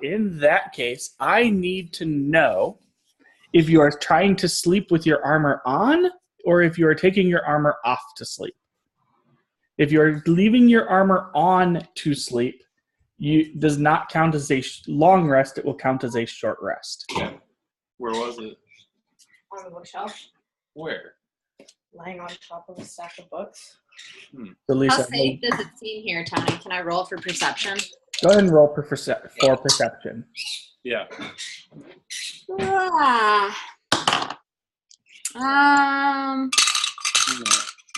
In that case, I need to know if you are trying to sleep with your armor on or if you are taking your armor off to sleep. If you're leaving your armor on to sleep, it does not count as a long rest. It will count as a short rest. Yeah. Where was it? On the bookshelf. Where? Lying on top of a stack of books. So Lisa, How safe does it seem here, Tony? Can I roll for perception? go ahead and roll for perception. Yeah.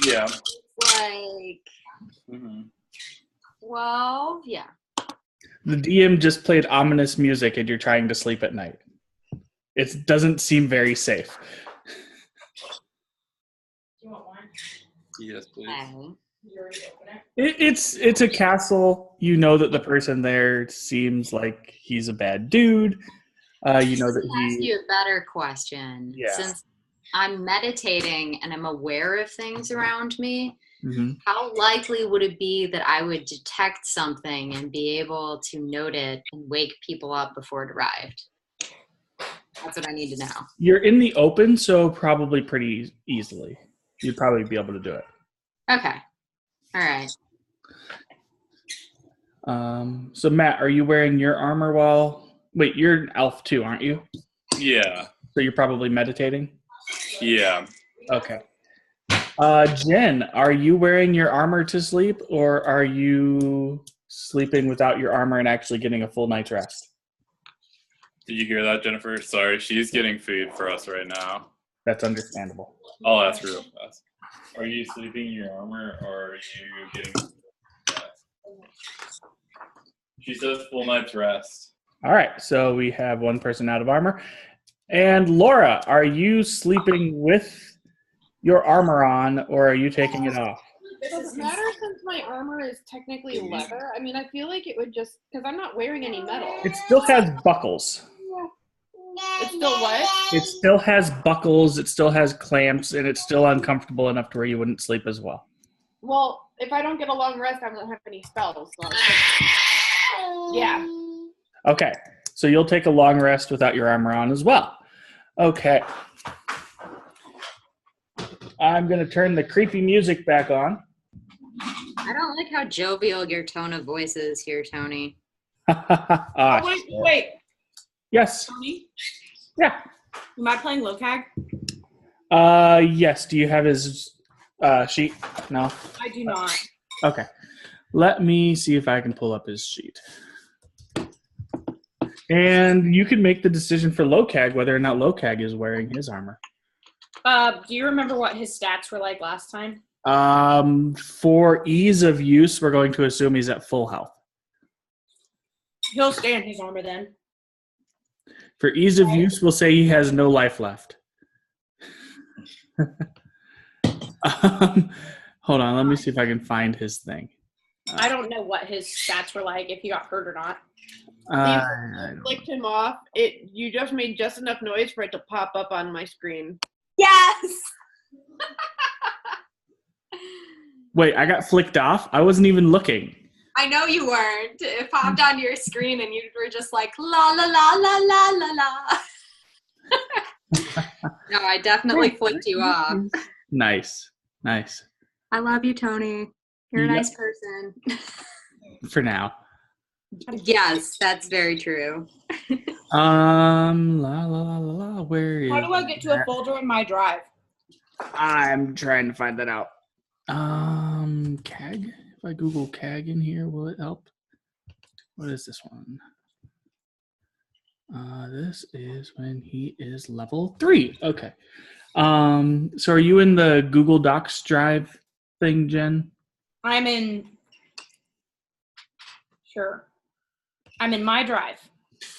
Yeah. Like 12, yeah. The DM just played ominous music and you're trying to sleep at night. It doesn't seem very safe. Do you want one? Yes, please. Okay. You already open it? It's a castle. You know that the person there seems like he's a bad dude. You know that I'll ask you a better question. Yeah. Since I'm meditating and I'm aware of things around me, Mm-hmm. how likely would it be that I would detect something and be able to note it and wake people up before it arrived? That's what I need to know. You're in the open, so probably pretty easily. You'd probably be able to do it. Okay. All right. So Matt, are you wearing your armor while... Wait, you're an elf too, aren't you? Yeah. So you're probably meditating? Yeah. Okay. Jen, are you wearing your armor to sleep, or are you sleeping without your armor and actually getting a full night's rest? Did you hear that, Jennifer? Sorry, she's getting food for us right now. That's understandable. I'll ask her real fast. Are you sleeping in your armor, or are you getting... She says full night's rest. All right, so we have one person out of armor. And Laura, are you sleeping with your armor on, or are you taking it off? It doesn't matter since my armor is technically leather. I mean, I feel like it would just, because I'm not wearing any metal. It still has buckles. It's still what? It still has buckles, it still has clamps, and it's still uncomfortable enough to where you wouldn't sleep as well. Well, if I don't get a long rest, I won't have any spells. So yeah. Okay, so you'll take a long rest without your armor on as well. Okay. I'm going to turn the creepy music back on. I don't like how jovial your tone of voice is here, Tony. Wait. Yes. Tony? Yeah. Am I playing Locag? Yes. Do you have his sheet? No? I do not. Okay. Let me see if I can pull up his sheet. And you can make the decision for Locag whether or not Locag is wearing his armor. Do you remember what his stats were like last time? For ease of use, we're going to assume he's at full health. He'll stay in his armor then. For ease of use, we'll say he has no life left. Hold on, let me see if I can find his thing. I don't know what his stats were like, if he got hurt or not. I Flicked him off. You just made just enough noise for it to pop up on my screen. Yes! Wait, I got flicked off? I wasn't even looking. I know you weren't. It popped on your screen and you were just like, la, la, la, la, la, la, la. No, I definitely flicked you off. Nice. I love you, Tony. You're a Yep. nice person. For now. Yes, that's very true. La la la la. Where is? How do I get to a folder in my drive? I'm trying to find that out. CAG. If I Google CAG in here, will it help? What is this one? This is when he is level 3. Okay. So are you in the Google Docs drive thing, Jen? I'm in my drive.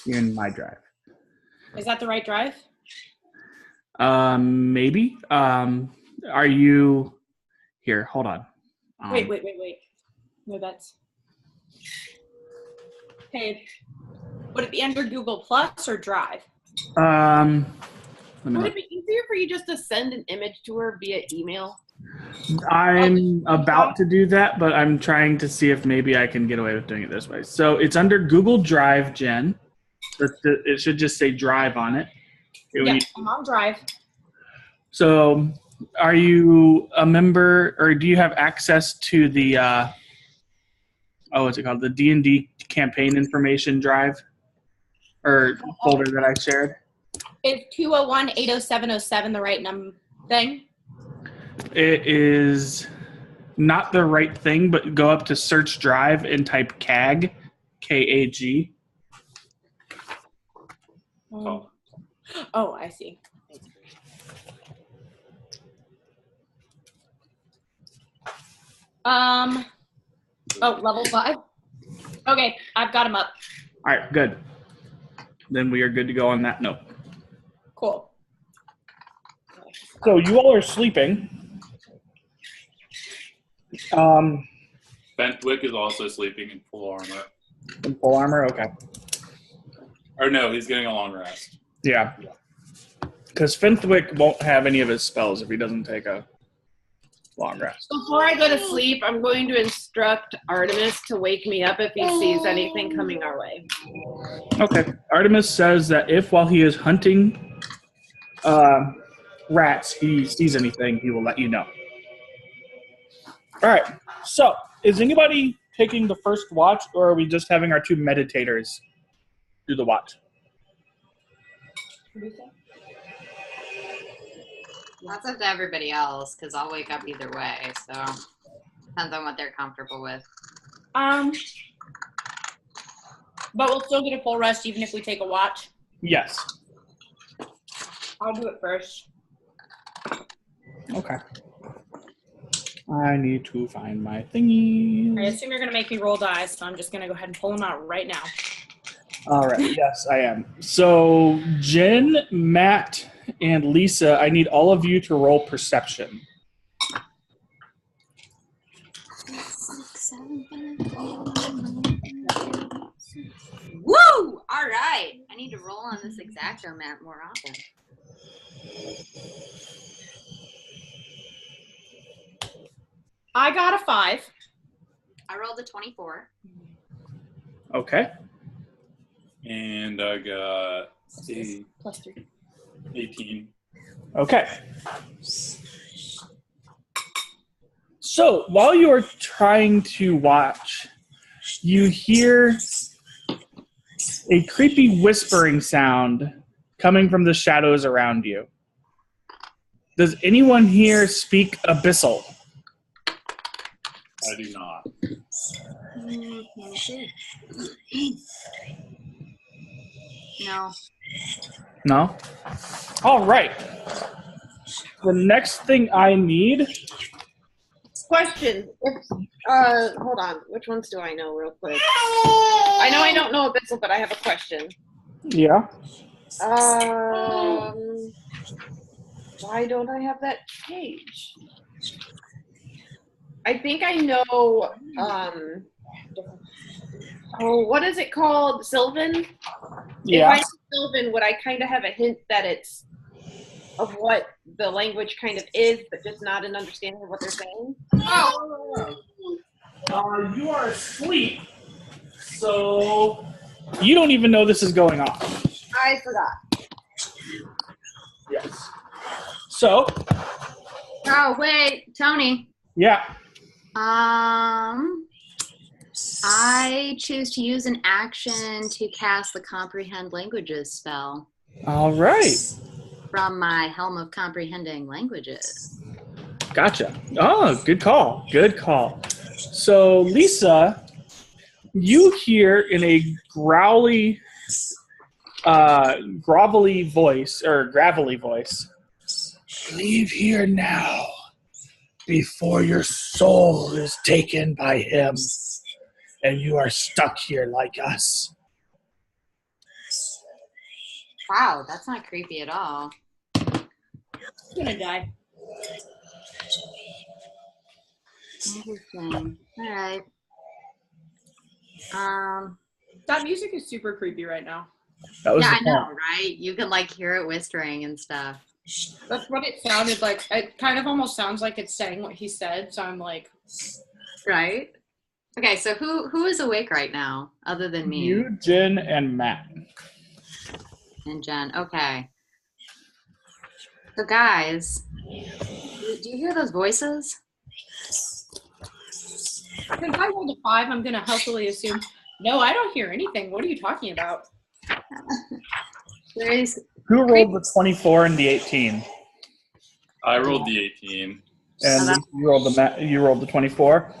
You're in my drive. Is that the right drive? Maybe. Are you here? Hold on. Wait. No, that's... Hey, would it be under Google Plus or Drive? Let me Would look. it be easier for you just to send an image to her via email? I'm about to do that, but I'm trying to see if maybe I can get away with doing it this way. So it's under Google Drive, Jen. It should just say drive on it. Yeah, I'm on drive. So, are you a member, or do you have access to the what's it called? The D&D campaign information drive or folder that I shared? Is 201-80707 the right thing? It is not the right thing, but go up to search drive and type CAG, KAG. Oh. Oh, I see. Level 5. Okay, I've got him up. All right, good. Then we are good to go on that note. Cool. So you all are sleeping. Bentwick is also sleeping in full armor. In full armor, okay. Or no, he's getting a long rest. Yeah. Because Finthwick won't have any of his spells if he doesn't take a long rest. Before I go to sleep, I'm going to instruct Artemis to wake me up if he sees anything coming our way. Okay. Artemis says that if while he is hunting rats, he sees anything, he will let you know. All right. So, is anybody taking the first watch, or are we just having our two meditators do the watch? That's up to everybody else, because I'll wake up either way, so depends on what they're comfortable with. But we'll still get a full rest even if we take a watch. Yes. I'll do it first. Okay. I need to find my thingies. I assume you're going to make me roll dice, so I'm just going to go ahead and pull them out right now. All right. Yes, I am. So, Jen, Matt, and Lisa, I need all of you to roll perception. 6, 7, 5, Woo! All right. I need to roll on this exacto map more often. I got a 5. I rolled a 24. Okay. And I got Plus 3. 18. Okay. So, while you are trying to watch, you hear a creepy whispering sound coming from the shadows around you. Does anyone here speak Abyssal? I do not. No. No? All right. The next thing I need... Question. Hold on. Which ones do I know real quick? I know I don't know Abyssal, but I have a question. Yeah? Why don't I have that page? I think I know, what is it called? Sylvan? Yeah. If I know Sylvan, would I kind of have a hint that it's of what the language kind of is, but just not an understanding of what they're saying? Oh. You are asleep, so you don't even know this is going on. I forgot. Yes. So. Oh, wait. Tony. Yeah. I choose to use an action to cast the Comprehend Languages spell. All right. From my Helm of Comprehending Languages. Gotcha. Oh, good call. Good call. So, Lisa, you hear in a grovelly voice, leave here now before your soul is taken by him and you are stuck here like us. Wow, that's not creepy at all. I'm gonna die. Interesting. All right. That music is super creepy right now. That was yeah, the I know, point. right? You can like hear it whispering and stuff. That's what it sounded like. It kind of almost sounds like it's saying what he said, so I'm like... Right? Okay, so who is awake right now, other than me? You, Jen, and Matt. And Jen. Okay. So guys, do you hear those voices? Since I rolled a 5, I'm gonna healthily assume. No, I don't hear anything. What are you talking about? There is. Who rolled the 24 and the 18? I rolled the 18. And you rolled the 24.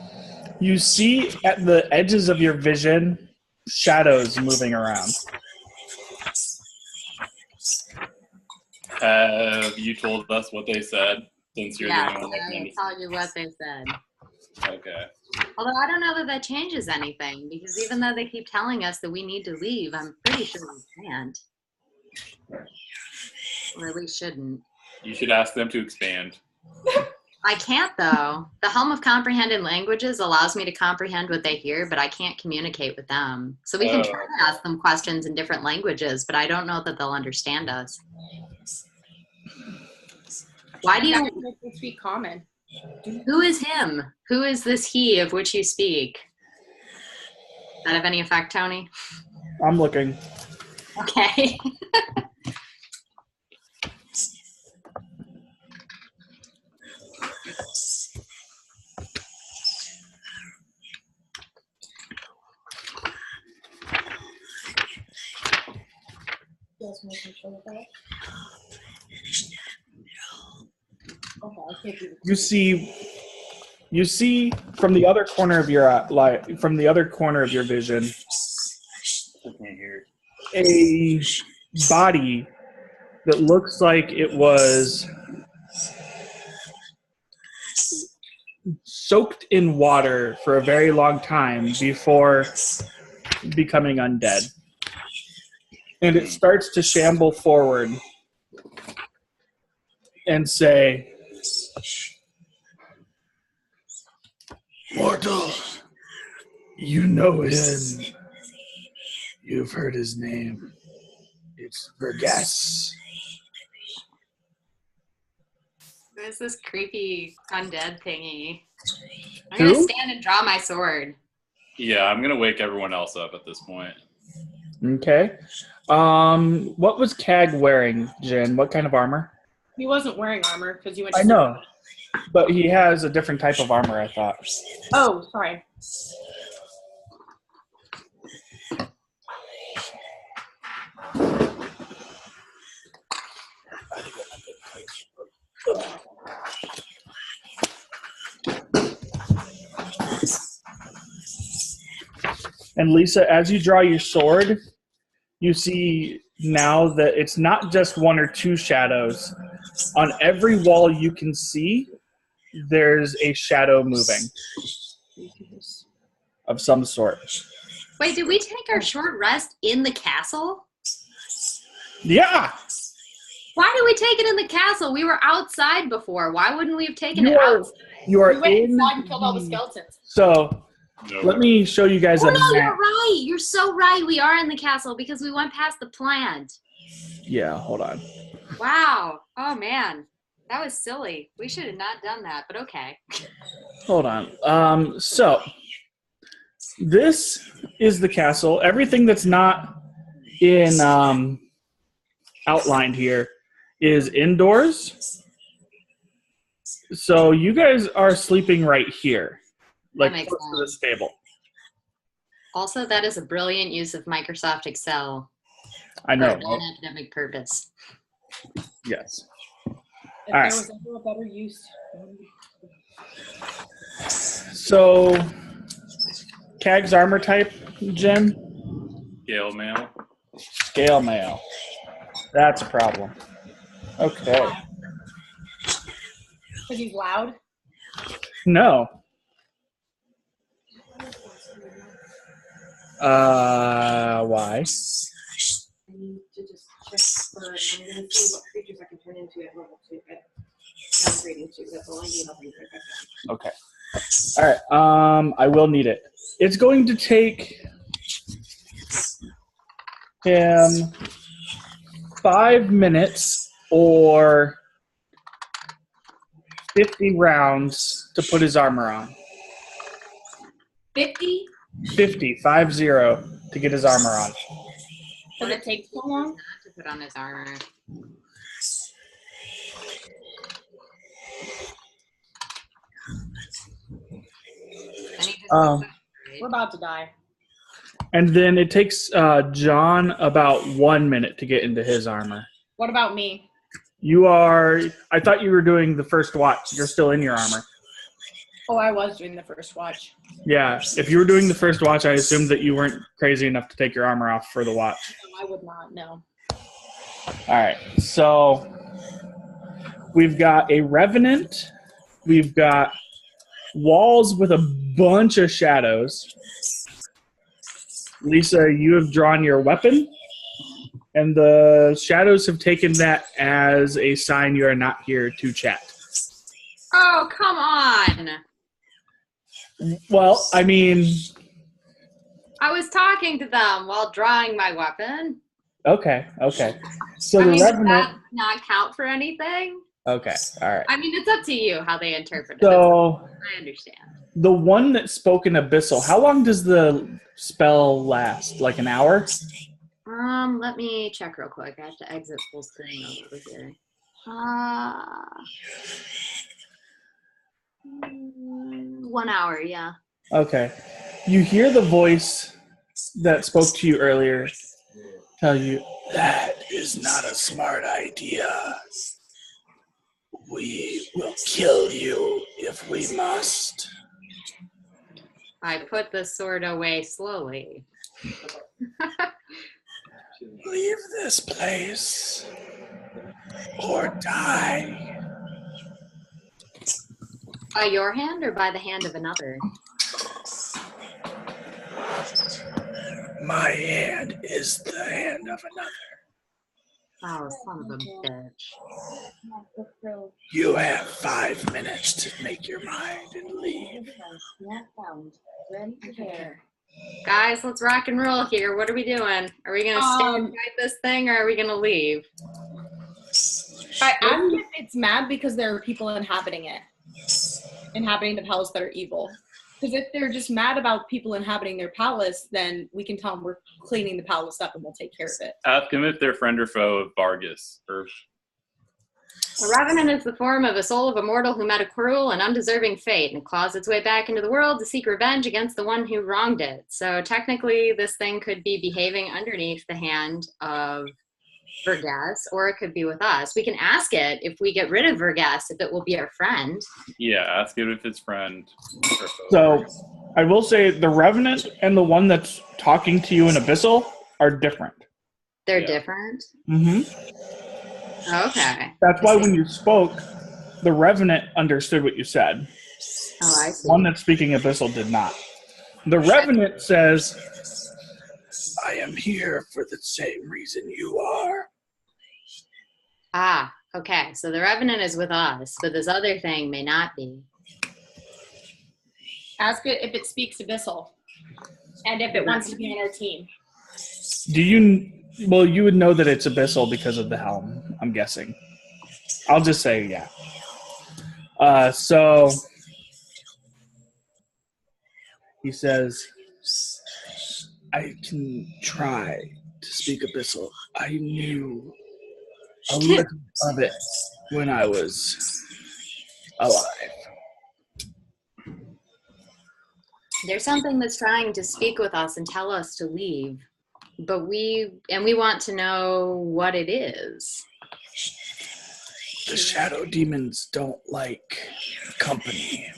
You see at the edges of your vision shadows moving around. Have you told us what they said? Since you're Yeah, the only one that I can can tell you what they said. understand. Okay. Although I don't know that that changes anything, because even though they keep telling us that we need to leave, I'm pretty sure we can't. Or at least shouldn't. You should ask them to expand. I can't, though. The Helm of Comprehended Languages allows me to comprehend what they hear, but I can't communicate with them. So we can try to ask them questions in different languages, but I don't know that they'll understand us. Why do you... speak common? Who is him? Who is this he of which you speak? Does that have any effect, Tony? I'm looking. Okay. You see from the other corner of your vision I can't hear. a body that looks like it was soaked in water for a very long time before becoming undead. And it starts to shamble forward and say, "Mortal, you know him. You've heard his name. It's Vergas." There's this creepy undead thingy. I'm Who? gonna stand and draw my sword. Yeah, I'm gonna wake everyone else up at this point. Okay. What was Cag wearing, Jen? What kind of armor? He wasn't wearing armor because he went to I know, but he has a different type of armor, I thought. Oh, sorry. And Lisa, as you draw your sword, you see now that it's not just one or two shadows. On every wall you can see, there's a shadow moving of some sort. Wait, did we take our short rest in the castle? Yeah! Why did we take it in the castle? We were outside before. Why wouldn't we have taken it You are, outside? you are We went in inside and killed all the skeletons. So, No. let me show you guys Oh a no, you're map. right. You're so right. We are in the castle because we went past the plant. Yeah, hold on. Wow. Oh man. That was silly. We should have not done that, but okay. Hold on. So, this is the castle. Everything that's not in outlined here is indoors. So you guys are sleeping right here, like That makes close to the sense. stable. Also, that is a brilliant use of Microsoft Excel I for know. a non-academic purpose. Yes. If All there right. was ever a better use. So, Cag's armor type, Jen? Gale mail. Scale mail. That's a problem. Okay. Because he's loud. No. Why? I need to just check for, I'm gonna see what creatures I can turn into at level 2, at downgrading 2, that's all I need, I'll bring it right back down. Okay. All right. I will need it. It's going to take him 5 minutes or 50 rounds to put his armor on. 50? 50 to get his armor on. Does it take so long? Not to put on his armor. And he just Um, right? We're about to die. And then it takes John about 1 minute to get into his armor. What about me? You are. I thought you were doing the first watch. You're still in your armor. Oh, I was doing the first watch. Yeah. If you were doing the first watch, I assumed that you weren't crazy enough to take your armor off for the watch. No, I would not. No. All right. So we've got a revenant. We've got walls with a bunch of shadows. Lisa, you have drawn your weapon, and the shadows have taken that as a sign you are not here to chat. Oh, come on. Well, I mean, I was talking to them while drawing my weapon. okay. So I the mean, does revenant. that not count for anything? Okay, all right. I mean, it's up to you how they interpret it. So I understand. the one that spoke in Abyssal, how long does the spell last? Like an hour? Let me check real quick. I have to exit full screen over here. 1 hour, yeah. Okay. You hear the voice that spoke to you earlier tell you, that is not a smart idea. We will kill you if we must. I put the sword away slowly. Leave this place or die. By your hand or by the hand of another? My hand is the hand of another. Oh, son of a bitch. You have 5 minutes to make your mind and leave. Guys, let's rock and roll here. What are we doing? Are we going to stay and fight this thing, or are we going to leave? I asked if it's mad because there are people inhabiting it. Inhabiting the palace that are evil. Because if they're just mad about people inhabiting their palace, then we can tell them we're cleaning the palace up and we'll take care of it. Ask him if they're friend or foe of Vargas. Or A revenant is the form of a soul of a mortal who met a cruel and undeserving fate and claws its way back into the world to seek revenge against the one who wronged it. So technically, this thing could be behaving underneath the hand of Vergas, or it could be with us. We can ask it if we get rid of Vergas, if it will be our friend. yeah, ask it if it's friend or foe. So, I will say the Revenant and the one that's talking to you in Abyssal are different. They're Yeah. different? Mm-hmm. Okay. That's why when you spoke, the Revenant understood what you said. Oh, I see. One that's speaking Abyssal did not. The Revenant says, I am here for the same reason you are. Ah, okay. So the revenant is with us, but this other thing may not be. Ask it if it speaks Abyssal. And if it wants to be on our team. Do you... Well, you would know that it's Abyssal because of the helm, I'm guessing. I'll just say yeah. So... He says, I can try to speak Abyssal. I knew a little of it when I was alive. There's something that's trying to speak with us and tell us to leave, but we want to know what it is. The shadow demons don't like company.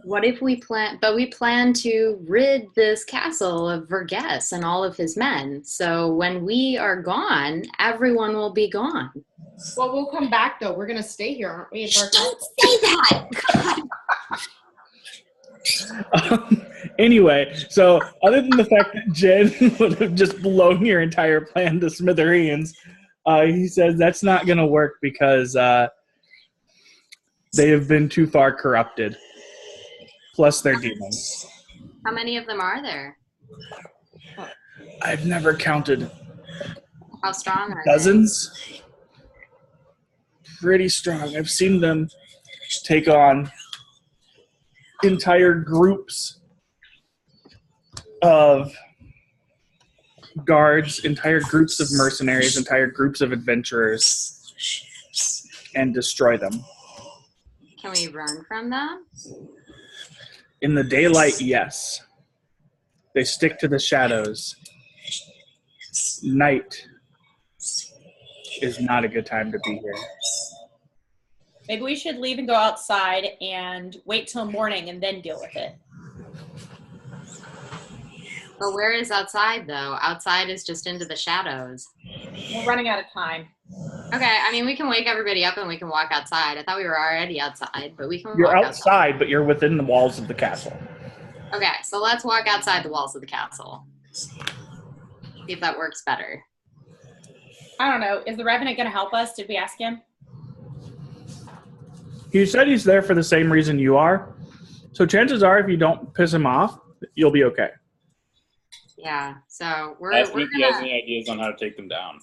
What if we plan to rid this castle of Vergas and all of his men. So when we are gone, everyone will be gone. Well, we'll come back though. We're gonna stay here, aren't we? Don't say that. Anyway, so other than the fact that Jen would have just blown your entire plan to smithereens, he says that's not going to work because they have been too far corrupted. Plus, they're demons. How many of them are there? I've never counted. How strong are they? Dozens. Pretty strong. I've seen them take on entire groups of guards, entire groups of mercenaries, entire groups of adventurers, and destroy them. Can we run from them? In the daylight, yes. They stick to the shadows. Night is not a good time to be here. Maybe we should leave and go outside and wait till morning and then deal with it. But where is outside, though? Outside is just into the shadows. We're running out of time. Okay, I mean, we can wake everybody up and we can walk outside. I thought we were already outside, but we can You're walk outside, but you're within the walls of the castle. Okay, so let's walk outside the walls of the castle. See if that works better. I don't know. Is the Revenant going to help us? Did we ask him? He said he's there for the same reason you are. So chances are, if you don't piss him off, you'll be okay. Yeah, so we're Ask him if he has gonna... any ideas on how to take them down.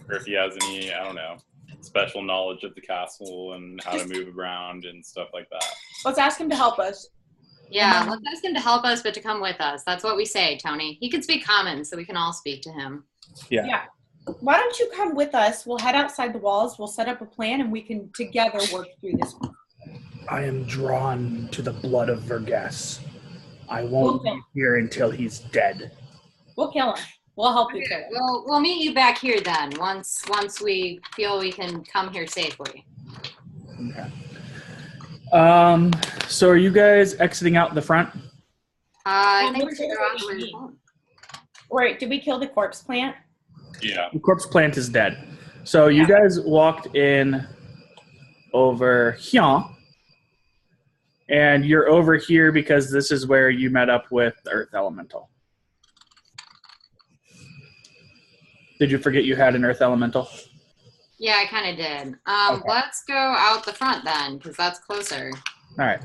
Or if he has any, I don't know, special knowledge of the castle and how to move around and stuff like that. Let's ask him to help us. Yeah, let's ask him to help us, but to come with us. That's what we say, Tony. He can speak common, so we can all speak to him. Yeah. Why don't you come with us? We'll head outside the walls. We'll set up a plan, and we can together work through this. I am drawn to the blood of Vergas. I won't be here until he's dead. We'll kill him. We'll help you kill him. We'll meet you back here then, once we feel we can come here safely. Okay. So are you guys exiting out the front? I think we should go out the way home. Wait, did we kill the corpse plant? Yeah. The corpse plant is dead. So you guys walked in over here. And you're over here because this is where you met up with Earth Elemental. Did you forget you had an Earth Elemental? Yeah, I kind of did. Okay. Let's go out the front then, because that's closer. All right.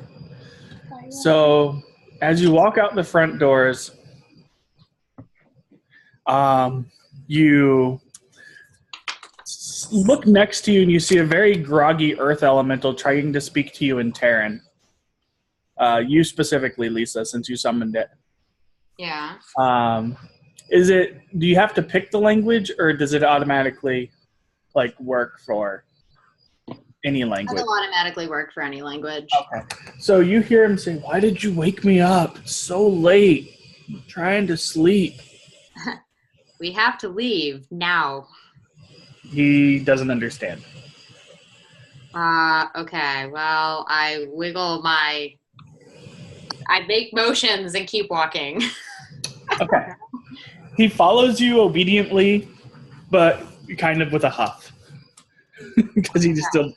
So as you walk out the front doors, you look next to you and you see a very groggy Earth Elemental trying to speak to you in Terran. You specifically, Lisa, since you summoned it. Yeah. Do you have to pick the language, or does it automatically work for any language? It'll automatically work for any language. Okay. So you hear him say, "Why did you wake me up? It's so late. I'm trying to sleep." We have to leave now. He doesn't understand. Okay. Well, I make motions and keep walking. Okay. He follows you obediently, but kind of with a huff. Because he just still,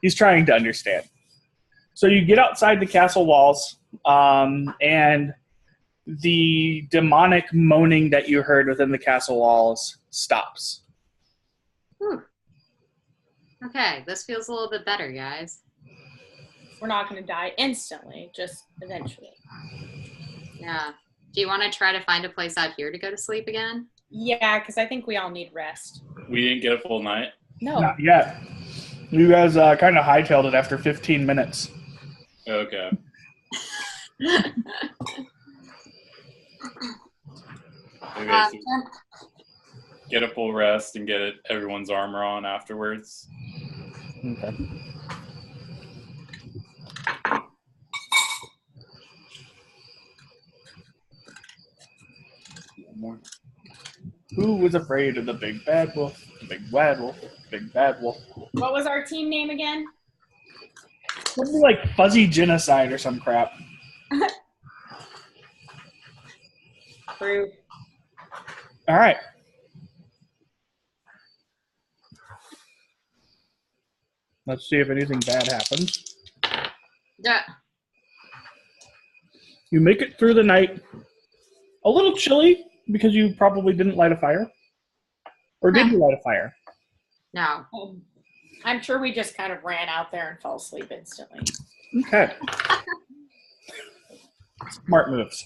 he's trying to understand. So you get outside the castle walls, and the demonic moaning that you heard within the castle walls stops. Okay, this feels a little bit better, guys. We're not going to die instantly, just eventually. Yeah. Do you want to try to find a place out here to go to sleep again? Yeah, because I think we all need rest. We didn't get a full night? No. Not yet. You guys kind of hightailed it after 15 minutes. Okay. Okay, so get a full rest and get everyone's armor on afterwards. Okay. One more. Who was afraid of the big bad wolf? The big bad wolf. Big bad wolf. What was our team name again? Something like Fuzzy Genocide or some crap. True. All right. Let's see if anything bad happens. Yeah. You make it through the night. A little chilly because you probably didn't light a fire. Or did you light a fire? No. I'm sure we just kind of ran out there and fell asleep instantly. Okay. Smart moves.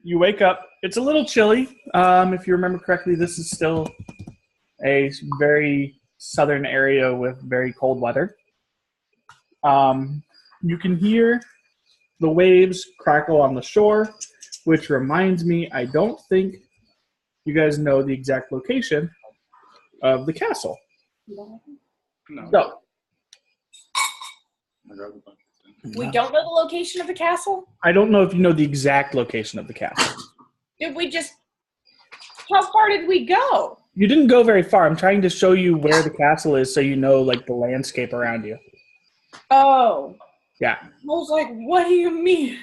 You wake up. It's a little chilly. If you remember correctly, this is still a very southern area with very cold weather. You can hear the waves crackle on the shore. which reminds me, I don't think you guys know the exact location of the castle. No. So, We don't know the location of the castle? I don't know if you know the exact location of the castle. How far did we go? You didn't go very far. I'm trying to show you where the castle is so you know, like, the landscape around you. Oh. Yeah. I was like, what do you mean?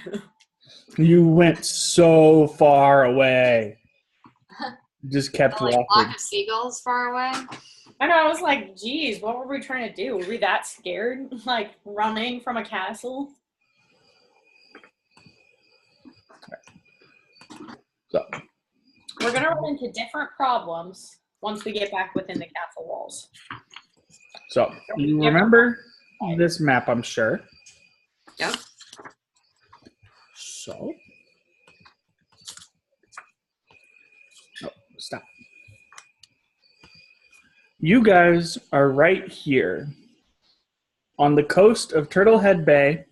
You went so far away. Just kept Like a walking. flock of seagulls far away. I know, I was like, geez, what were we trying to do? Were we that scared? Like, running from a castle? So, We're going to run into different problems once we get back within the castle walls. so you remember this map, I'm sure. Yep. So, oh, stop. You guys are right here on the coast of Turtlehead Bay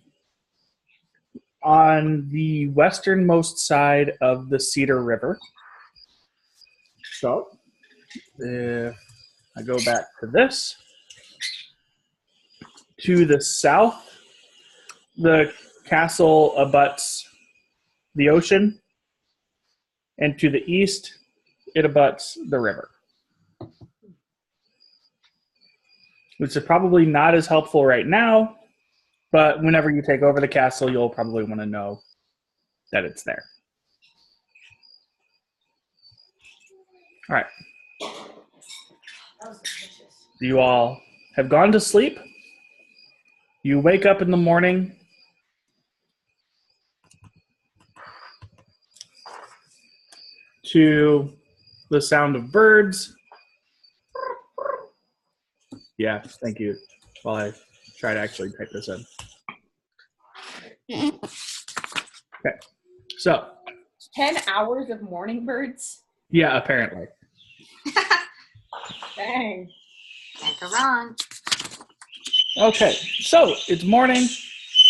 on the westernmost side of the Cedar River. So, if I go back to this, to the south, the castle abuts the ocean, and to the east, it abuts the river. Which is probably not as helpful right now, but whenever you take over the castle, you'll probably want to know that it's there. All right. You all have gone to sleep. You wake up in the morning. To the sound of birds. Yeah, thank you. While I try to actually type this in. Okay, so. 10 hours of morning birds? Yeah, apparently. Dang. Can't go wrong. Okay, so it's morning.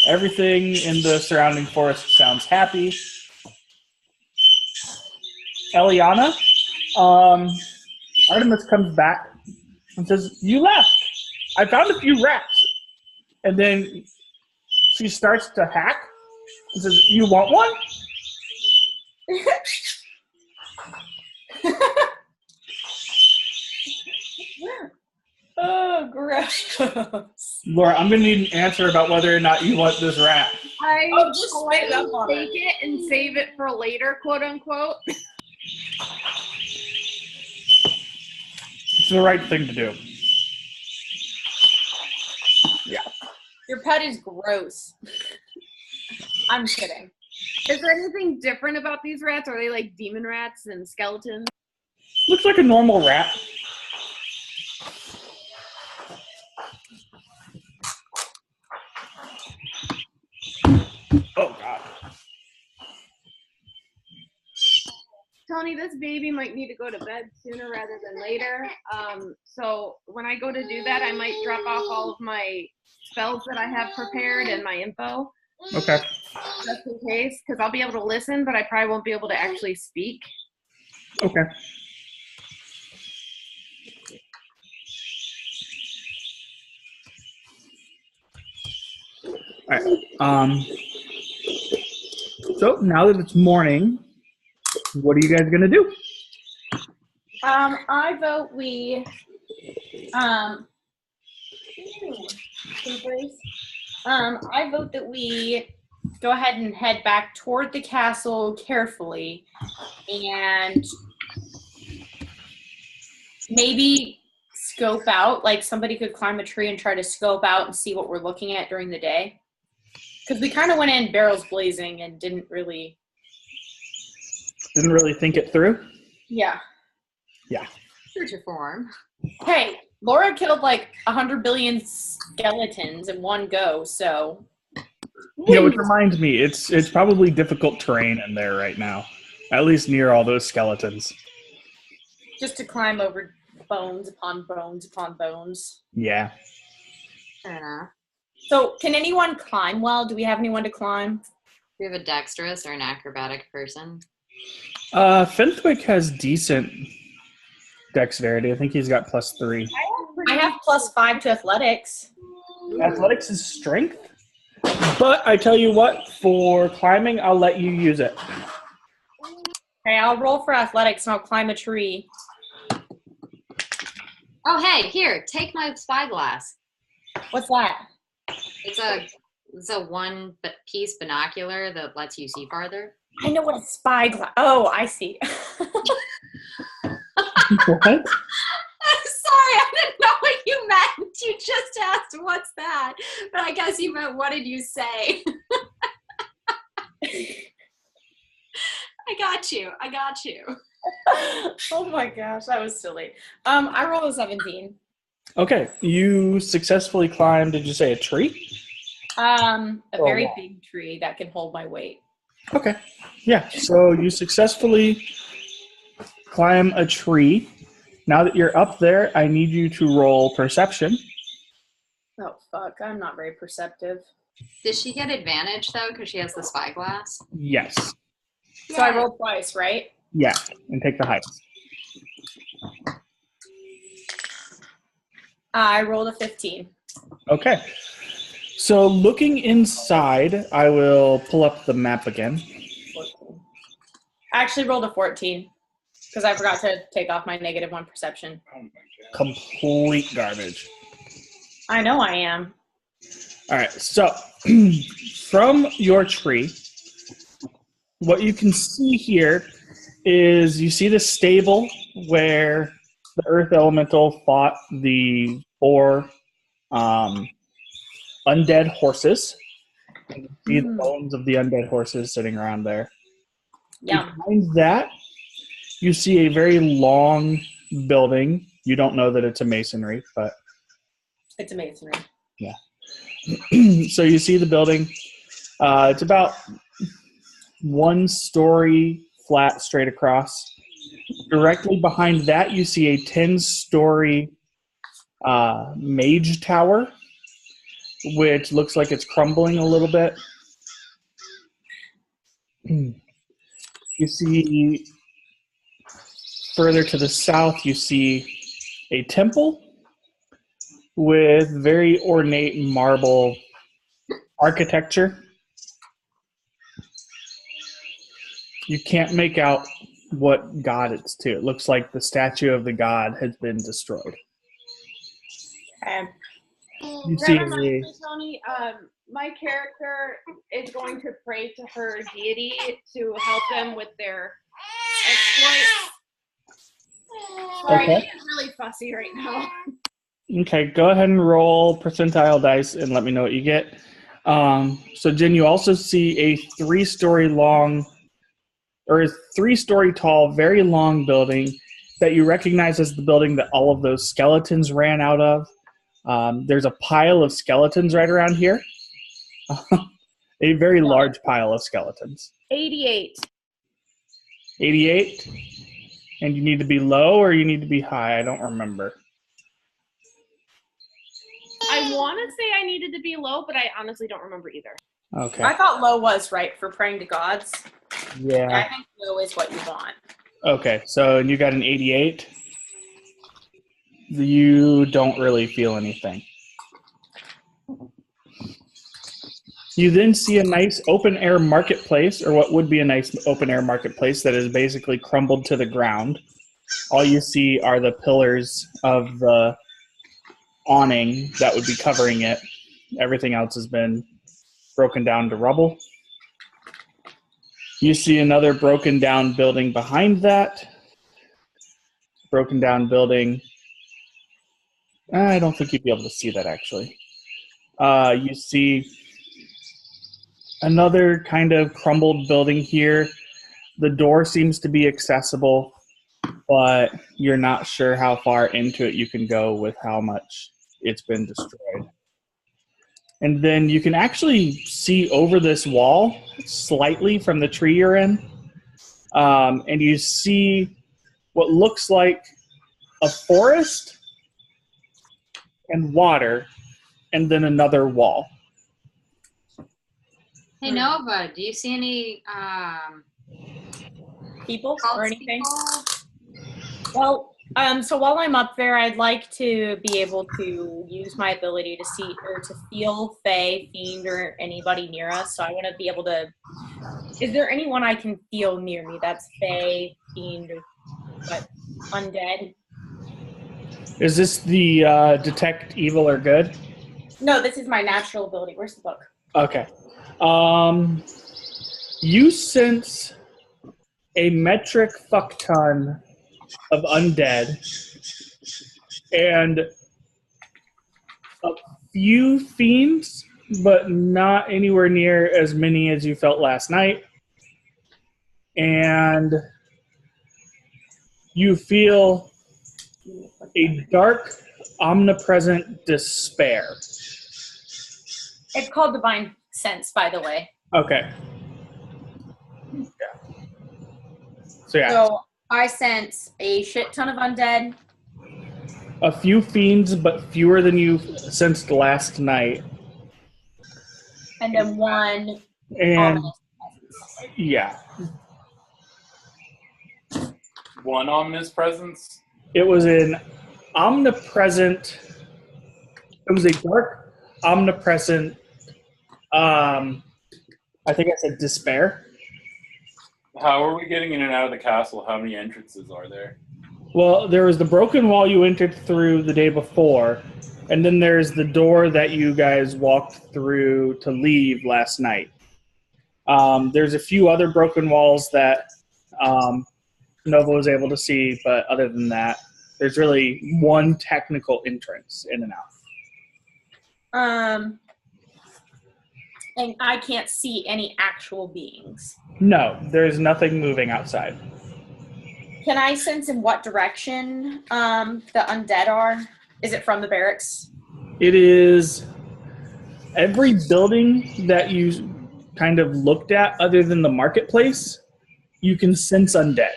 Everything in the surrounding forest sounds happy. Eliana, Artemis comes back and says, "You left. I found a few rats." And then she starts to hack and says, "You want one?" Oh, gross. Laura, I'm going to need an answer about whether or not you want this rat. I just politely spit up on take it and save it for later, quote unquote. It's the right thing to do. Yeah. Your pet is gross. I'm kidding. Is there anything different about these rats? Are they like demon rats and skeletons? Looks like a normal rat. Oh, God. Tony, this baby might need to go to bed sooner rather than later. So when I go to do that, I might drop off all of my spells that I have prepared and my info. Okay. Just in case, because I'll be able to listen, but I probably won't be able to actually speak. Okay. All right. So now that it's morning, what are you guys gonna do? I vote we I vote that we go ahead and head back toward the castle carefully and maybe scope out, like somebody could climb a tree and try to scope out and see what we're looking at during the day. Because we kind of went in barrels blazing and didn't really think it through? Yeah. Yeah. True to form. Hey, Laura killed like 100 billion skeletons in one go, so. You know, it reminds me, it's probably difficult terrain in there right now. At least near all those skeletons. Just to climb over bones upon bones upon bones. Yeah. Fair enough. So, can anyone climb well? Do we have anyone to climb? Do you have a dexterous or an acrobatic person? Fenthwick has decent dexterity. I think he's got +3. I have +5 to athletics. Athletics is strength. But I tell you what, for climbing, I'll let you use it. Okay, I'll roll for athletics and I'll climb a tree. Oh, hey, here, take my spyglass. What's that? It's a one-piece binocular that lets you see farther. I know what a spyglass. Oh, I see. What? I'm sorry, I didn't know what you meant. You just asked, what's that? But I guess you meant, what did you say? I got you. Oh my gosh, that was silly. I rolled a 17. Okay, you successfully climbed, did you say a tree? A very big tree that can hold my weight. Okay, yeah, so you successfully climb a tree. Now that you're up there, I need you to roll perception. Oh fuck, I'm not very perceptive. Does she get advantage, though, because she has the spyglass? Yes. So I rolled twice, right? Yeah, and take the highest. I rolled a 15. Okay. So looking inside, I will pull up the map again. 14. I actually rolled a 14 because I forgot to take off my -1 perception. Complete garbage. I know I am. All right, so from your tree, what you can see here is you see the stable where the earth elemental fought the 4 undead horses. You can see the bones of the undead horses sitting around there. Yeah. Behind that, you see a very long building. You don't know that it's a masonry, but It's a masonry. yeah. So you see the building. It's about 1 story flat straight across. Directly behind that, you see a 10-story mage tower, which looks like it's crumbling a little bit. You see further to the south, you see a temple with very ornate marble architecture. You can't make out what god it's to. It looks like the statue of the god has been destroyed. You see That reminds me, Tony, my character is going to pray to her deity to help them with their exploits. Sorry, Okay. she is really fussy right now. Okay, go ahead and roll percentile dice and let me know what you get. So, Jen, you also see a 3-story long, or a 3-story tall, very long building that you recognize as the building that all of those skeletons ran out of. There's a pile of skeletons right around here. A very large pile of skeletons. 88. 88? And you need to be low or you need to be high? I don't remember. I want to say I needed to be low, but I honestly don't remember either. Okay. I thought low was right for praying to gods. Yeah. I think low is what you want. Okay, so you got an 88. You don't really feel anything. You then see a nice open-air marketplace, or what would be a nice open-air marketplace that is basically crumbled to the ground. All you see are the pillars of the awning that would be covering it. Everything else has been broken down to rubble. You see another broken down building behind that. Broken down building. I don't think you'd be able to see that, actually. You see another kind of crumbled building here. The door seems to be accessible, but you're not sure how far into it you can go with how much it's been destroyed. And then you can actually see over this wall slightly from the tree you're in. And you see what looks like a forest and water, and then another wall. Hey Nova, do you see any People cult or anything? people? Well, so while I'm up there, I'd like to be able to use my ability to see or to feel Fae, Fiend, or anybody near us. So I want to be able to. Is there anyone I can feel near me that's Fae, Fiend, or but undead? Is this the detect evil or good? No, this is my natural ability. Where's the book? Okay. You sense a metric fuck ton of undead and a few fiends, but not anywhere near as many as you felt last night. And you feel a dark, omnipresent despair. It's called Divine Sense, by the way. Okay. Yeah. So yeah. So I sense a shit ton of undead. A few fiends, but fewer than you sensed last night. And then one And ominous presence. yeah, One ominous presence. it was an omnipresent. It was a dark, omnipresent. I think I said despair. How are we getting in and out of the castle? How many entrances are there? Well, there was the broken wall you entered through the day before, and then there's the door that you guys walked through to leave last night. There's a few other broken walls that Nova was able to see, but other than that, there's really one technical entrance in and out. And I can't see any actual beings. No, there's nothing moving outside. Can I sense in what direction the undead are? Is it from the barracks? It is every building that you kind of looked at, other than the marketplace, you can sense undead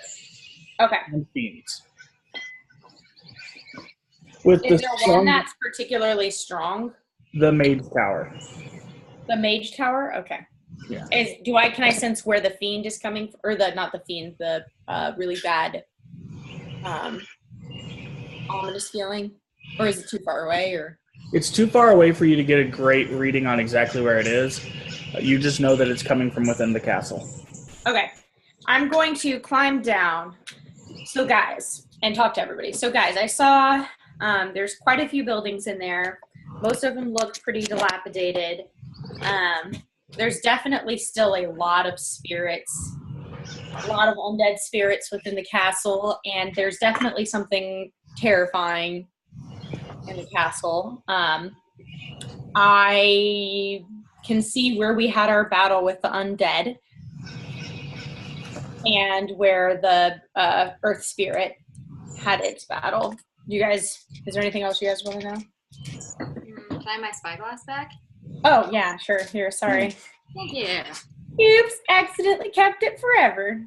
Okay. and fiends. With Is there one that's particularly strong? The Mage Tower. The Mage Tower? Okay. Yeah. Can I sense where the fiend is coming from? Or not the fiend, the really bad ominous feeling? Or is it too far away? Or It's too far away for you to get a great reading on exactly where it is. You just know that it's coming from within the castle. okay. I'm going to climb down. So guys, and talk to everybody. So guys, I saw there's quite a few buildings in there. Most of them look pretty dilapidated. There's definitely still a lot of spirits, a lot of undead spirits within the castle, and there's definitely something terrifying in the castle. I can see where we had our battle with the undead and where the earth spirit had its battle. Is there anything else you guys want to know? Can I have my spyglass back? Oh, yeah, sure. Here, sorry. Thank you. Oops, accidentally kept it forever.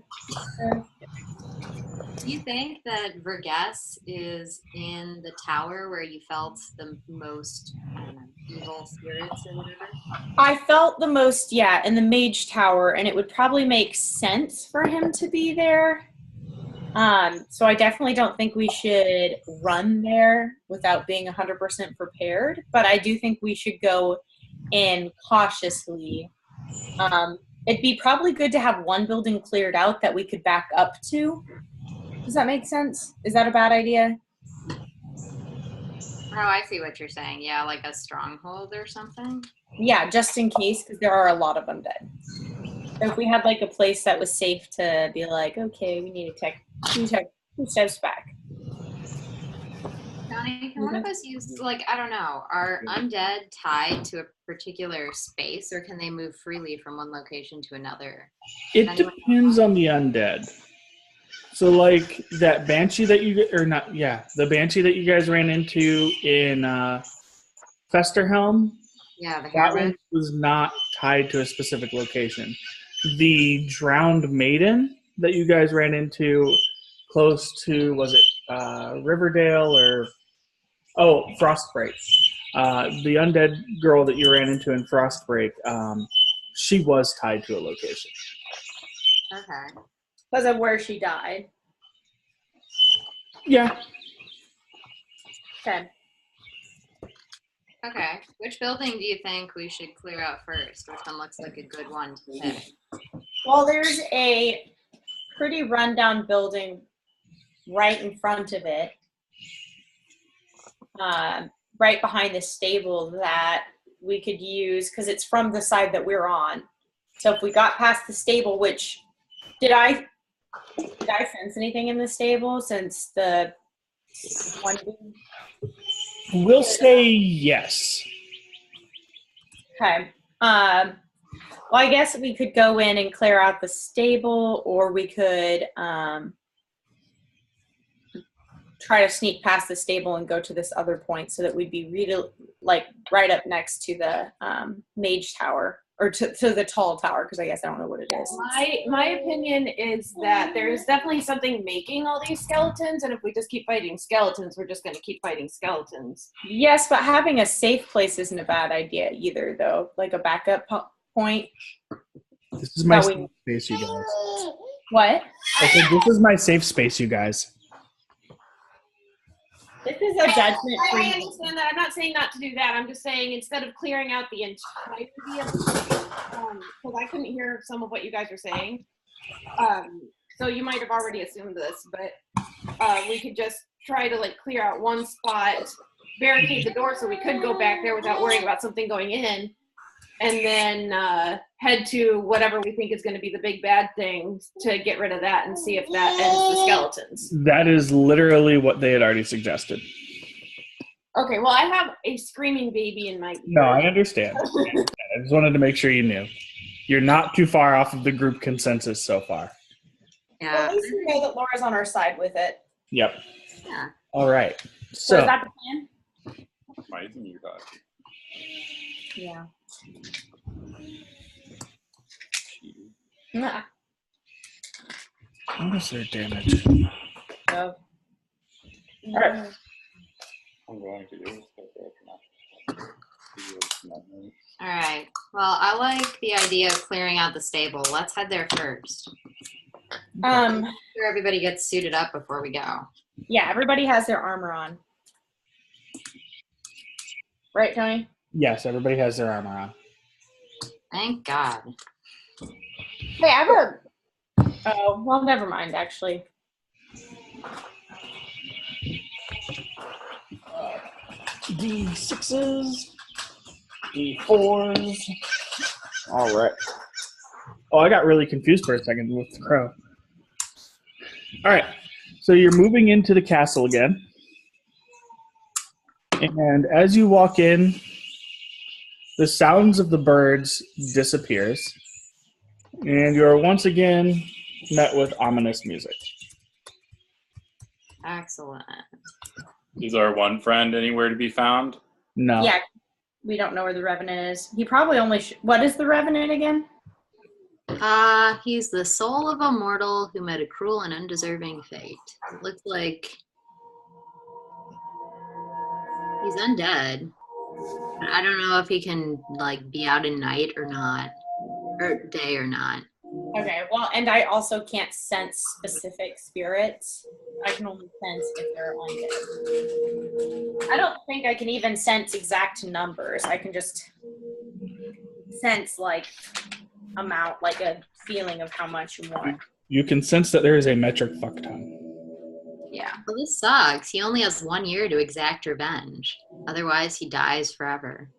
Do you think that Verges is in the tower where you felt the most evil spirits or whatever? I felt the most, in the Mage Tower, and it would probably make sense for him to be there. So I definitely don't think we should run there without being 100% prepared, but I do think we should go in cautiously. It'd be probably good to have one building cleared out that we could back up to. Does that make sense? Is that a bad idea? Oh, I see what you're saying. Yeah, like a stronghold or something? Yeah, just in case, because there are a lot of undead. If we had like a place that was safe to be like, okay, we need to take 2 steps back. Johnny, can one of us use, I don't know, are undead tied to a particular space, or can they move freely from one location to another? It depends on the undead. So, like that banshee that the banshee that you guys ran into in Festerhelm. Yeah, that one was not tied to a specific location. The drowned maiden that you guys ran into close to, was it Riverdale or Frostbreak? The undead girl that you ran into in Frostbreak, she was tied to a location. Okay. Because of where she died. Yeah. Okay. Okay. Which building do you think we should clear out first? Which one looks like a good one to pick? Well, there's a pretty rundown building right in front of it, right behind the stable that we could use because it's from the side that we're on. So if we got past the stable, which did I sense anything in the stable since the one? We'll say yes. Okay. Well, I guess we could go in and clear out the stable, or we could try to sneak past the stable and go to this other point so that we'd be really, like, right up next to the mage tower, or to the tall tower, because I guess I don't know what it is. My opinion is that there is definitely something making all these skeletons, and if we just keep fighting skeletons, we're just going to keep fighting skeletons. Yes, but having a safe place isn't a bad idea either, though. Like a backup point. This is my safe space, you guys. What? I said, this is my safe space, you guys. This is a judgment. I understand that. I'm not saying not to do that. I'm just saying instead of clearing out the entirety of the space, because I couldn't hear some of what you guys were saying. So you might have already assumed this, but we could just try to like clear out one spot, barricade the door so we could go back there without worrying about something going in, and then head to whatever we think is going to be the big bad thing to get rid of that and see if that ends the skeletons. That is literally what they had already suggested. Okay, well, I have a screaming baby in my ear. No, I understand. I just wanted to make sure you knew. You're not too far off of the group consensus so far. Well, Yeah. at least we know that Laura's on our side with it. Yep. Yeah. All right. So So, is that the plan? Amazing, you guys. Yeah. Nah. what is their damage? No. All right. I'm going to do this. All right. Well, I like the idea of clearing out the stable. Let's head there first. Make sure everybody gets suited up before we go. Yeah, everybody has their armor on. Right, Tony? Yes, everybody has their armor on. Thank God. Hey, I have a... Oh, well, never mind, actually. D6s. D4s. All right. Oh, I got really confused for a second with the crow. All right. So you're moving into the castle again. And as you walk in, the sounds of the birds disappears. And you're once again met with ominous music. Excellent. Is our one friend anywhere to be found? No. Yeah, we don't know where the Revenant is. He probably only... What is the Revenant again? He's the soul of a mortal who met a cruel and undeserving fate. It looks like he's undead. I don't know if he can like be out at night or not, or day or not. Okay, well, and I also can't sense specific spirits. I can only sense if they're undead. I don't think I can even sense exact numbers. I can just sense, like, amount, like a feeling of how much you want. You can sense that there is a metric fuck ton. Yeah. Well, this sucks. He only has 1 year to exact revenge. Otherwise, he dies forever.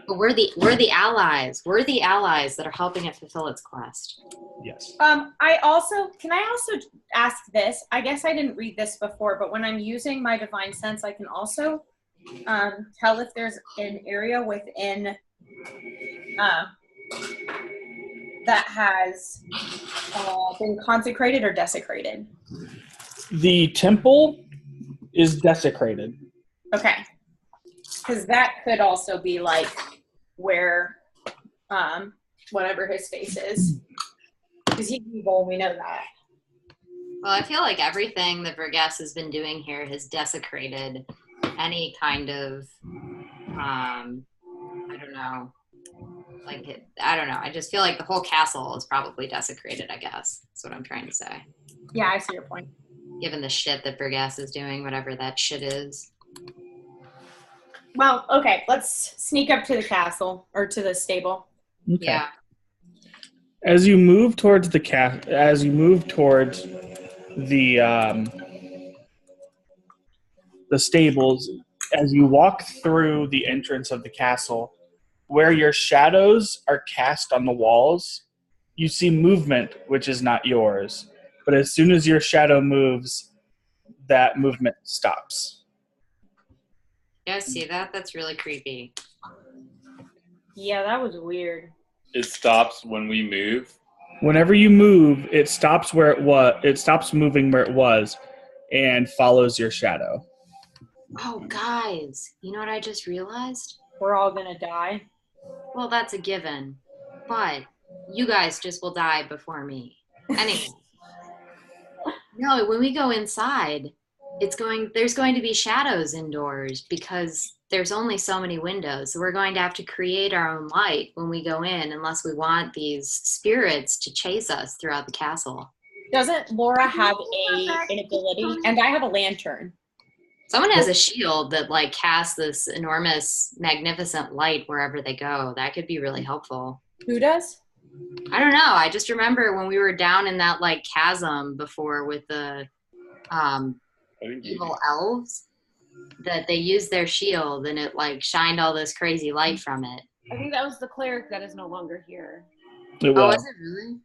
But we're the allies. We're the allies that are helping it fulfill its quest. Yes. Can I also ask this? I guess I didn't read this before, but when I'm using my divine sense, I can also tell if there's an area within that has been consecrated or desecrated. The temple is desecrated. Okay. Because that could also be like where whatever his face is. Because he's evil, we know that. Well, I feel like everything that Vergas has been doing here has desecrated any kind of know. Like, I don't know. I just feel like the whole castle is probably desecrated, I guess. That's what I'm trying to say. Yeah, I see your point. Given the shit that Bergas is doing, whatever that shit is. Well, okay, let's sneak up to the castle, or to the stable. Okay. Yeah. As you move towards the the stables, as you walk through the entrance of the castle, where your shadows are cast on the walls, you see movement which is not yours. But as soon as your shadow moves, that movement stops. Yeah, see that? That's really creepy. Yeah, that was weird. It stops when we move. Whenever you move, it stops where it was. It stops moving where it was, and follows your shadow. Oh, guys, you know what I just realized? We're all gonna die. Well, that's a given. But you guys just will die before me. Anyway. No, when we go inside, there's going to be shadows indoors because there's only so many windows. So we're going to have to create our own light when we go in unless we want these spirits to chase us throughout the castle. Doesn't Laura have an ability? And I have a lantern. Someone has a shield that like casts this enormous, magnificent light wherever they go. That could be really helpful. Who does? I don't know. I just remember when we were down in that like chasm before with the evil elves that they used their shield and it like shined all this crazy light from it. I think that was the cleric that is no longer here. It Oh, was. is it really?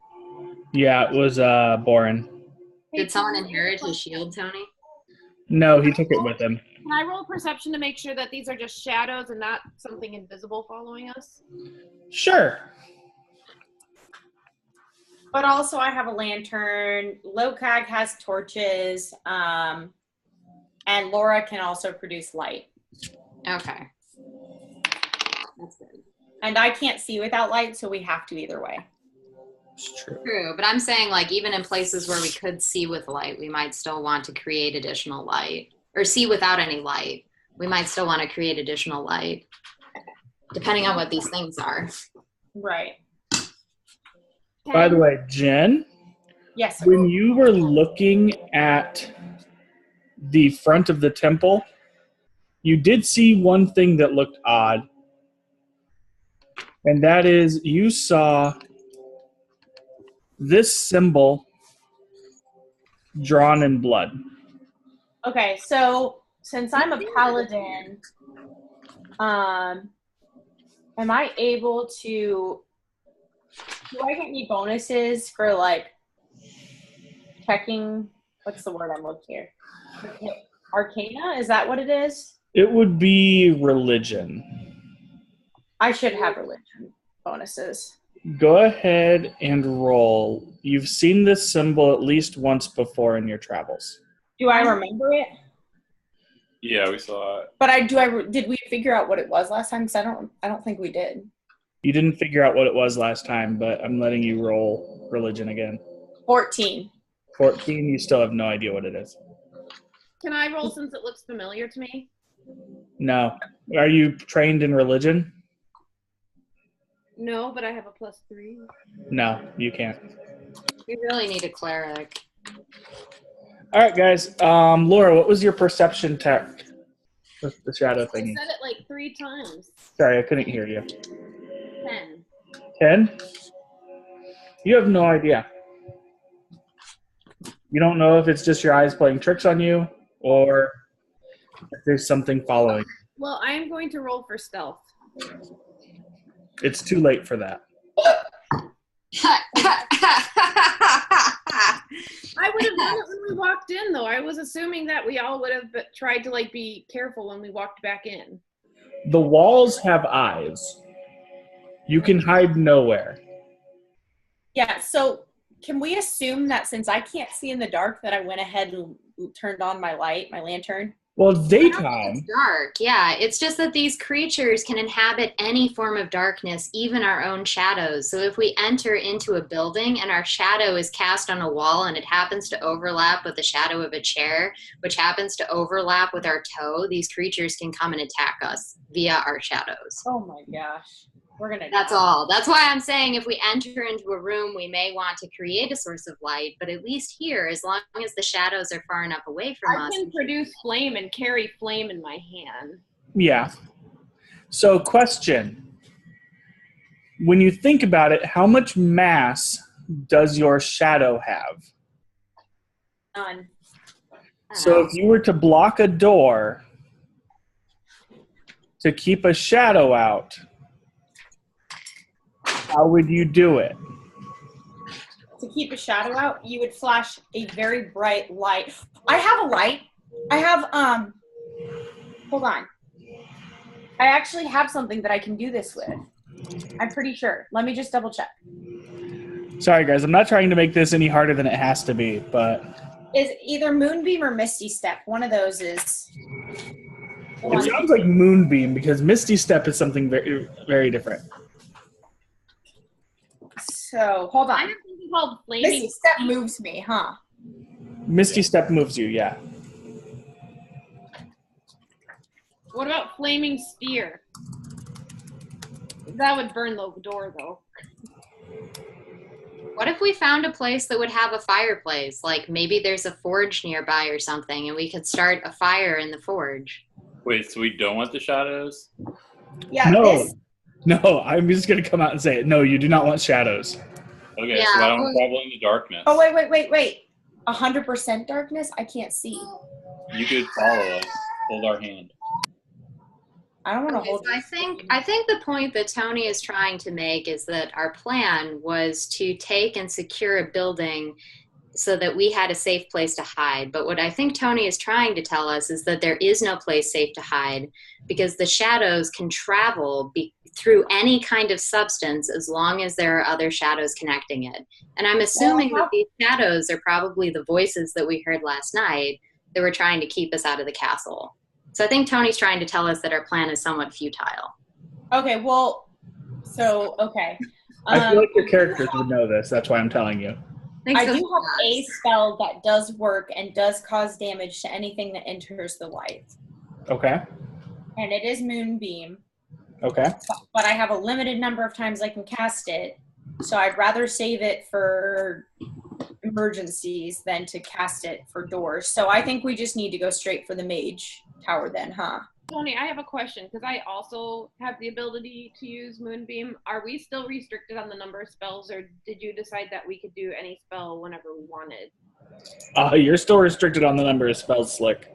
Yeah, it was Boren. Did someone inherit his shield, Tony? No, he took it with him. Can I roll perception to make sure that these are just shadows and not something invisible following us? Sure. But also I have a lantern. Lokag has torches. And Laura can also produce light. Okay. That's good. And I can't see without light, so we have to either way. It's true. True, but I'm saying like even in places where we could see with light, we might still want to create additional light. Or see without any light. We might still want to create additional light. Depending on what these things are. Right. By the way, Jen, Yes. Sir. when you were looking at the front of the temple, you did see one thing that looked odd. And that is you saw this symbol drawn in blood. Okay, so since I'm a paladin, am I able to, do I get any bonuses for like checking, what's the word I'm looking here? Arcana, is that what it is? It would be religion. I should have religion bonuses. Go ahead and roll. You've seen this symbol at least once before in your travels. Do I remember it? Yeah, we saw it. But did we figure out what it was last time? Because I don't think we did. You didn't figure out what it was last time, but I'm letting you roll religion again. 14. 14, you still have no idea what it is. Can I roll since it looks familiar to me? No. Are you trained in religion? No, but I have a +3. No, you can't. We really need a cleric. All right, guys. Laura, what was your perception check with the shadow I thingy? said it like 3 times. Sorry, I couldn't hear you. 10. 10? You have no idea. You don't know if it's just your eyes playing tricks on you or if there's something following. Well, I am going to roll for stealth. It's too late for that. I would have done it when we walked in, though. I was assuming that we all would have tried to like be careful when we walked back in. The walls have eyes. You can hide nowhere. Yeah, so can we assume that since I can't see in the dark that I went ahead and turned on my light, my lantern? Well, it's I don't think daytime. it's dark. Yeah, it's just that these creatures can inhabit any form of darkness, even our own shadows. So if we enter into a building and our shadow is cast on a wall and it happens to overlap with the shadow of a chair, which happens to overlap with our toe, these creatures can come and attack us via our shadows. Oh my gosh. We're gonna That's die. all. That's why I'm saying if we enter into a room, we may want to create a source of light, but at least here, as long as the shadows are far enough away from I us. can produce flame and carry flame in my hand. Yeah. So, question. When you think about it, how much mass does your shadow have? None. So if you were to block a door to keep a shadow out, how would you do it? To keep a shadow out, you would flash a very bright light. I have a light. I have, hold on. I actually have something that I can do this with. I'm pretty sure. Let me just double check. Sorry, guys. I'm not trying to make this any harder than it has to be, but... Is either Moonbeam or Misty Step. One of those is... It sounds like Moonbeam, because Misty Step is something very, very different. So, hold I on. have something called flaming. Misty Step moves me, huh? Misty Step moves you, yeah. What about flaming spear? That would burn the door, though. What if we found a place that would have a fireplace? Like maybe there's a forge nearby or something, and we could start a fire in the forge. Wait, so we don't want the shadows? Yeah, No, I'm just going to come out and say it. No, you do not want shadows. Okay, Yeah, so I don't well- travel in the darkness. Oh, wait. 100% darkness? I can't see. You could follow us. Hold our hand. I don't want to Okay, hold so I think the point that Tony is trying to make is that our plan was to take and secure a building so that we had a safe place to hide. But what I think Tony is trying to tell us is that there is no place safe to hide because the shadows can travel through any kind of substance as long as there are other shadows connecting it. And I'm assuming that these shadows are probably the voices that we heard last night that were trying to keep us out of the castle. So I think Tony's trying to tell us that our plan is somewhat futile. Okay, well, so, okay. I feel like your characters would know this. That's why I'm telling you. I do have a spell that does work and does cause damage to anything that enters the light. Okay. And it is Moonbeam. Okay. But I have a limited number of times I can cast it. So I'd rather save it for emergencies than to cast it for doors. So I think we just need to go straight for the mage tower then, huh? Tony, I have a question because I also have the ability to use Moonbeam. Are we still restricted on the number of spells, or did you decide that we could do any spell whenever we wanted? You're still restricted on the number of spells, Slick.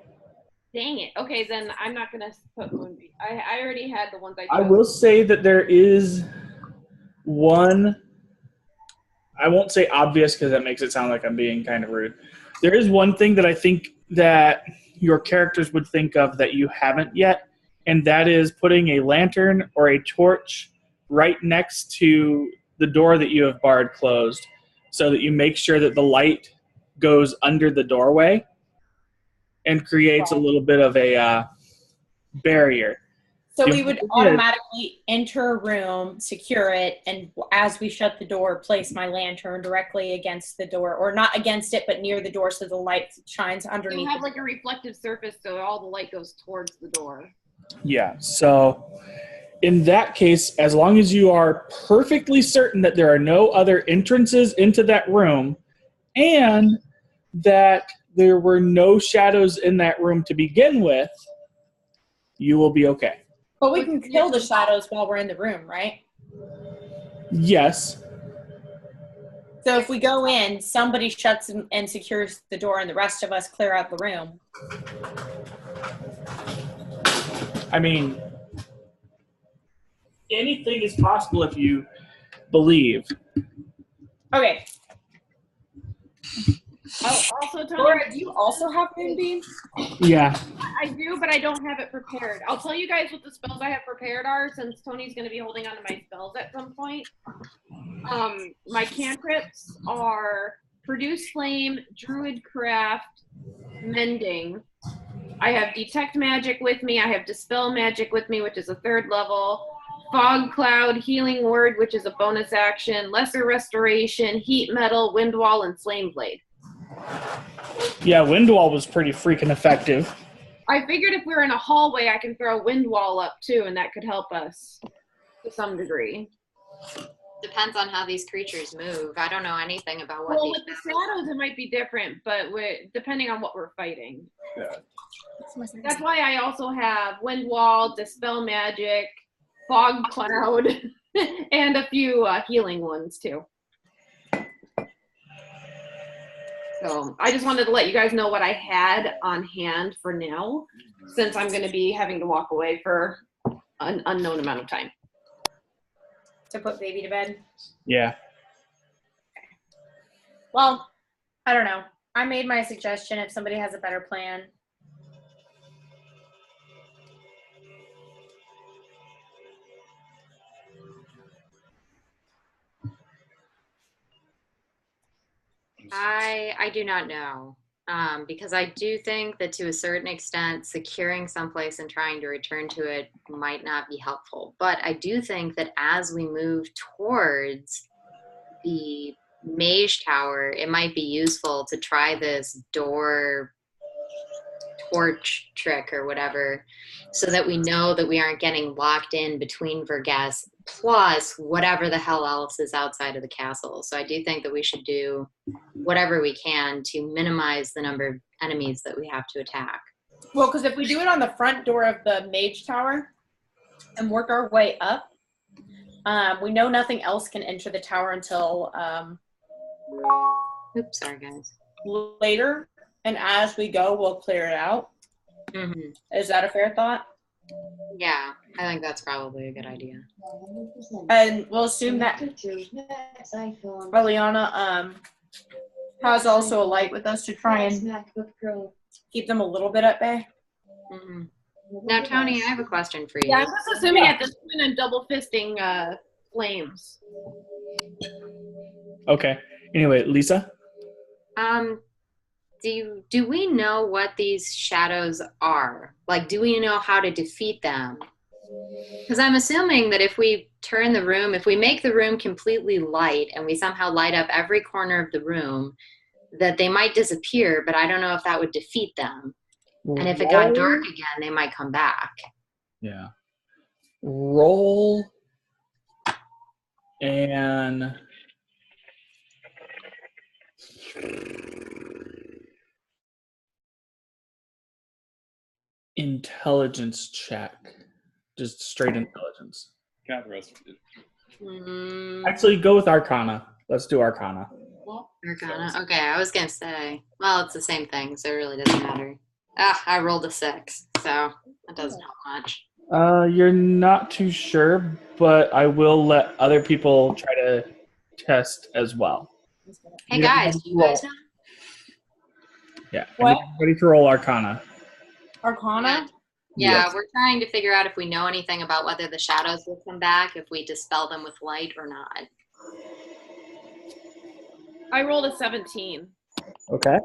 Dang it. Okay, then I'm not going to put Moonbeam. I already had the ones I chose. I will say that there is one... I won't say obvious because that makes it sound like I'm being kind of rude. There is one thing that I think that your characters would think of that you haven't yet, and that is putting a lantern or a torch right next to the door that you have barred closed so that you make sure that the light goes under the doorway and creates a little bit of a barrier. So we would automatically enter a room, secure it, and as we shut the door, place my lantern directly against the door, or not against it, but near the door so the light shines underneath. You have like a reflective surface so all the light goes towards the door. Yeah, so in that case, as long as you are perfectly certain that there are no other entrances into that room and that there were no shadows in that room to begin with, you will be okay. But we can kill the shadows while we're in the room, right? Yes. So if we go in, somebody shuts and secures the door, and the rest of us clear out the room. I mean, anything is possible if you believe. Okay. Oh, also, Tony, Laura, do you also have Moonbeam? Yeah. I do, but I don't have it prepared. I'll tell you guys what the spells I have prepared are, since Tony's going to be holding on to my spells at some point. My cantrips are Produce Flame, Druid Craft, Mending. I have Detect Magic with me. I have Dispel Magic with me, which is a 3rd level. Fog Cloud, Healing Word, which is a bonus action. Lesser Restoration, Heat Metal, Wind Wall, and Flame Blade. Yeah, Wind Wall was pretty freaking effective. I figured if we were in a hallway, I can throw a Wind Wall up too, and that could help us to some degree. Depends on how these creatures move. I don't know anything about what Well, with the shadows, it might be different, but depending on what we're fighting. Yeah. That's why I also have Wind Wall, Dispel Magic, Fog Cloud, and a few healing ones too. So I just wanted to let you guys know what I had on hand for now, since I'm going to be having to walk away for an unknown amount of time. To put baby to bed. Yeah. Well, I don't know. I made my suggestion. If somebody has a better plan. I do not know. Because I do think that to a certain extent, securing someplace and trying to return to it might not be helpful. But I do think that as we move towards the mage tower, it might be useful to try this door torch trick or whatever, so that we know that we aren't getting locked in between Vergas plus whatever the hell else is outside of the castle. So I do think that we should do whatever we can to minimize the number of enemies that we have to attack. Well, because if we do it on the front door of the mage tower and work our way up, we know nothing else can enter the tower until Oops, sorry guys. later. And as we go, we'll clear it out. Mm-hmm. Is that a fair thought? Yeah, I think that's probably a good idea. And we'll assume that Eliana has also a light with us to try and keep them a little bit at bay. Mm-hmm. Now, Tony, I have a question for you. Yeah, I'm just assuming at this point I'm double fisting flames. Okay. Anyway, Lisa? Do we know what these shadows are? Like, do we know how to defeat them? Because I'm assuming that if we turn the room, if we make the room completely light and we somehow light up every corner of the room, that they might disappear, but I don't know if that would defeat them. And if it got dark again, they might come back. Yeah. Roll and intelligence check. Just straight intelligence. Got the rest of it. Actually, go with Arcana. Let's do Arcana. Arcana. Okay, I was gonna say. Well, it's the same thing, so it really doesn't matter. I rolled a 6, so that doesn't help much. You're not too sure, but I will let other people try to test as well. Hey guys, do you guys know? Yeah. What? Ready to roll Arcana. Arcana? Yeah, Yes. we're trying to figure out if we know anything about whether the shadows will come back, if we dispel them with light or not. I rolled a 17. Okay.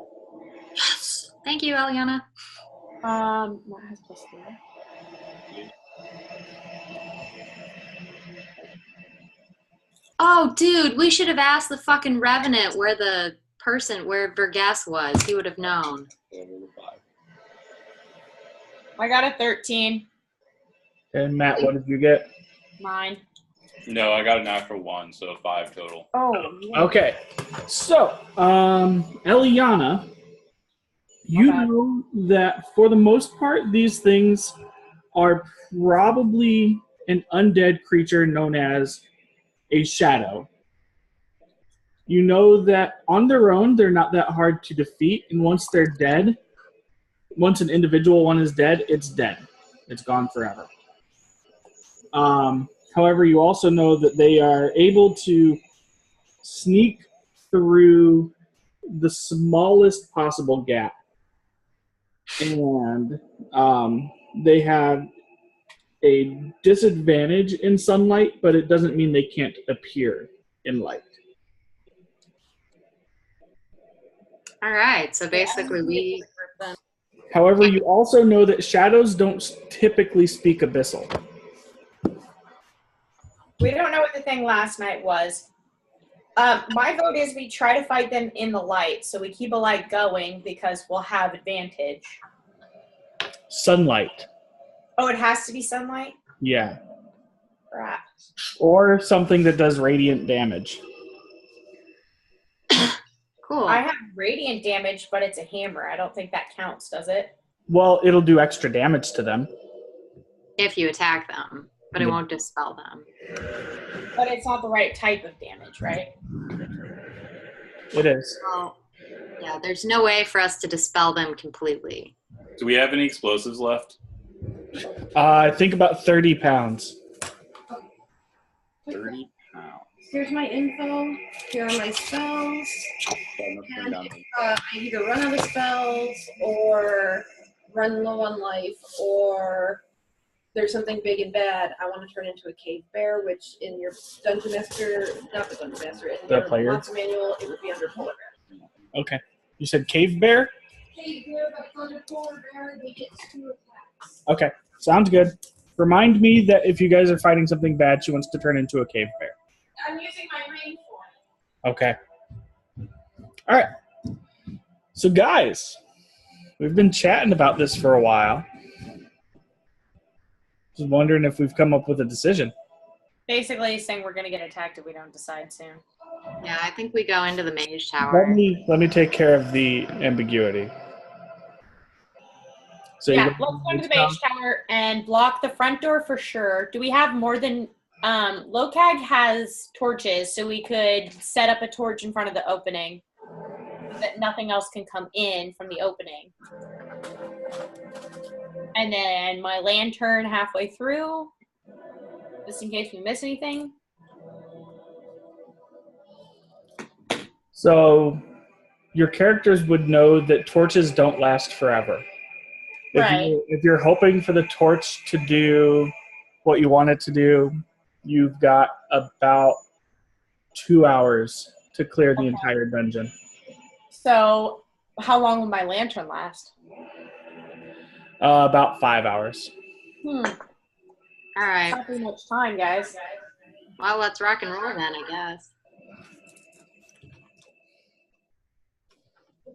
Thank you, Eliana. What has +4? Oh, dude, we should have asked the fucking Revenant where Vergas was. He would have known. I got a 13. And Matt, what did you get? 9. No, I got a natural 1, so 5 total. Oh. Yeah. Okay. So, Eliana, you know that for the most part, these things are probably an undead creature known as a shadow. You know that on their own, they're not that hard to defeat, and once they're dead, once an individual one is dead, it's dead. It's gone forever. However, you also know that they are able to sneak through the smallest possible gap. And they have a disadvantage in sunlight, but it doesn't mean they can't appear in light. All right, so basically However, you also know that shadows don't typically speak abyssal. We don't know what the thing last night was. My vote is we try to fight them in the light, so we keep a light going because we'll have advantage. Sunlight. Oh, it has to be sunlight? Yeah. Crap. Or something that does radiant damage. Cool. I have radiant damage, but it's a hammer. I don't think that counts, does it? Well, it'll do extra damage to them. If you attack them, but it Yeah. won't dispel them. But it's not the right type of damage, right? It is. Well, yeah, there's no way for us to dispel them completely. Do we have any explosives left? I think about 30 pounds. 30 pounds. Here's my info. Here are my spells. And I either run out of spells or run low on life, or there's something big and bad. I want to turn into a cave bear, which in your Dungeon Master, not the Dungeon Master, in The your player? Monster Manual, it would be under Polar Bear. Okay. You said cave bear? Cave bear, but under Polar Bear, they get 2 attacks. Okay. Sounds good. Remind me that if you guys are fighting something bad, she wants to turn into a cave bear. I'm using my ring for it. Okay. All right. So, guys, we've been chatting about this for a while. Just wondering if we've come up with a decision. Basically, he's saying we're going to get attacked if we don't decide soon. Yeah, I think we go into the mage tower. Let me take care of the ambiguity. So Yeah, let's go to the mage tower and block the front door for sure. Do we have more than... Locag has torches, so we could set up a torch in front of the opening so that nothing else can come in from the opening. And then my lantern halfway through, just in case we miss anything. So your characters would know that torches don't last forever. Right. If you're hoping for the torch to do what you want it to do, you've got about 2 hours to clear the entire dungeon. So how long will my lantern last? About 5 hours. All right. Not too much time, guys. Well, let's rock and roll then, I guess.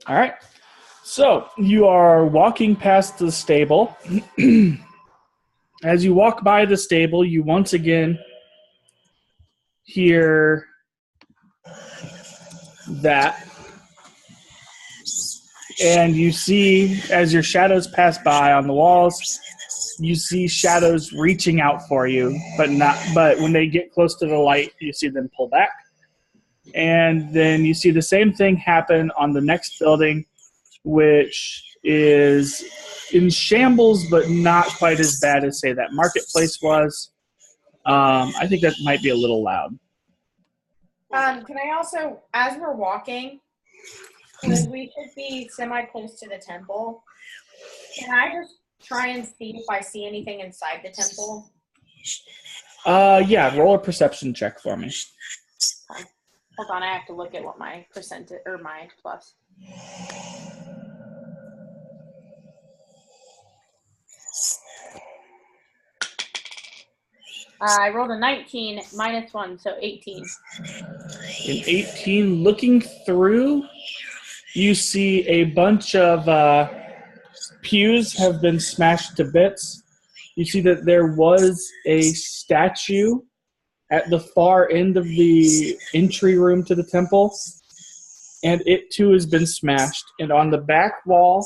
All right. So you are walking past the stable. As you walk by the stable, you once again hear that. And you see, as your shadows pass by on the walls, you see shadows reaching out for you, but when they get close to the light, you see them pull back. And then you see the same thing happen on the next building, which is in shambles, but not quite as bad as, say, that marketplace was. I think that might be a little loud. Can I also, as we're walking, because we should be semi-close to the temple, can I just try and see if I see anything inside the temple? Yeah, roll a perception check for me. Hold on, I have to look at what my percentage, or my plus. I rolled a 19 minus 1, so 18. In 18, looking through, you see a bunch of pews have been smashed to bits. You see that there was a statue at the far end of the entry room to the temple, and it too has been smashed. And on the back wall,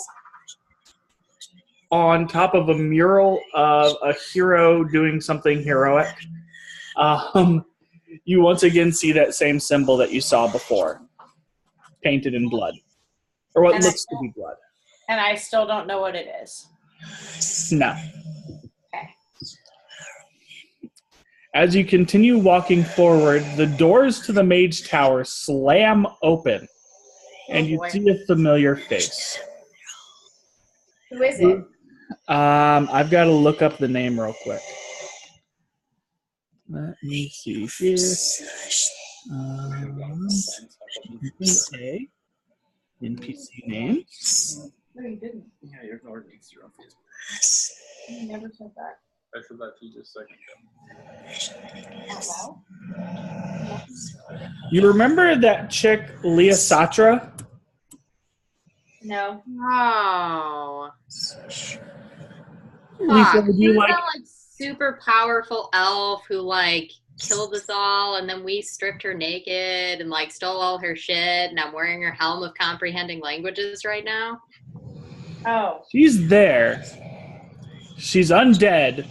on top of a mural of a hero doing something heroic, you once again see that same symbol that you saw before, painted in blood, or what looks to be blood. And I still don't know what it is. No. Okay. As you continue walking forward, the doors to the mage tower slam open, and you see a familiar face. Who is it? I've got to look up the name real quick. Let me see here. NPC names. No, you didn't. Yeah, you ignored me because you're on Facebook. You never said that. I said that to you just a second ago. Out loud? You remember that chick, Leah Satra? No. Oh. Lisa, would you Who's like? that super powerful elf who killed us all, and then we stripped her naked and stole all her shit, and I'm wearing her helm of comprehending languages right now? Oh. She's there. She's undead.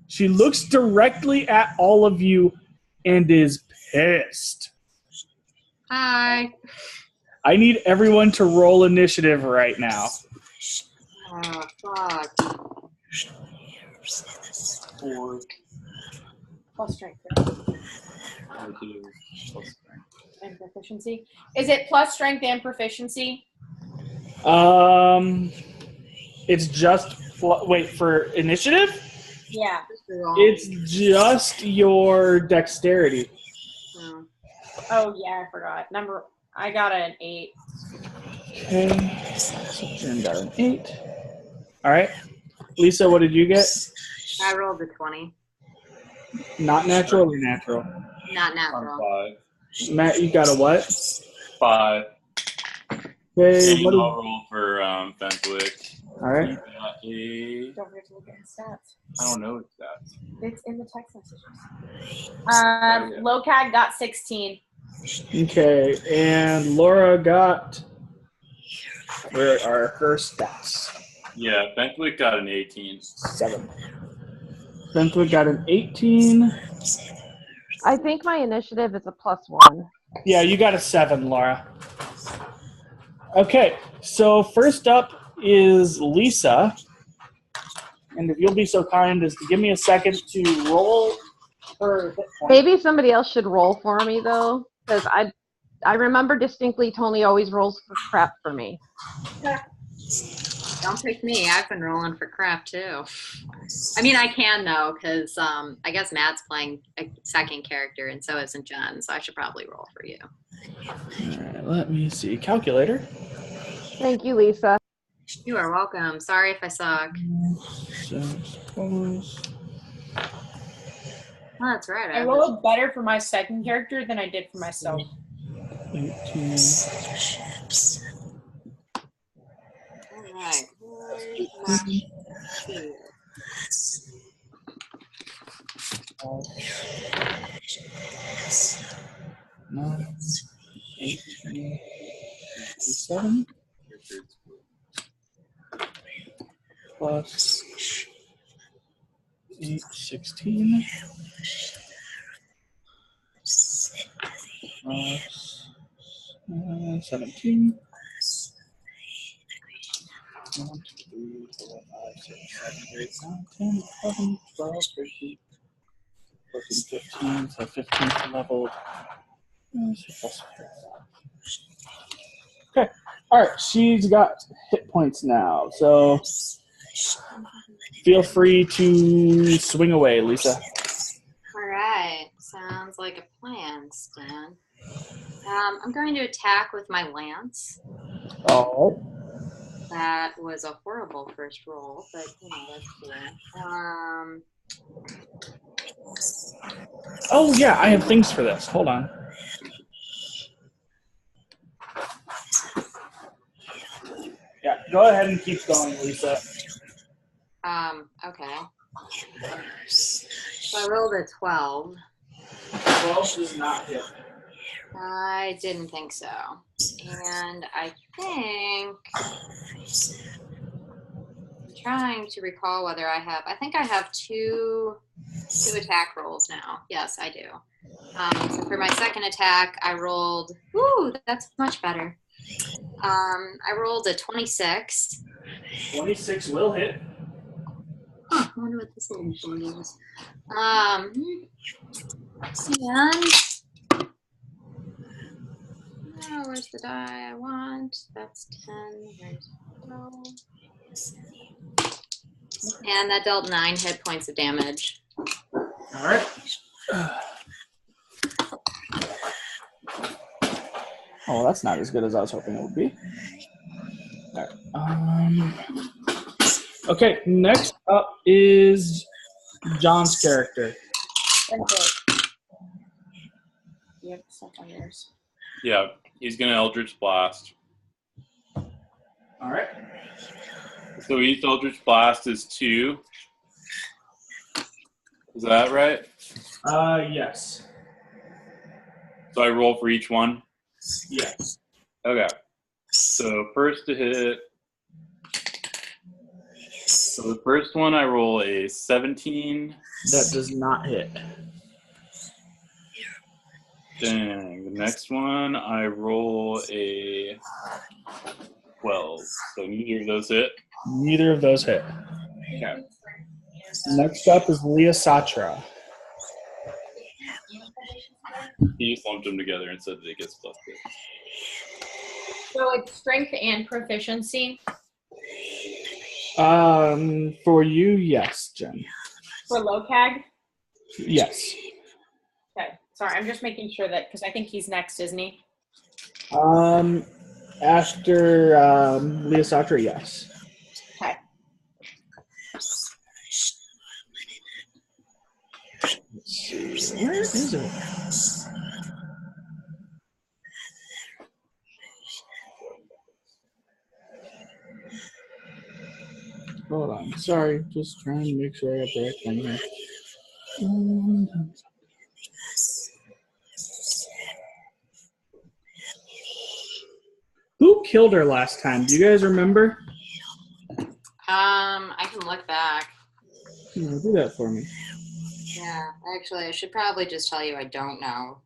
She looks directly at all of you and is pissed. Hi. I need everyone to roll initiative right now. Oh, fuck. 4. Plus strength. I do. Plus strength. And proficiency. Is it plus strength and proficiency? It's just wait for initiative. Yeah. It's just your dexterity. Oh. Oh yeah, I forgot. I got an 8. Okay, so Jen got an 8. All right, Lisa, what did you get? I rolled a 20. Not natural or natural? Not On natural. 5. Matt, you got a what? 5. Okay, And what I'll roll for Fenwick. All right. You got a... Don't forget to look at his stats. I don't know his stats. It's in the text messages. yeah. Locad got 16. Okay, and Laura got. Where are her stats? Yeah, Fenwick got an 18. 7. Fenwick got an 18. I think my initiative is a +1. Yeah, you got a 7, Laura. Okay, so first up is Lisa. And if you'll be so kind as to give me a second to roll her hit point. Maybe somebody else should roll for me, though, because I remember distinctly Tony always rolls for crap for me. Don't pick me. I've been rolling for crap, too. I mean, I can, though, because I guess Matt's playing a second character, and so isn't Jen, so I should probably roll for you. All right, let me see. Calculator. Thank you, Lisa. You are welcome. Sorry if I suck. 6 plus. Oh, that's right. I rolled better for my second character than I did for myself. 18. All right. Nine, 18, 7 plus 8, 16 plus 17. 1, 2, 3, 4, 5, 6, 7, 8, 9, 10, 11, 12, 13, 14, 15. So 15 leveled. Okay. All right. She's got hit points now. So feel free to swing away, Lisa. All right. Sounds like a plan, Stan. I'm going to attack with my lance. Oh. That was a horrible first roll, but that's cool. Oh yeah, I have things for this. Hold on. Yeah, go ahead and keep going, Lisa. Okay. So I rolled a 12. 12 does not hit. I didn't think so. And I think I'm trying to recall whether I think I have two attack rolls now. Yes, I do. So for my second attack, I rolled, ooh, that's much better. I rolled a 26. 26 will hit. Huh, I wonder what this little board is. And oh, where's the die I want? That's 10. There's 12. And that dealt 9 hit points of damage. All right. Oh, well, that's not as good as I was hoping it would be. Okay, next up is John's character. You have stuff on yours. Yeah, he's gonna Eldritch Blast. All right. So each Eldritch Blast is 2. Is that right? Yes. So I roll for each one? Yes. Okay. So first to hit. So the first one I roll a 17. That does not hit. Dang. The next one I roll a 12. So neither of those hit. Neither of those hit. Okay. Next up is Leah Satra. He just lumped them together and said that it gets +2. So it's strength and proficiency. For you, yes, Jen. For Locag? Yes. Okay. Sorry, I'm just making sure that, because I think he's next, isn't he? After Leah Satra, yes. Okay. Let's see. Where is it? Hold on. Sorry. Just trying to make sure I got the right thing here. Who killed her last time? Do you guys remember? I can look back. No, do that for me. Yeah, actually, I should probably just tell you I don't know.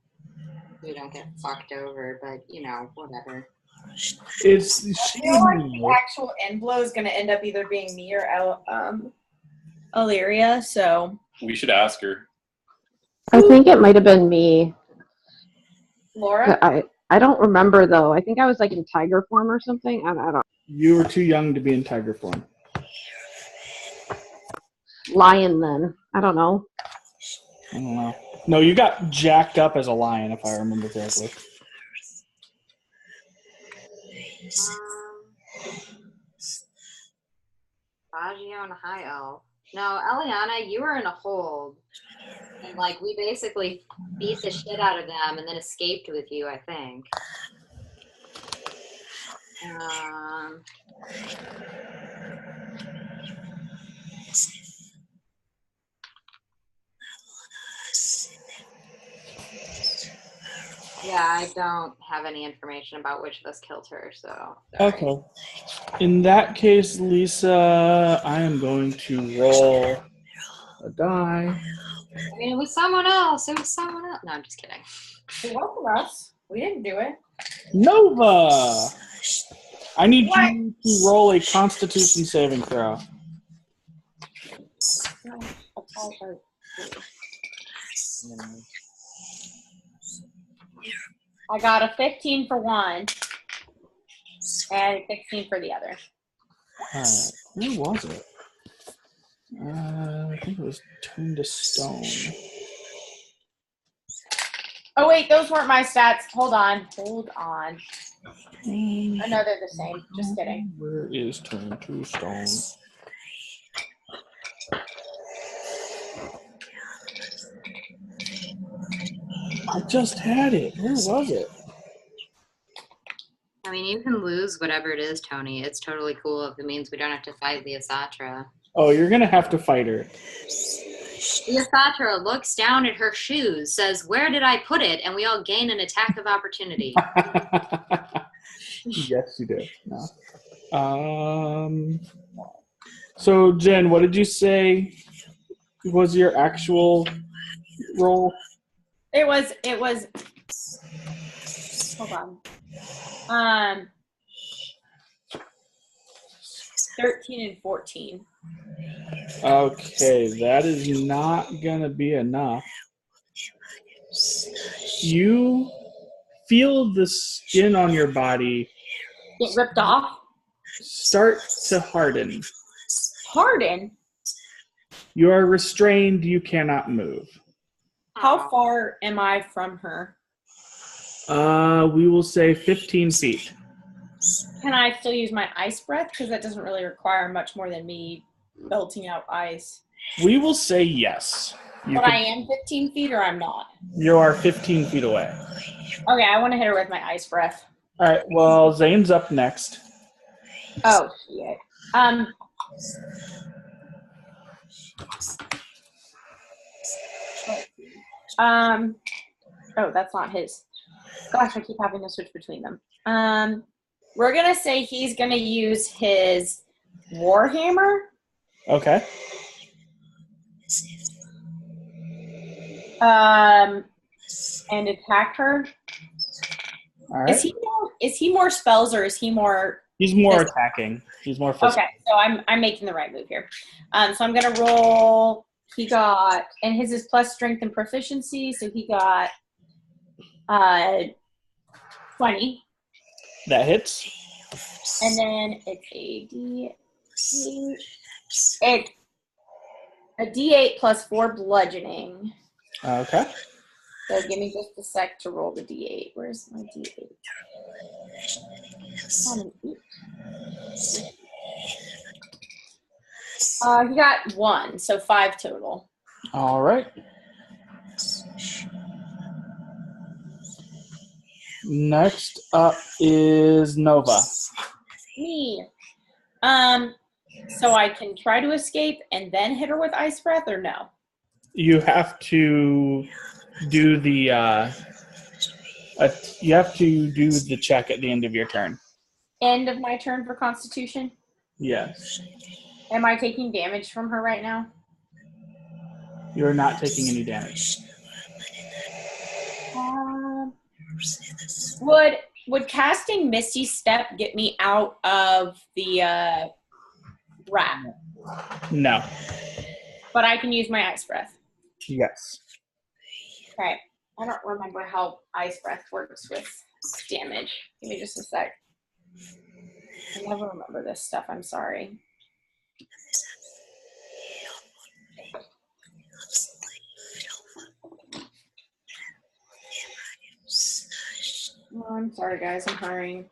We don't get fucked over, but whatever. It's I feel like the actual end blow is going to end up either being me or Illyria, so. We should ask her. I think it might have been me. Laura? I don't remember though. I think I was like in tiger form or something. I don't. You were too young to be in tiger form. Lion then. I don't know. I don't know. No, you got jacked up as a lion, if I remember correctly. Baggio and a high elf. No, Eliana, you were in a hold. And we basically beat the shit out of them and then escaped with you, I think. Yeah, I don't have any information about which of us killed her, so. Sorry. Okay. In that case, Lisa, I am going to roll a die. I mean, it was someone else. It was someone else. No, I'm just kidding. It wasn't us. We didn't do it. Nova! I need you to roll a Constitution saving throw. I got a 15 for one and 16 for the other. Alright, where was it? I think it was Turned to Stone. Oh, wait, those weren't my stats. Hold on. I know they're the same. Just kidding. Where is Turned to Stone? I just had it. Where was it? I mean, you can lose whatever it is, Tony. It's totally cool if it means we don't have to fight Leah Satra. Oh, you're going to have to fight her. Leah Satra looks down at her shoes, says, "Where did I put it?" And we all gain an attack of opportunity. Yes, you do. No. So, Jen, what did you say was your actual roll? It was, hold on. 13 and 14. Okay, that is not gonna be enough. You feel the skin on your body Get ripped off? start to harden. Harden? You are restrained, you cannot move. How far am I from her? We will say 15 feet. Can I still use my ice breath? Because that doesn't really require much more than me belting out ice. We will say yes. But I am 15 feet or I'm not? You are 15 feet away. Okay, I want to hit her with my ice breath. All right, well, Zane's up next. Oh, shit. Oh, that's not his. Gosh, I keep having to switch between them. We're going to say he's going to use his Warhammer. Okay. And attack her. All right. Is he more spells or is he more? He's more attacking. He's more physical. Okay, so I'm making the right move here. So I'm gonna roll. He got, and his is plus strength and proficiency, so he got 20. That hits. And then it's a D8 plus 4 bludgeoning. Okay. So give me just a sec to roll the D8. Where's my D8? He got 1, so 5 total. All right. Next up is Nova. Me. So I can try to escape and then hit her with ice breath, or no? You have to do the check at the end of your turn. End of my turn for Constitution? Yes. Am I taking damage from her right now? You're not taking any damage. Would casting Misty Step get me out of the rat? No. But I can use my ice breath. Yes. Okay. I don't remember how ice breath works with damage. Give me just a sec. I never remember this stuff. I'm sorry. Oh, I'm sorry, guys. I'm hurrying.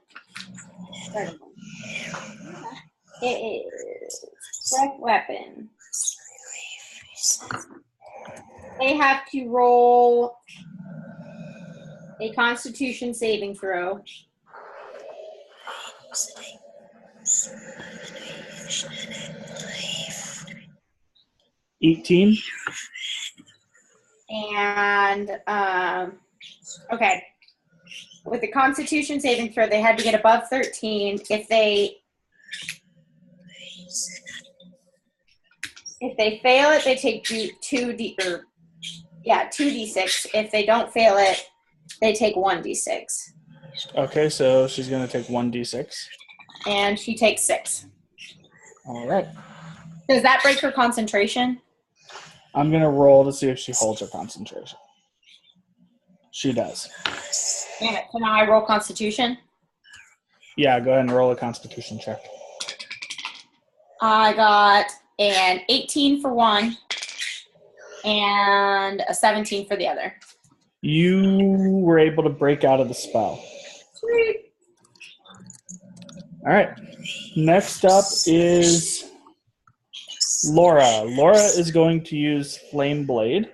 It is breath weapon. They have to roll a Constitution saving throw. $18. And okay. With the Constitution saving throw, they had to get above 13. If they fail it, they take 2d6. If they don't fail it, they take 1d6. Okay, so she's going to take 1d6. And she takes 6. All right. Does that break her concentration? I'm going to roll to see if she holds her concentration. She does. Damn it. So now I roll Constitution? Yeah, go ahead and roll a Constitution check. I got an 18 for one and a 17 for the other. You were able to break out of the spell. Sweet. All right. Next up is Laura. Laura is going to use Flame Blade.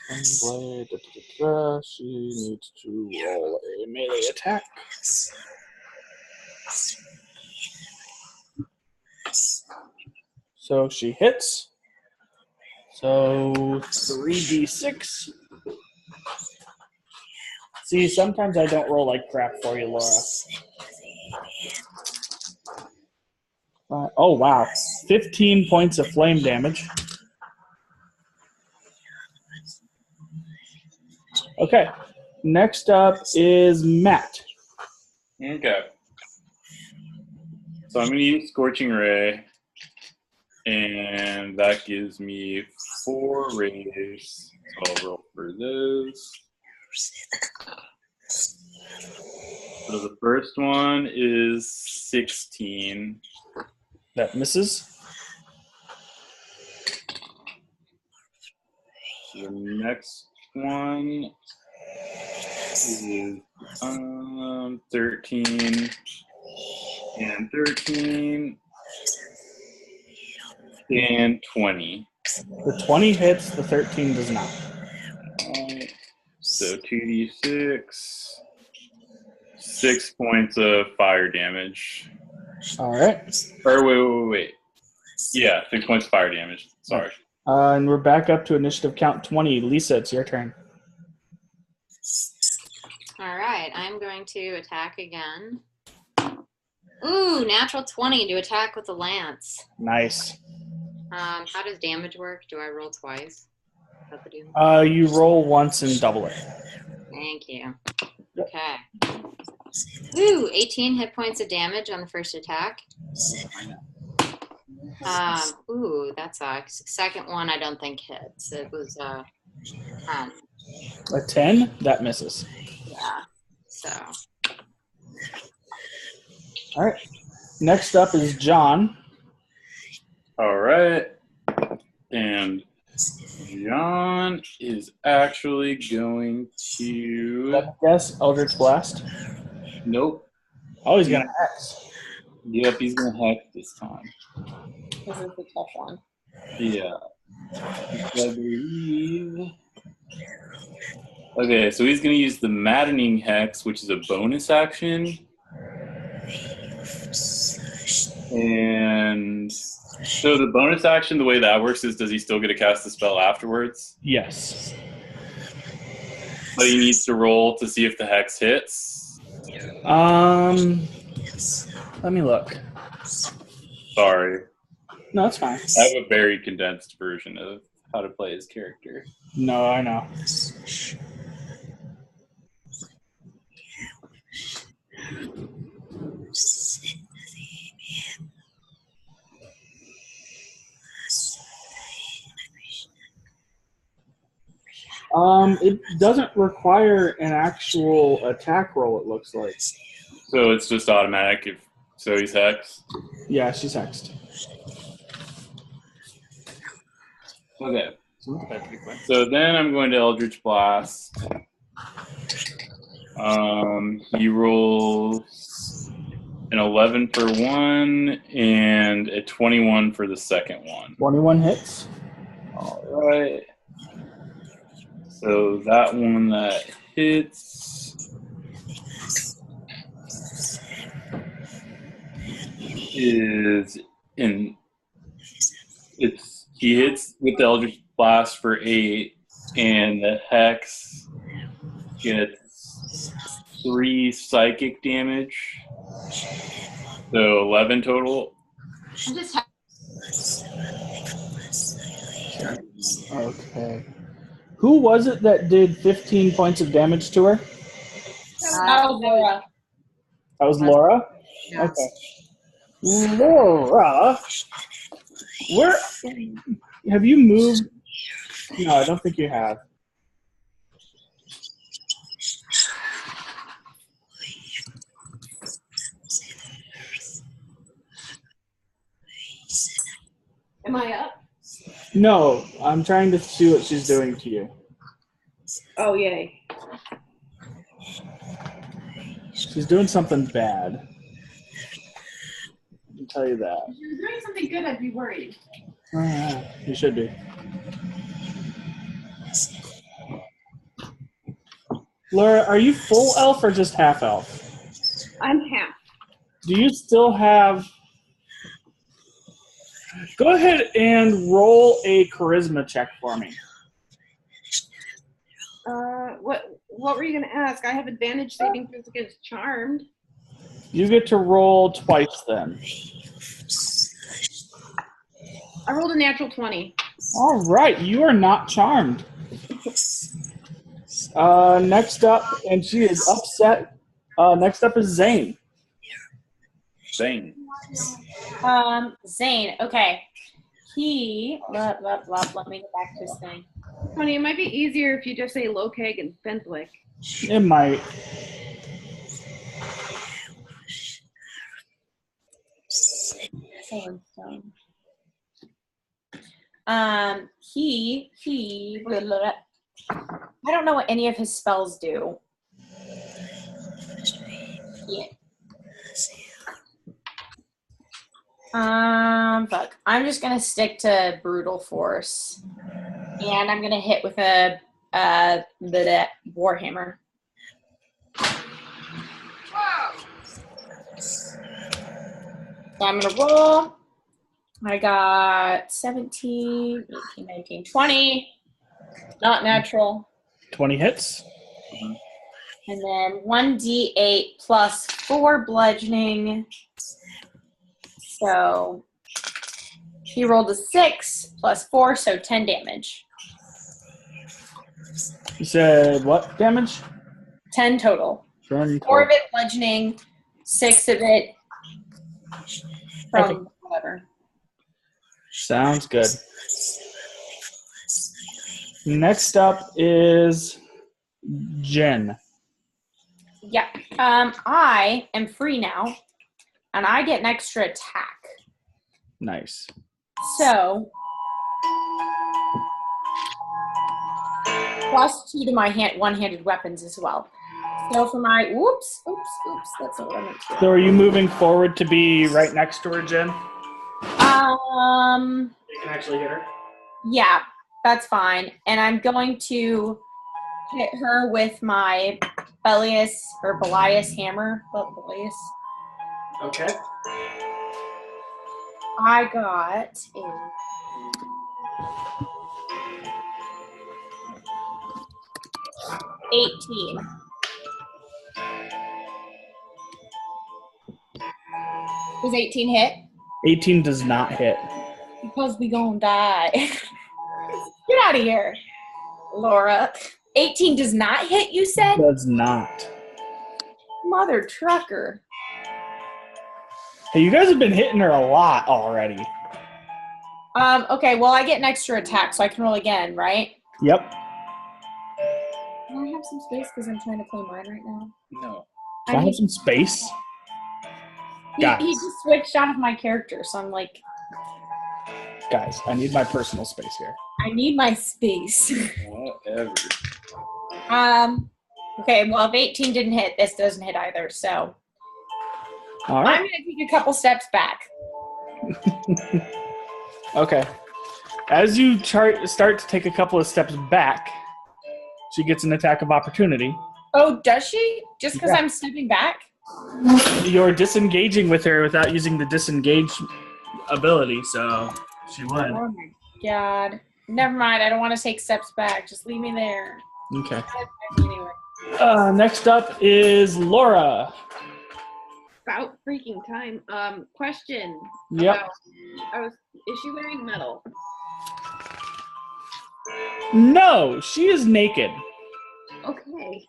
Flame Blade. She needs to roll a melee attack. So she hits. So 3d6. See, sometimes I don't roll like crap for you, Laura. Oh, wow. 15 points of flame damage. Okay. Next up is Matt. Okay. So I'm going to use Scorching Ray, and that gives me 4 rays. So I'll roll for this. So the first one is 16. That misses. The next one 13 and 13 and 20. The 20 hits, the 13 does not. Alright, so 2d6, 6 points of fire damage. All right. Or wait. Yeah, 6 points of fire damage. Sorry. And we're back up to initiative count 20. Lisa, it's your turn. All right, I'm going to attack again. Ooh, natural 20 to attack with the lance. Nice. How does damage work? Do I roll twice? Is that the deal? You roll once and double it. Thank you. Okay. Ooh, 18 hit points of damage on the first attack. Ooh, that sucks. Second one I don't think hits. It was 10. A 10? That misses. Yeah. So. All right. Next up is John. All right. And John is actually going to... Yes, Eldritch Blast. Nope. Oh, he's going to Hex. Yep, he's going to hex this time. This is the tough one. Yeah. I believe... Okay, so he's going to use the Maddening Hex, which is a bonus action. And so the bonus action, the way that works is, does he still get to cast the spell afterwards? Yes. But he needs to roll to see if the hex hits. Let me look. Sorry. No, it's fine. I have a very condensed version of how to play his character. No, I know. It doesn't require an actual attack roll, it looks like. So it's just automatic if so he's hexed? Yeah, she's hexed. Okay. So then I'm going to Eldritch Blast. He rolls an 11 for one and a 21 for the second one. 21 hits. All right. So that one that hits is in. He hits with the Eldritch Blast for 8, and the Hex gets 3 psychic damage. So 11 total. Okay. Who was it that did 15 points of damage to her? Oh, Laura. That was Laura? Yeah. Okay. Laura, where have you moved? No, I don't think you have. Am I up? No, I'm trying to see what she's doing to you. Oh, yay. She's doing something bad. I can tell you that. If you were doing something good, I'd be worried. You should be. Laura, are you full elf or just half elf? I'm half. Do you still have... Go ahead and roll a charisma check for me. What were you gonna ask? I have advantage saving throws against charmed. You get to roll twice then. I rolled a natural 20. All right, you are not charmed. Next up, and she is upset. Next up is Zane. Zane. Zane. Okay. Let me get back to his thing. Tony, it might be easier if you just say Lokeg and Fentwick. It might. I don't know what any of his spells do. Yeah. Fuck. I'm just gonna stick to brute force, and I'm gonna hit with the warhammer. So I'm gonna roll. I got 17, 18, 19, 20. Not natural. 20 hits. And then 1d8 plus 4 bludgeoning. So he rolled a 6 plus 4, so 10 damage. You said what damage? 10 total. 4 of it bludgeoning, 6 of it from whatever. Sounds good. Next up is Jen. Yeah. I am free now, and I get an extra attack. Nice. So, +2 to my one-handed weapons as well. So for my, oops, that's not what I meant to do. So are you moving forward to be right next to her, Jen? You can actually hit her? Yeah, that's fine. And I'm going to hit her with my Belias hammer. Belias. Okay. I got a 18. Does 18 hit? 18 does not hit. Because we gonna die. Get out of here, Laura. 18 does not hit, you said? Does not. Mother trucker. Hey, you guys have been hitting her a lot already. Okay, well, I get an extra attack, so I can roll again, right? Yep. Can I have some space because I'm trying to play mine right now? No. Can I have some space? He just switched out of my character, so I'm like... Guys, I need my personal space here. I need my space. Whatever. Okay, well, if 18 didn't hit, this doesn't hit either, so... All right. I'm going to take a couple steps back. Okay. As you start to take a couple of steps back, she gets an attack of opportunity. Oh, does she? Just because Yeah. I'm stepping back? You're disengaging with her without using the disengage ability, so she would. Oh my god. Never mind, I don't want to take steps back. Just leave me there. Okay. Anyway. Next up is Laura. About freaking time. Question. Yep. Is she wearing metal? No, she is naked. Okay.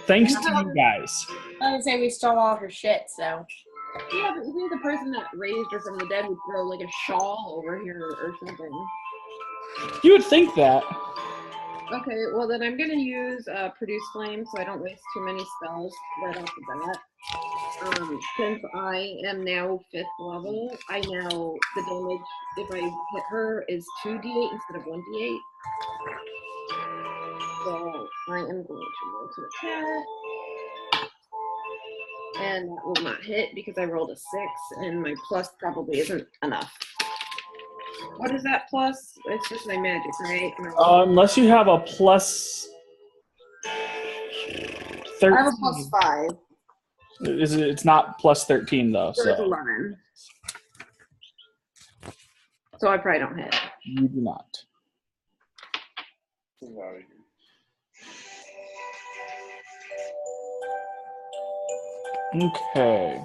Thanks to you guys. I would say we stole all her shit, so. Yeah, but isn't the person that raised her from the dead would throw like a shawl over here or something? You would think that. Okay, well then I'm gonna use Produce Flame so I don't waste too many spells right off the bat. Since I am now 5th level, I now, the damage, if I hit her, is 2d8 instead of 1d8. So I am going to roll to attack. And that will not hit because I rolled a 6, and my plus probably isn't enough. What is that plus? It's just my magic, right? Unless you have a plus 13. I have a plus 5. It's not plus 13 though. So it's 11. So I probably don't hit. You do not. Okay.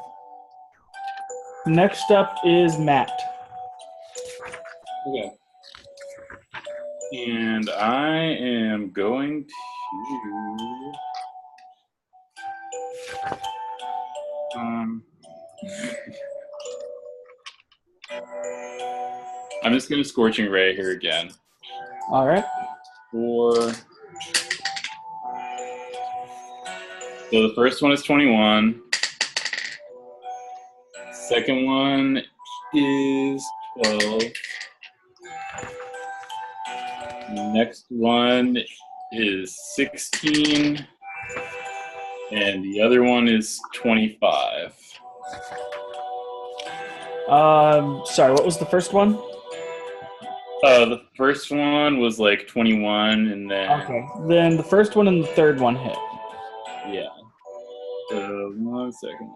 Next up is Matt. Okay. And I am going to... I'm just going to Scorching Ray here again. All right. So the first one is 21. Second one is 12. Next one is 16. And the other one is 25. Sorry, what was the first one? The first one was like 21, and then Okay. Then the first one and the third one hit. yeah. 1 second.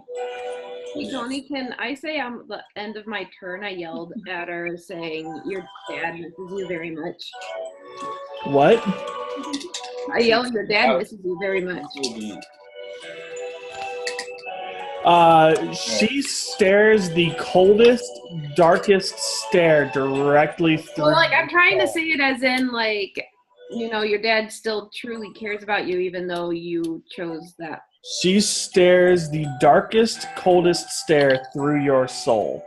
Hey, Tony, can I say on the end of my turn, I yelled at her saying, "Your dad misses you very much." What? I yelled, "Your dad misses you very much." She stares the coldest, darkest stare directly through. Well, like, I'm trying to say it as in, like, you know, your dad still truly cares about you, even though you chose that. She stares the darkest, coldest stare through your soul.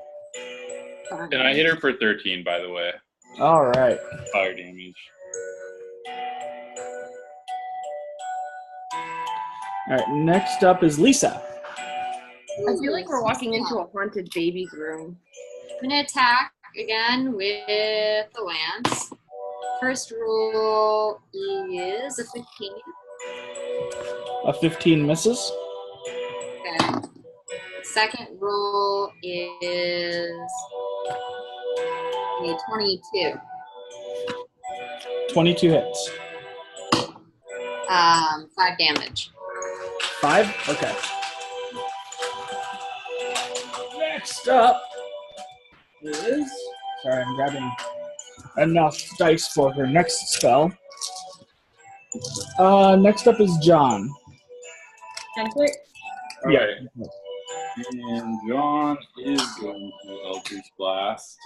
And I hit her for 13, by the way. All right. Fire damage. All right. Next up is Lisa. I feel like we're walking into a haunted baby's room. I'm going to attack again with the lance. First roll is a 15. A 15 misses. Okay. Second roll is a 22. 22 hits. 5 damage. 5? Okay. Next up is... Sorry, I'm grabbing enough dice for her next spell. Next up is John. Enter. Yeah. And John is going to Eldritch Blast.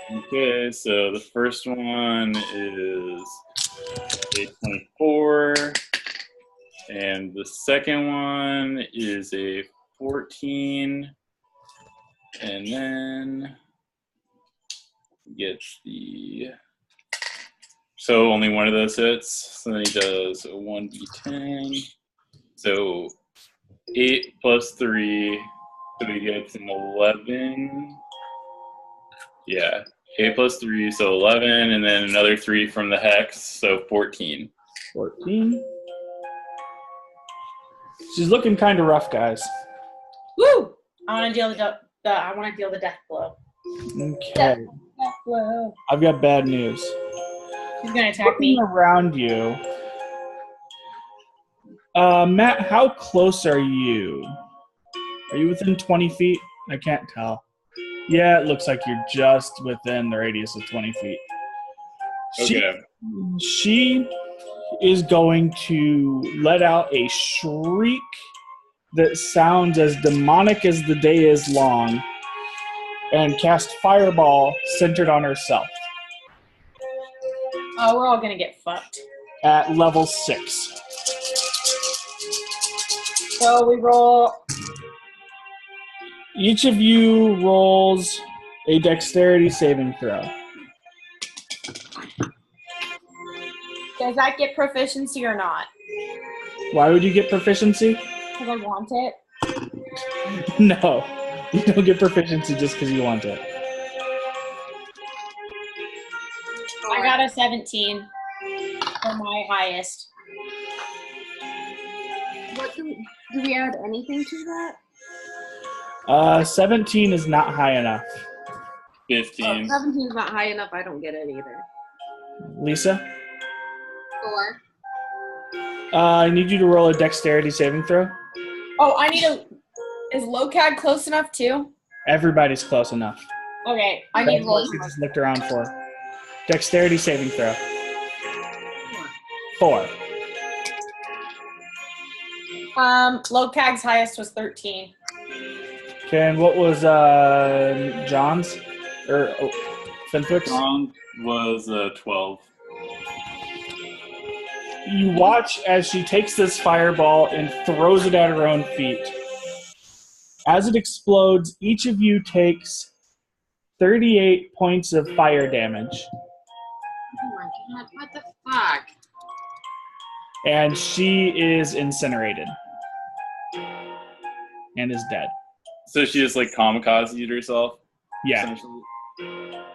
Okay, so the first one is a 24, and the second one is a 14, and then gets the... So only one of those hits. So then he does a 1d10. So 8 plus 3. So he gets an 11. Yeah. 8 plus 3, so 11. And then another 3 from the hex, so 14. 14. She's looking kind of rough, guys. Woo! I want to deal the death blow. Okay. Death blow. I've got bad news. She's gonna attack Looking me. around you. Matt, how close are you? Are you within 20 feet? I can't tell. Yeah, it looks like you're just within the radius of 20 feet. Okay. She is going to let out a shriek that sounds as demonic as the day is long and cast Fireball centered on herself Oh, we're all gonna get fucked. at level 6. So we roll. Each of you rolls a dexterity saving throw. Does that get proficiency or not? Why would you get proficiency? Because I want it. No, you don't get proficiency just because you want it. I got a 17 for my highest. What do we add anything to that? 17 is not high enough. 15. 17 is not high enough. I don't get it either. Lisa? 4. I need you to roll a dexterity saving throw. Oh, I need a. Is Locad close enough too? Everybody's close enough. Okay, I need That's what roll. we just looked around for. Dexterity saving throw. 4. Locag's highest was 13. Okay, and what was John's? Or Fenwick's? John was 12. You watch as she takes this fireball and throws it at her own feet. As it explodes, each of you takes 38 points of fire damage. Oh my god, what the fuck? And she is incinerated. And is dead. So she just like kamikaze'd herself? Yeah. Essentially? That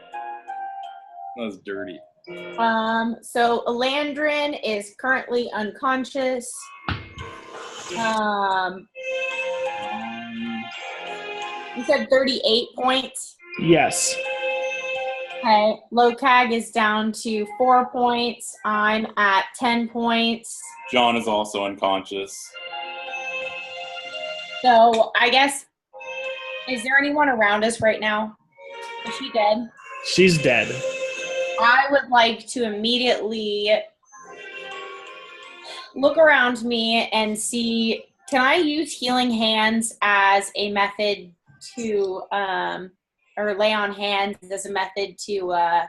was dirty. So Elandrin is currently unconscious. You said 38 points. Yes. Okay. Locag is down to 4 points. I'm at 10 points. John is also unconscious. So I guess, is there anyone around us right now? Is she dead? She's dead. I would like to immediately look around me and see, can I use healing hands as a method to, or lay on hands as a method to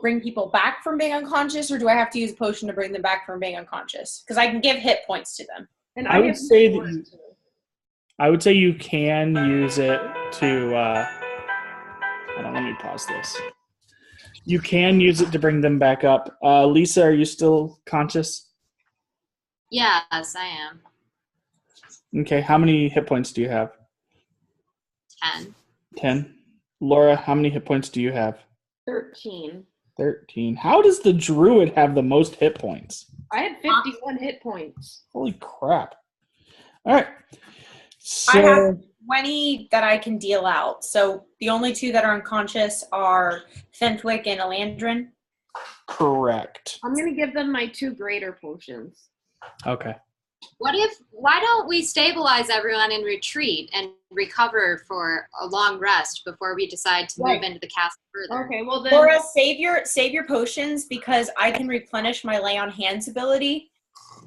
bring people back from being unconscious, or do I have to use a potion to bring them back from being unconscious? Because I can give hit points to them. And I would have say more that you, too. I would say you can use it to. Hold on, let me pause this. You can use it to bring them back up. Lisa, are you still conscious? Yes, I am. Okay, how many hit points do you have? 10. 10. Laura, how many hit points do you have? 13. 13. How does the druid have the most hit points? I had 51 hit points. Holy crap. All right. I have So 20 that I can deal out. So the only two that are unconscious are Fentwick and Elandrin. correct. I'm going to give them my 2 greater potions. Okay. Why don't we stabilize everyone and retreat and recover for a long rest before we decide to move into the castle further? Okay, well then. Laura, save your potions, because I can replenish my lay on hands ability.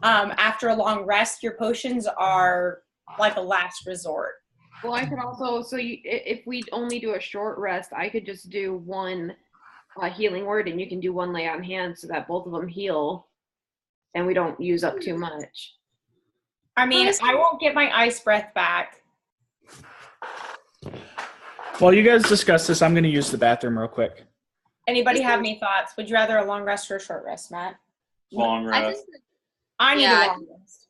After a long rest, your potions are like a last resort. Well, I could also, if we only do a short rest, I could just do 1 healing word, and you can do 1 lay on hands so that both of them heal, and we don't use up too much. I mean, I won't get my ice breath back. While you guys discuss this, I'm going to use the bathroom real quick. Anybody have any thoughts? Would you rather a long rest or a short rest, Matt? Long rest. I need a long rest.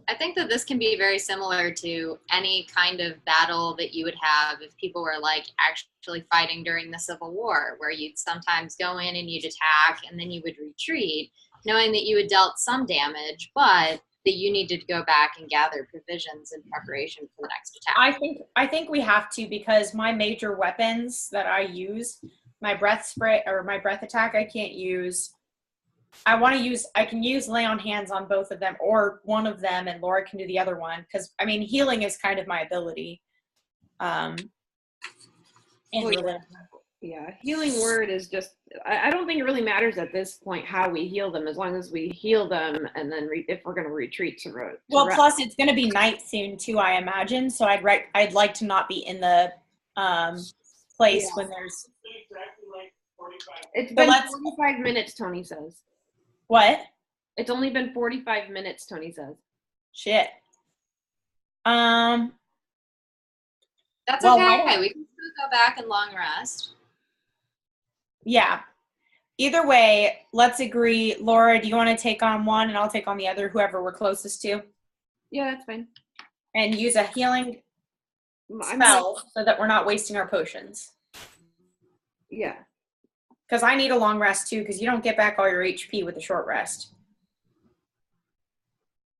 I think that this can be very similar to any kind of battle that you would have if people were like actually fighting during the Civil War, where you'd sometimes go in and you'd attack and then you would retreat, knowing that you had dealt some damage, but that you needed to go back and gather provisions in preparation for the next attack. I think we have to, because my major weapons that I use, my breath spray or my breath attack, I can't use. I can use lay on hands on both of them, or one of them, and Laura can do the other one, because I mean healing is kind of my ability. Yeah, healing word is just, I don't think it really matters at this point how we heal them, as long as we heal them, and then if we're going to retreat to Well, rest. plus it's going to be night soon too, I imagine. So I'd like to not be in the place when there's. It's been 45 minutes, Tony says. What? It's only been 45 minutes, Tony says. Shit. That's okay. We can still go back and long rest. Yeah. Either way, let's agree. Laura, do you want to take on one and I'll take on the other, whoever we're closest to? Yeah, that's fine. And use a healing spell so that we're not wasting our potions. Yeah. Because I need a long rest too, because you don't get back all your HP with a short rest.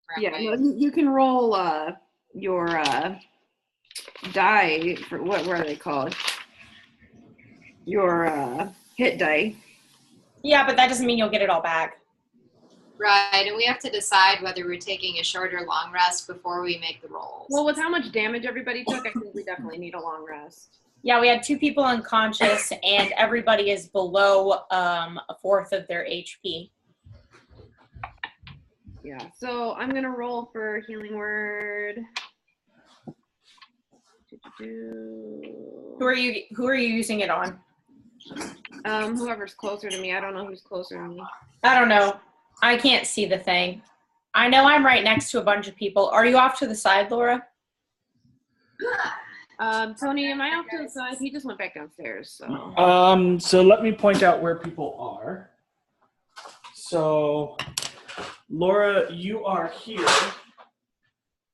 Right. Yeah, you can roll your die for what are they called? Your hit die. Yeah, but that doesn't mean you'll get it all back. Right, and we have to decide whether we're taking a short or long rest before we make the rolls. Well, with how much damage everybody took, I think we definitely need a long rest. Yeah, we had 2 people unconscious, and everybody is below a fourth of their HP. Yeah, so I'm gonna roll for healing word. Who are you using it on? Whoever's closer to me. I don't know who's closer to me. I don't know. I can't see the thing. I know I'm right next to a bunch of people. Are you off to the side, Laura? Tony, am I off to the side? He just went back downstairs. So. So let me point out where people are. So, Laura, you are here.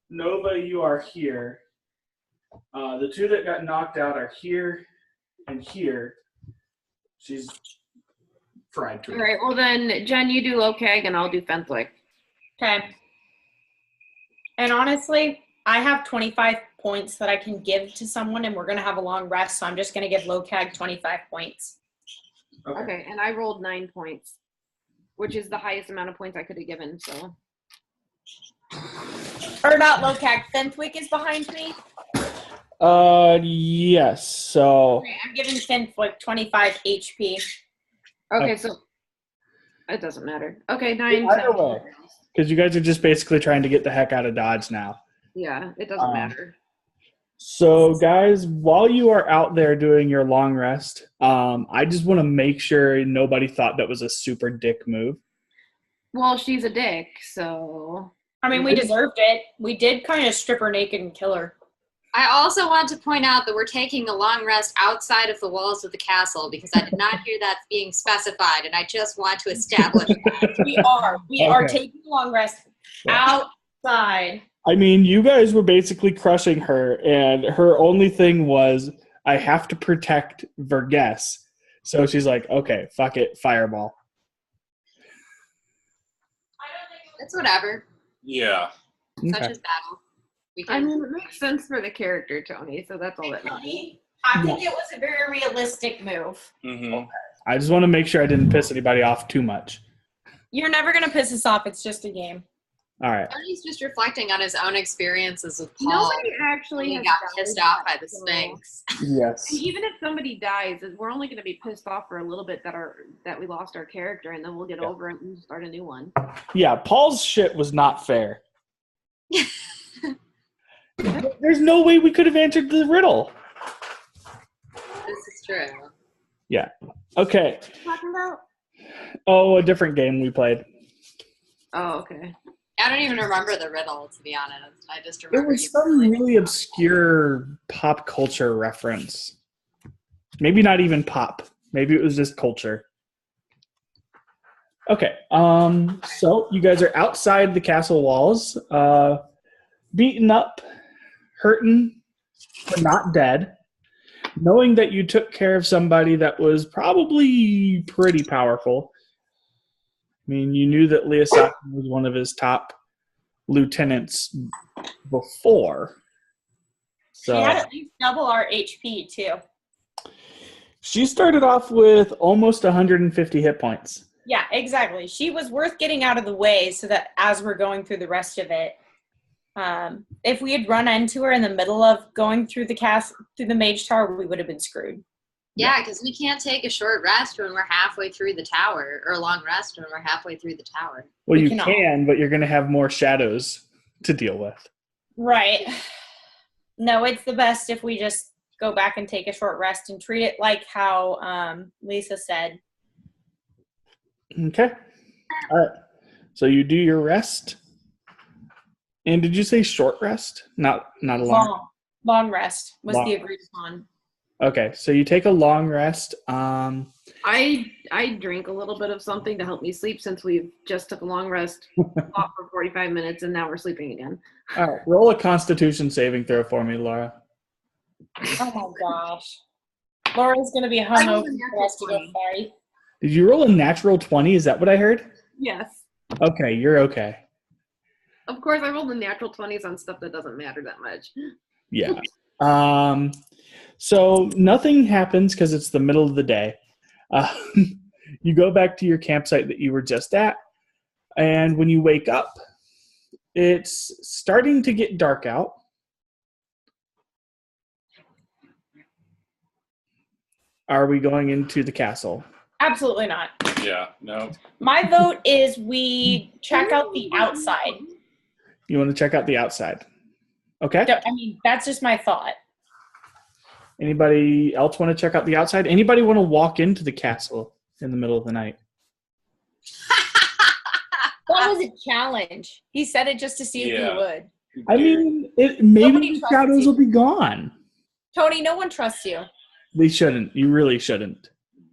Nova, you are here. The 2 that got knocked out are here and here. She's fried to All it. right. Well, then, Jen, you do Lokag, and I'll do Fenthwick. Okay. And honestly, I have 25 points that I can give to someone, and we're going to have a long rest, so I'm just going to give Lokag 25 points. Okay. And I rolled 9 points, which is the highest amount of points I could have given. So. Or not Lokag. Fenthwick is behind me. Yes. So Okay, I'm giving Fenthwick 25 HP. Okay, so it doesn't matter. Okay, 9. either way, because you guys are just basically trying to get the heck out of Dodge now. Yeah, it doesn't matter. So, guys, while you are out there doing your long rest, I just want to make sure nobody thought that was a super dick move. Well, she's a dick, so. I mean, we deserved it. We did kind of strip her naked and kill her. I also want to point out that we're taking a long rest outside of the walls of the castle because I did not hear that being specified, and I just want to establish that. We are taking a long rest outside. I mean, you guys were basically crushing her, and her only thing was, I have to protect Verges. So she's like, okay, fuck it, fireball. It's whatever. Yeah. Such Okay. is battle. I mean, it makes sense for the character, Tony, so that's all that matters. I think it was a very realistic move. Mm-hmm. I just want to make sure I didn't piss anybody off too much. You're never going to piss us off. It's just a game. All right. Tony's just reflecting on his own experiences with Paul. Nobody actually He has got died pissed off by yet, the so- Sphinx. Yes. And even if somebody dies, we're only going to be pissed off for a little bit that we lost our character, and then we'll get over it and start a new one. Yeah, Paul's shit was not fair. There's no way we could have answered the riddle. This is true. Yeah. Okay. What are you talking about? Oh, a different game we played. Oh, okay. I don't even remember the riddle, to be honest. I just It remember was you some really- really obscure pop culture reference. Maybe not even pop. Maybe it was just culture. Okay. So you guys are outside the castle walls, beaten up, hurting, but not dead. Knowing that you took care of somebody that was probably pretty powerful. I mean, you knew that Leosakin was one of his top lieutenants before. She So had at least double our HP, too. she started off with almost 150 hit points. Yeah, exactly. She was worth getting out of the way so that as we're going through the rest of it, if we had run into her in the middle of going through the mage tower, we would have been screwed. Yeah, because we can't take a short rest when we're halfway through the tower, or a long rest when we're halfway through the tower. Well, We you cannot. can, but you're going to have more shadows to deal with. Right. No, it's the best if we just go back and take a short rest and treat it like how Lisa said. Okay. All right. So you do your rest. And did you say short rest? Not a long. Long rest was Long the agreed upon. Okay. So you take a long rest. I drink a little bit of something to help me sleep since we've just took a long rest, fought for 45 minutes, and now we're sleeping again. All right. Roll a Constitution saving throw for me, Laura. Oh my gosh. Laura's going to be hungover for the rest of the 20. party. Did you roll a natural 20? Is that what I heard? Yes. Okay. You're okay. Of course, I rolled the natural 20s on stuff that doesn't matter that much. Yeah. So nothing happens because it's the middle of the day. You go back to your campsite that you were just at, and when you wake up, it's starting to get dark out. Are we going into the castle? Absolutely not. Yeah. No. My vote is we check out the outside. You want to check out the outside? Okay. I mean, that's just my thought. Anybody else want to check out the outside? Anybody want to walk into the castle in the middle of the night? That was a challenge. He said it just to see if Yeah. we would. I mean, maybe Nobody the trusts shadows you. will be gone. Tony, no one trusts you. They shouldn't. You really shouldn't.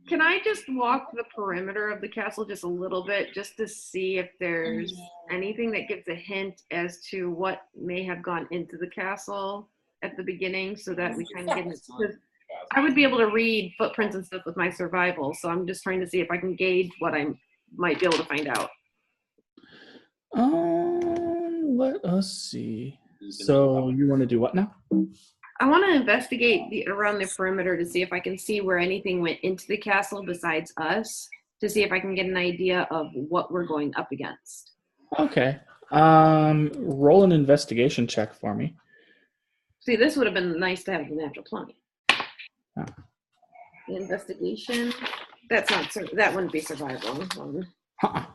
Can I just walk the perimeter of the castle just a little bit just to see if there's anything that gives a hint as to what may have gone into the castle at the beginning so that we kind of get I would be able to read footprints and stuff with my survival, so I'm just trying to see if I can gauge what I might be able to find out. Let us see. So you want to do what now? I want to investigate around the perimeter to see if I can see where anything went into the castle besides us, to see if I can get an idea of what we're going up against. Okay. Roll an investigation check for me. See, this would have been nice to have the natural 20. Oh. The investigation. That's not. That wouldn't be survival. Huh.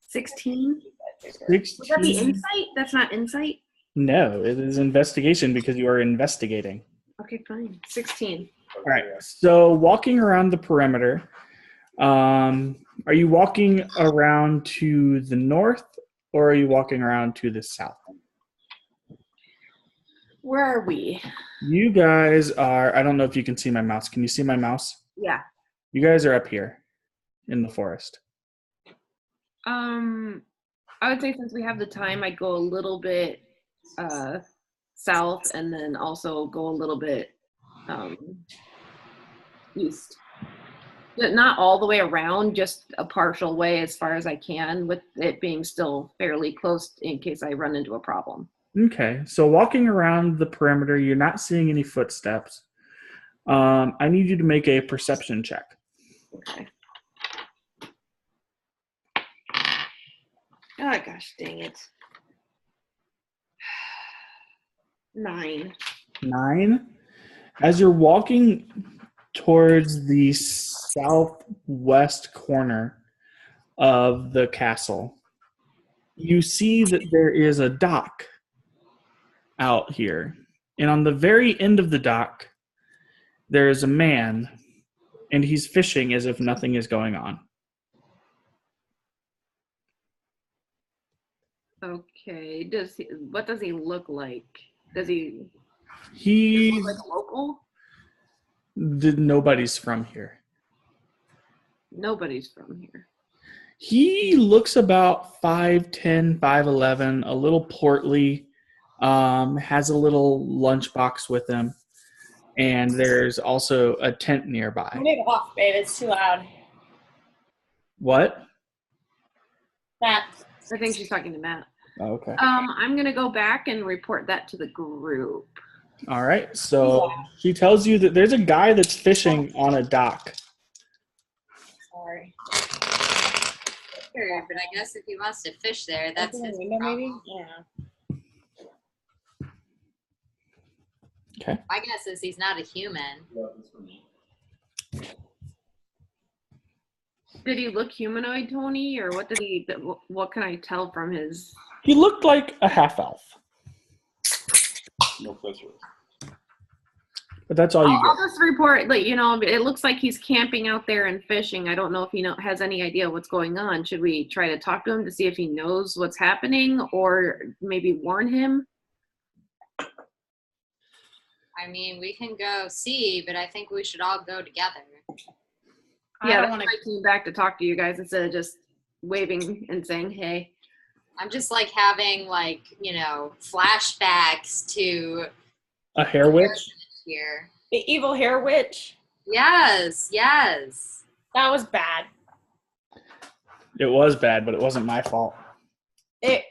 16. 16. Would that be insight? That's not insight. No, it is investigation because you are investigating. Okay, fine. 16. All right. So walking around the perimeter, are you walking around to the north or are you walking around to the south? Where are we? You guys are, I don't know if you can see my mouse. Can you see my mouse? Yeah. You guys are up here in the forest. I would say since we have the time, I'd go a little bit south and then also go a little bit east. But not all the way around, just a partial way as far as I can, with it being still fairly close in case I run into a problem. Okay, so walking around the perimeter, you're not seeing any footsteps. I need you to make a perception check. Okay. Oh, gosh, dang it. 9. 9. As you're walking towards the southwest corner of the castle, you see that there is a dock out here. And on the very end of the dock, there is a man, and he's fishing as if nothing is going on. Okay. What does he look like? Does he He's look like a local? Nobody's from here. Nobody's from here. He looks about 5'10", 5'11", a little portly, has a little lunchbox with him, and there's also a tent nearby. Turn it off, babe. It's too loud. What? That. I think she's talking to Matt. Oh, okay. I'm going to go back and report that to the group. All right. So she tells you that there's a guy that's fishing on a dock. Sorry. Sure, but I guess if he wants to fish there, that's Open the his window, problem. maybe? Yeah. Okay. My guess is he's not a human. Did he look humanoid, Tony, or what can I tell from his? He looked like a half elf, No pressure. but that's all you I'll get. just report, it looks like he's camping out there and fishing. I don't know if he has any idea what's going on. Should we try to talk to him to see if he knows what's happening or maybe warn him? I mean, we can go see, but I think we should all go together. Yeah, that's why I came back to talk to you guys instead of just waving and saying, hey. I'm just like having flashbacks to A hair witch? here. The evil hair witch. Yes. That was bad. It was bad, but it wasn't my fault. It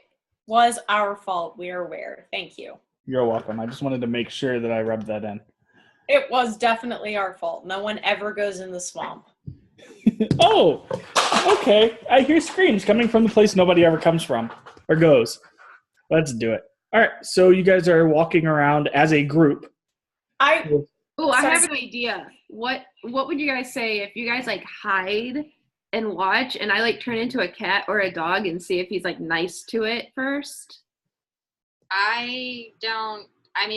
was our fault. We are aware. Thank you. You're welcome. I just wanted to make sure that I rubbed that in. It was definitely our fault. No one ever goes in the swamp. Oh, okay. I hear screams coming from the place nobody ever comes from or goes. Let's do it. All right. So you guys are walking around as a group. I have an idea. What would you guys say if you guys hide and watch and I turn into a cat or a dog and see if he's nice to it first?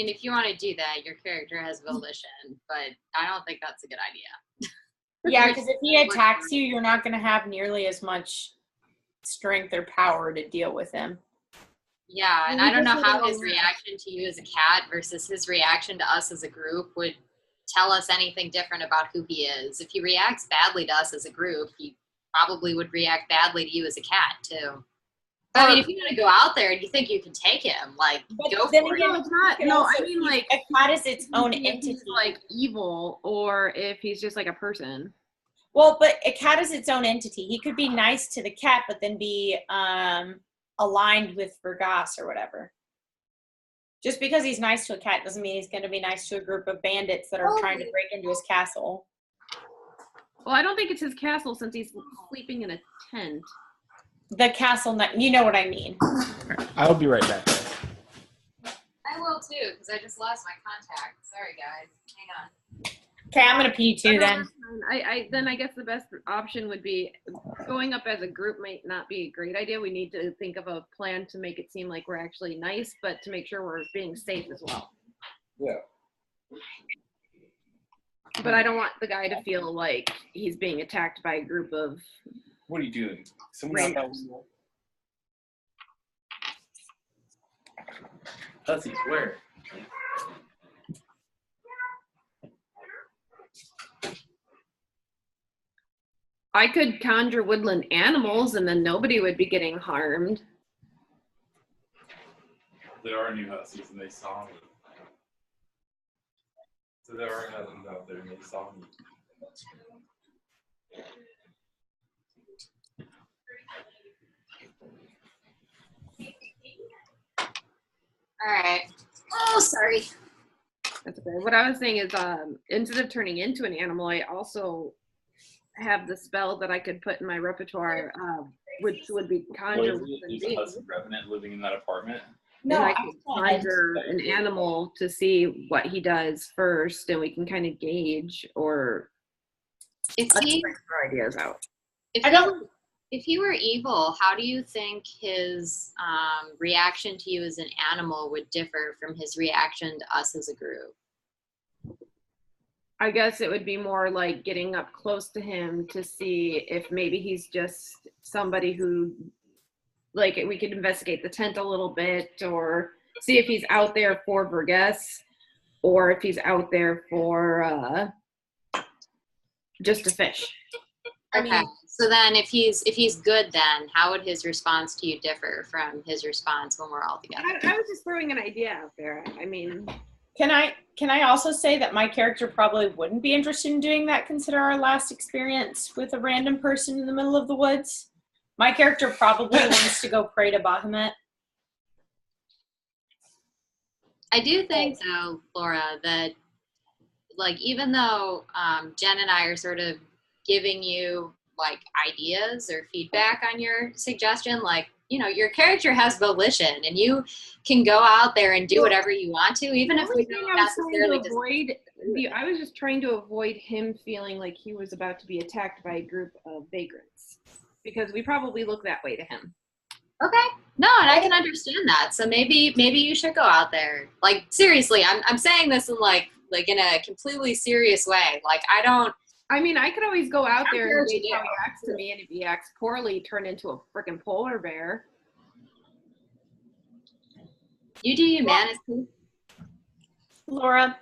If you want to do that, your character has volition, but I don't think that's a good idea. Yeah, because if he attacks you, you're not going to have nearly as much strength or power to deal with him. Yeah, and I don't know how his reaction to you as a cat versus his reaction to us as a group would tell us anything different about who he is. If he reacts badly to us as a group, he probably would react badly to you as a cat, too. I mean, if you want to go out there and you think you can take him, like, But go then for again, it. No, it's not. can No, also I mean, be- like, a cat is its own if entity. he's, like, evil, or if he's just like a person. Well, but a cat is its own entity. He could be nice to the cat, but then be aligned with Vergas or whatever. Just because he's nice to a cat doesn't mean he's going to be nice to a group of bandits that are trying to break into his castle. Well, I don't think it's his castle since he's sleeping in a tent. The castle, you know what I mean. I'll be right back. I will too, because I just lost my contact. Sorry, guys. Hang on. Okay, I'm going to pee too then. Then I guess the best option would be going up as a group might not be a great idea. We need to think of a plan to make it seem like we're actually nice, but to make sure we're being safe as well. Yeah. But I don't want the guy to feel like he's being attacked by a group of What are you doing? Someone got Hussies, where? I could conjure woodland animals and then nobody would be getting harmed. There are new Hussies and they saw me. So there are Hussies out there and they saw me. All right. Oh, sorry. That's okay. What I was saying is instead of turning into an animal, I also have the spell that I could put in my repertoire, which would be What conjure is it? woodland There's a beings. Hussie revenant living in that apartment? No, And I I can conjure an animal to see what he does first, and we can kind of gauge or If he, throw ideas out. if he were evil, how do you think his reaction to you as an animal would differ from his reaction to us as a group? I guess it would be more like getting up close to him to see if maybe he's just somebody who, like, we could investigate the tent a little bit or see if he's out there for Verges or if he's out there for just to fish. Okay. So then if he's good, then how would his response to you differ from his response when we're all together? I was just throwing an idea out there. I mean, Can I also say that my character probably wouldn't be interested in doing that, consider our last experience with a random person in the middle of the woods? My character probably wants to go pray to Bahamut. I do think, though, Laura, that, like, even though Jen and I are sort of giving you, like, ideas or feedback on your suggestion, like, you know, your character has volition and you can go out there and do whatever you want to, even if we don't necessarily I was just trying to avoid him feeling like he was about to be attacked by a group of vagrants because we probably look that way to him. Okay. No, and I can understand that. So maybe you should go out there. Like, seriously, I'm saying this in like in a completely serious way. Like, I mean, I could always go out there care and what you gauge how do. he acts to me, and if he acts poorly, turn into a freaking polar bear. You do you, man. It's cool. Laura,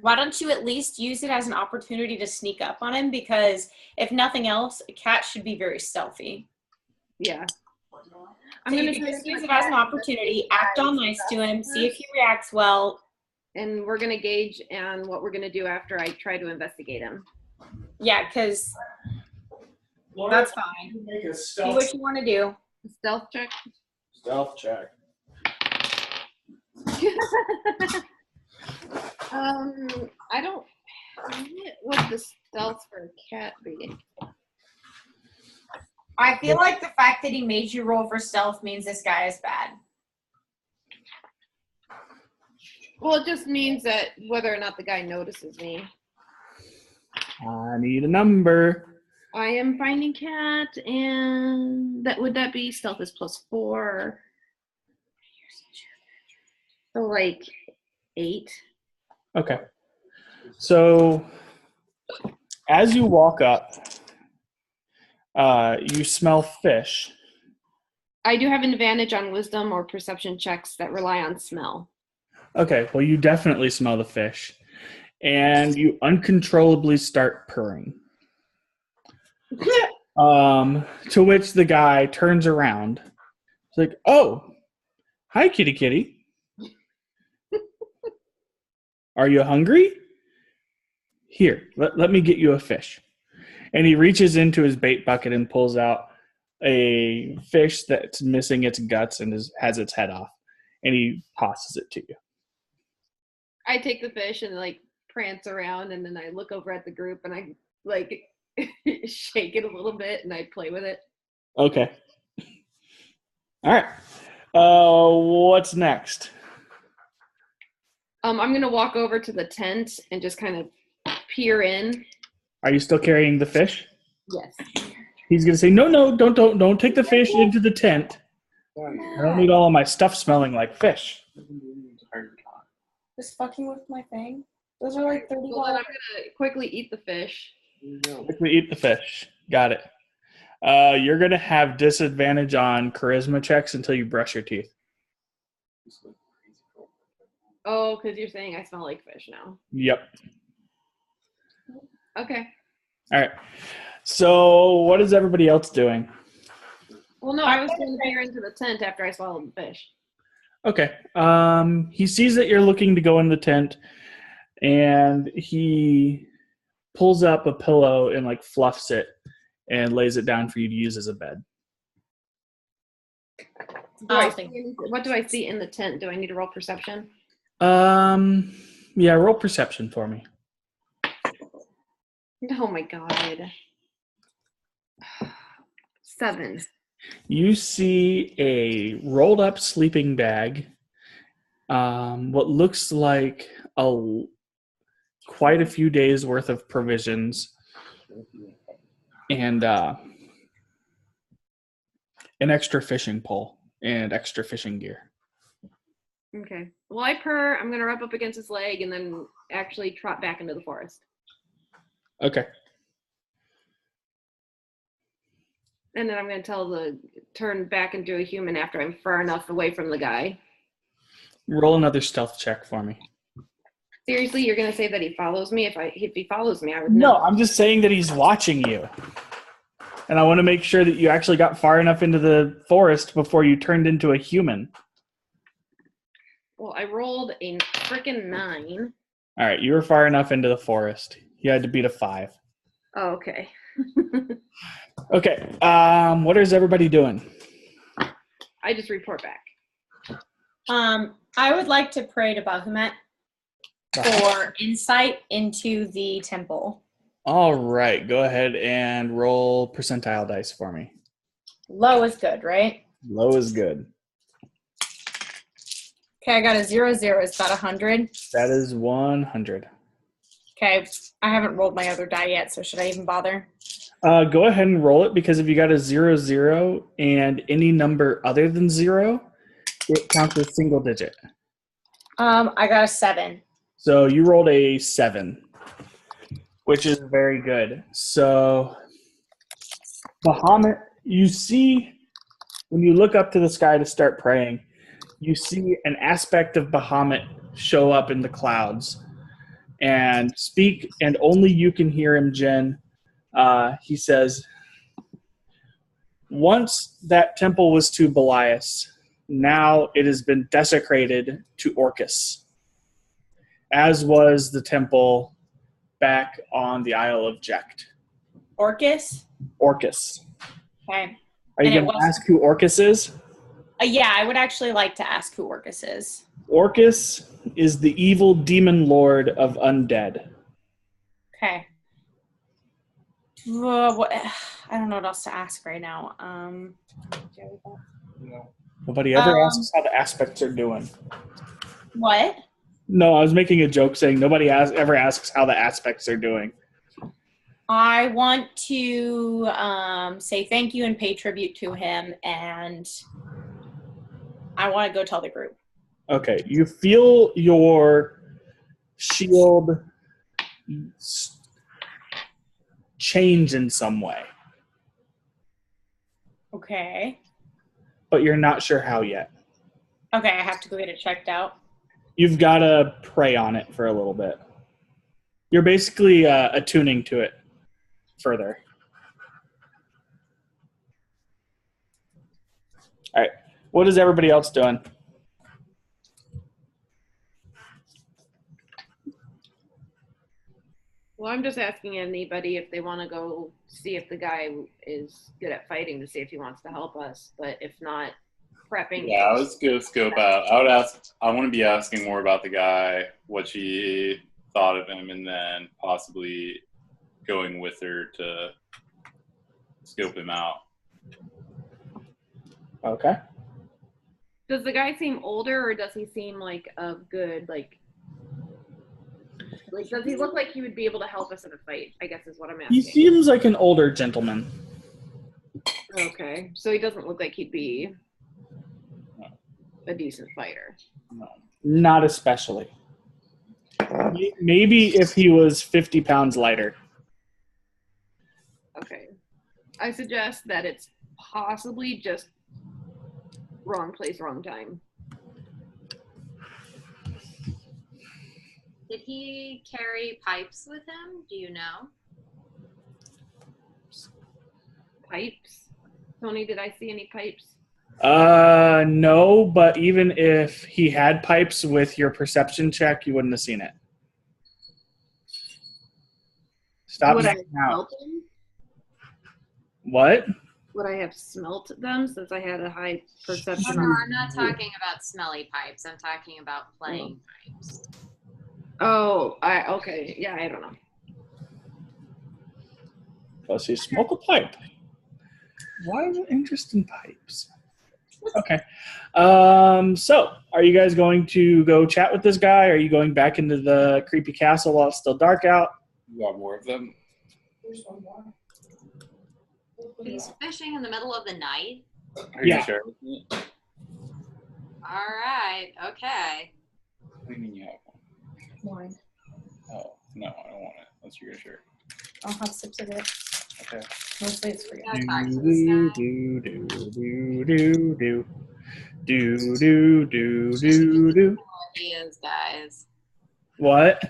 why don't you at least use it as an opportunity to sneak up on him? Because if nothing else, a cat should be very stealthy. Yeah. I'm going to just use it as an opportunity, act all nice to him, see if he reacts well. And we're going to gauge on what we're going to do after I try to investigate him. Yeah, because that's fine. Make a See what you want to do. Stealth check. Stealth check. I don't. What the stealth for a cat be? I feel like the fact that he made you roll for stealth means this guy is bad. Well, it just means that whether or not the guy notices me. I need a number. I am finding cat, and would that be stealth is +4? So like 8. Okay. So as you walk up, you smell fish. I do have an advantage on wisdom or perception checks that rely on smell. Okay, well, you definitely smell the fish. And you uncontrollably start purring. To which the guy turns around, It's like, oh, hi, kitty kitty. Are you hungry? Here, let me get you a fish. And he reaches into his bait bucket and pulls out a fish that's missing its guts and has its head off. And he tosses it to you. I take the fish and like prance around, and then I look over at the group and I like shake it a little bit and I play with it. Okay. All right. What's next? I'm gonna walk over to the tent and just kind of peer in. Are you still carrying the fish? Yes. He's gonna say, no, don't take the fish into the tent. I don't need all of my stuff smelling like fish. Just fucking with my thing. Those are like $30. Well, then I'm gonna quickly eat the fish. Quickly eat the fish. Got it. You're gonna have disadvantage on charisma checks until you brush your teeth. Oh, because you're saying I smell like fish now. Yep. Okay. All right. So what is everybody else doing? Well, no, I was going to peer into the tent after I swallowed the fish. Okay. He sees that you're looking to go in the tent, and he pulls up a pillow and like fluffs it and lays it down for you to use as a bed. What do I see in the tent? Do I need to roll perception? Yeah, roll perception for me. Oh my god. 7. You see a rolled up sleeping bag, what looks like quite a few days worth of provisions, and an extra fishing pole and extra fishing gear. Okay. Well, I purr. I'm going to rub up against his leg and then actually trot back into the forest. Okay. And then I'm going to turn back into a human after I'm far enough away from the guy. Roll another stealth check for me. Seriously, you're going to say that he follows me? If he follows me, I would know. No, I'm just saying that he's watching you. And I want to make sure that you actually got far enough into the forest before you turned into a human. Well, I rolled a freaking 9. All right, you were far enough into the forest. You had to beat a 5. Oh, okay. Okay, what is everybody doing? I just report back. I would like to pray to Bahamut for insight into the temple. All right, go ahead and roll percentile dice for me. Low is good, right? Low is good. Okay, I got a 0, 0. Is that 100? That is 100. Okay, I haven't rolled my other die yet, so should I even bother? Go ahead and roll it, because if you got a 0, 0 and any number other than 0, it counts as single digit. I got a 7. So you rolled a 7, which is very good. So Bahamut, you see, when you look up to the sky to start praying, you see an aspect of Bahamut show up in the clouds and speak, and only you can hear him, Jen. He says, once that temple was to Belias, now it has been desecrated to Orcus, as was the temple back on the Isle of Jecht. Orcus? Orcus. Okay. Are you going to ask who Orcus is? Yeah, I would actually like to ask who Orcus is. Orcus is the evil demon lord of undead. Okay. I don't know what else to ask right now. Nobody ever asks how the aspects are doing. What? No, I was making a joke saying nobody ever asks how the aspects are doing. I want to say thank you and pay tribute to him, and I want to go tell the group. Okay, you feel your shield change in some way, Okay. but you're not sure how yet. Okay, I have to go get it checked out. You've got to pray on it for a little bit. You're basically attuning to it further. All right. What is everybody else doing? Well, I'm just asking anybody if they want to go see if the guy is good at fighting to see if he wants to help us. But if not, prepping. Yeah, I was going to scope out. I want to be asking more about the guy, what she thought of him, and then possibly going with her to scope him out. Okay. Does the guy seem older, or does he seem like a good, like does he look like he would be able to help us in a fight, I guess is what I'm asking. He seems like an older gentleman. Okay, so he doesn't look like he'd be a decent fighter. No. Not especially. Maybe if he was 50 pounds lighter. Okay. I suggest that it's possibly just wrong place, wrong time. Did he carry pipes with him? Do you know? Pipes? Tony, did I see any pipes? No, but even if he had pipes with your perception check, you wouldn't have seen it. Stop Would I making out. smelt them? What? Would I have smelt them since I had a high perception? No, I'm not talking about smelly pipes. I'm talking about playing pipes. Oh, okay. Yeah, I don't know. Does he smoke a pipe? Why is it interest in pipes? Okay. So, are you guys going to go chat with this guy? Are you going back into the creepy castle while it's still dark out? You want more of them? He's fishing in the middle of the night? Are you Yeah. sure with me? All right. Okay. What do you mean you have one? Wine. Oh, no, I don't want it. Unless you're sure. I'll have sips of it. Okay. Mostly it's for you. Gotta talk to this guy. Do. What he is, guys. What?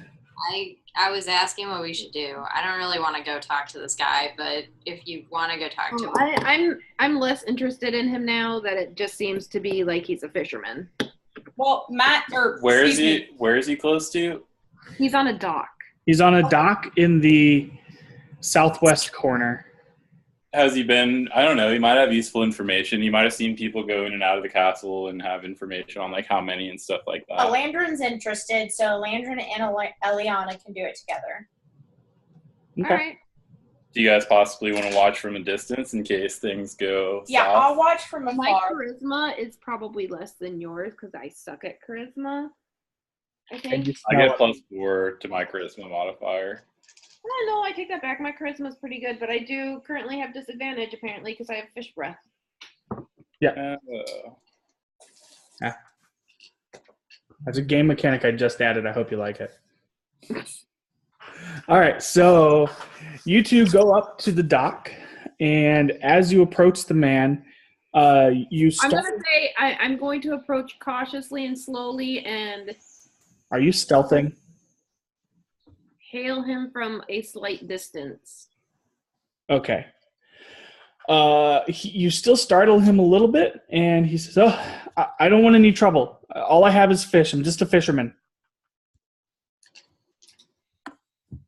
I was asking what we should do. I don't really want to go talk to this guy, but if you want to go talk to him, I'm less interested in him now that it just seems to be like he's a fisherman. Well, Matt, or Where is excuse me, he? Where is he close to? He's on a dock. He's on a dock in the southwest corner. Has he been? I don't know. He might have useful information. He might have seen people go in and out of the castle and have information on like how many and stuff like that. Landron's interested, so Landron and Eliana can do it together. Okay. All right. Do you guys possibly want to watch from a distance in case things go Yeah, south? I'll watch from My afar. charisma is probably less than yours because I suck at charisma. I And think. you I smell get it. +4 to my charisma modifier. Oh, no, I take that back. My charisma is pretty good, but I do currently have disadvantage apparently because I have fish breath. That's a game mechanic I just added. I hope you like it. All right, so you two go up to the dock, and as you approach the man, you I'm start. gonna say I'm going to approach cautiously and slowly and Are you stealthing? hail him from a slight distance. Okay. You still startle him a little bit, and he says, "Oh, I don't want any trouble. All I have is fish. I'm just a fisherman."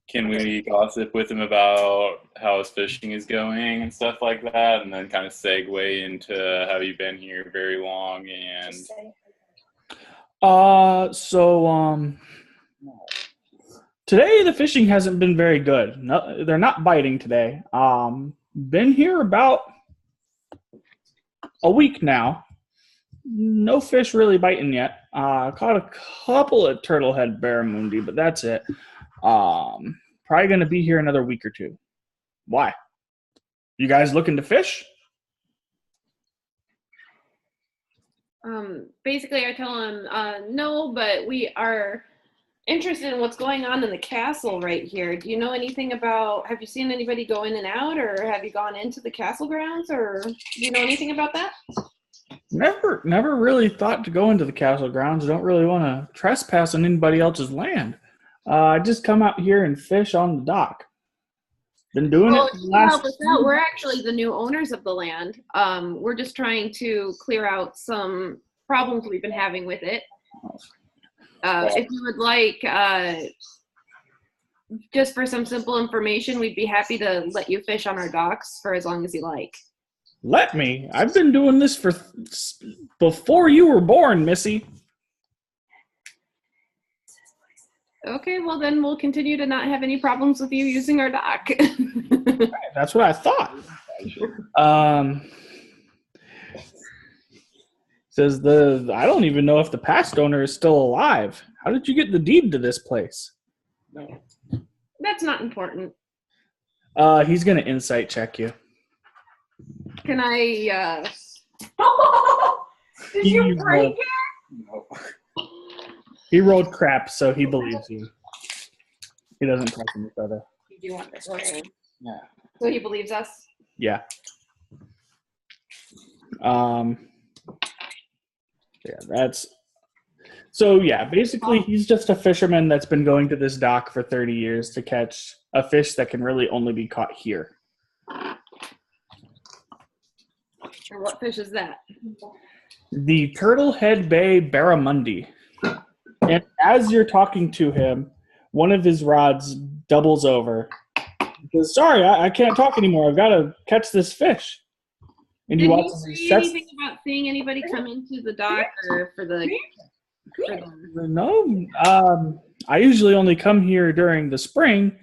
Can we gossip with him about how his fishing is going and stuff like that, and then kind of segue into have you been here very long and Just say- Today the fishing hasn't been very good. No, they're not biting today. Been here about a week now. No fish really biting yet. Caught a couple of turtlehead barramundi, but that's it. Probably going to be here another week or two. Why? You guys looking to fish? Basically, I tell him, no, but we are interested in what's going on in the castle right here. Do you know anything about, have you seen anybody go in and out, or have you gone into the castle grounds, or do you know anything about that? Never really thought to go into the castle grounds. Don't really want to trespass on anybody else's land. I just come out here and fish on the dock. Been doing Well, it for the to help last. us out, we're actually the new owners of the land. We're just trying to clear out some problems we've been having with it. If you would like, just for some simple information, we'd be happy to let you fish on our docks for as long as you like. Let me. I've been doing this for before you were born, Missy. Okay, well then we'll continue to not have any problems with you using our dock. That's what I thought. Says I don't even know if the past owner is still alive. How did you get the deed to this place? No. That's not important. He's gonna insight check you. Can I, Did you break it? No. He rolled crap, so he believes you. He doesn't question you further. you do want this? Okay. Yeah. So he believes us? Yeah. Yeah, that's so yeah, basically he's just a fisherman that's been going to this dock for 30 years to catch a fish that can really only be caught here. And what fish is that? The Turtlehead Bay barramundi. And as you're talking to him, one of his rods doubles over. He says, sorry, I can't talk anymore. I've got to catch this fish. And Did you he watch as he say sets. anything about seeing anybody come into the dock or for the No, I usually only come here during the spring,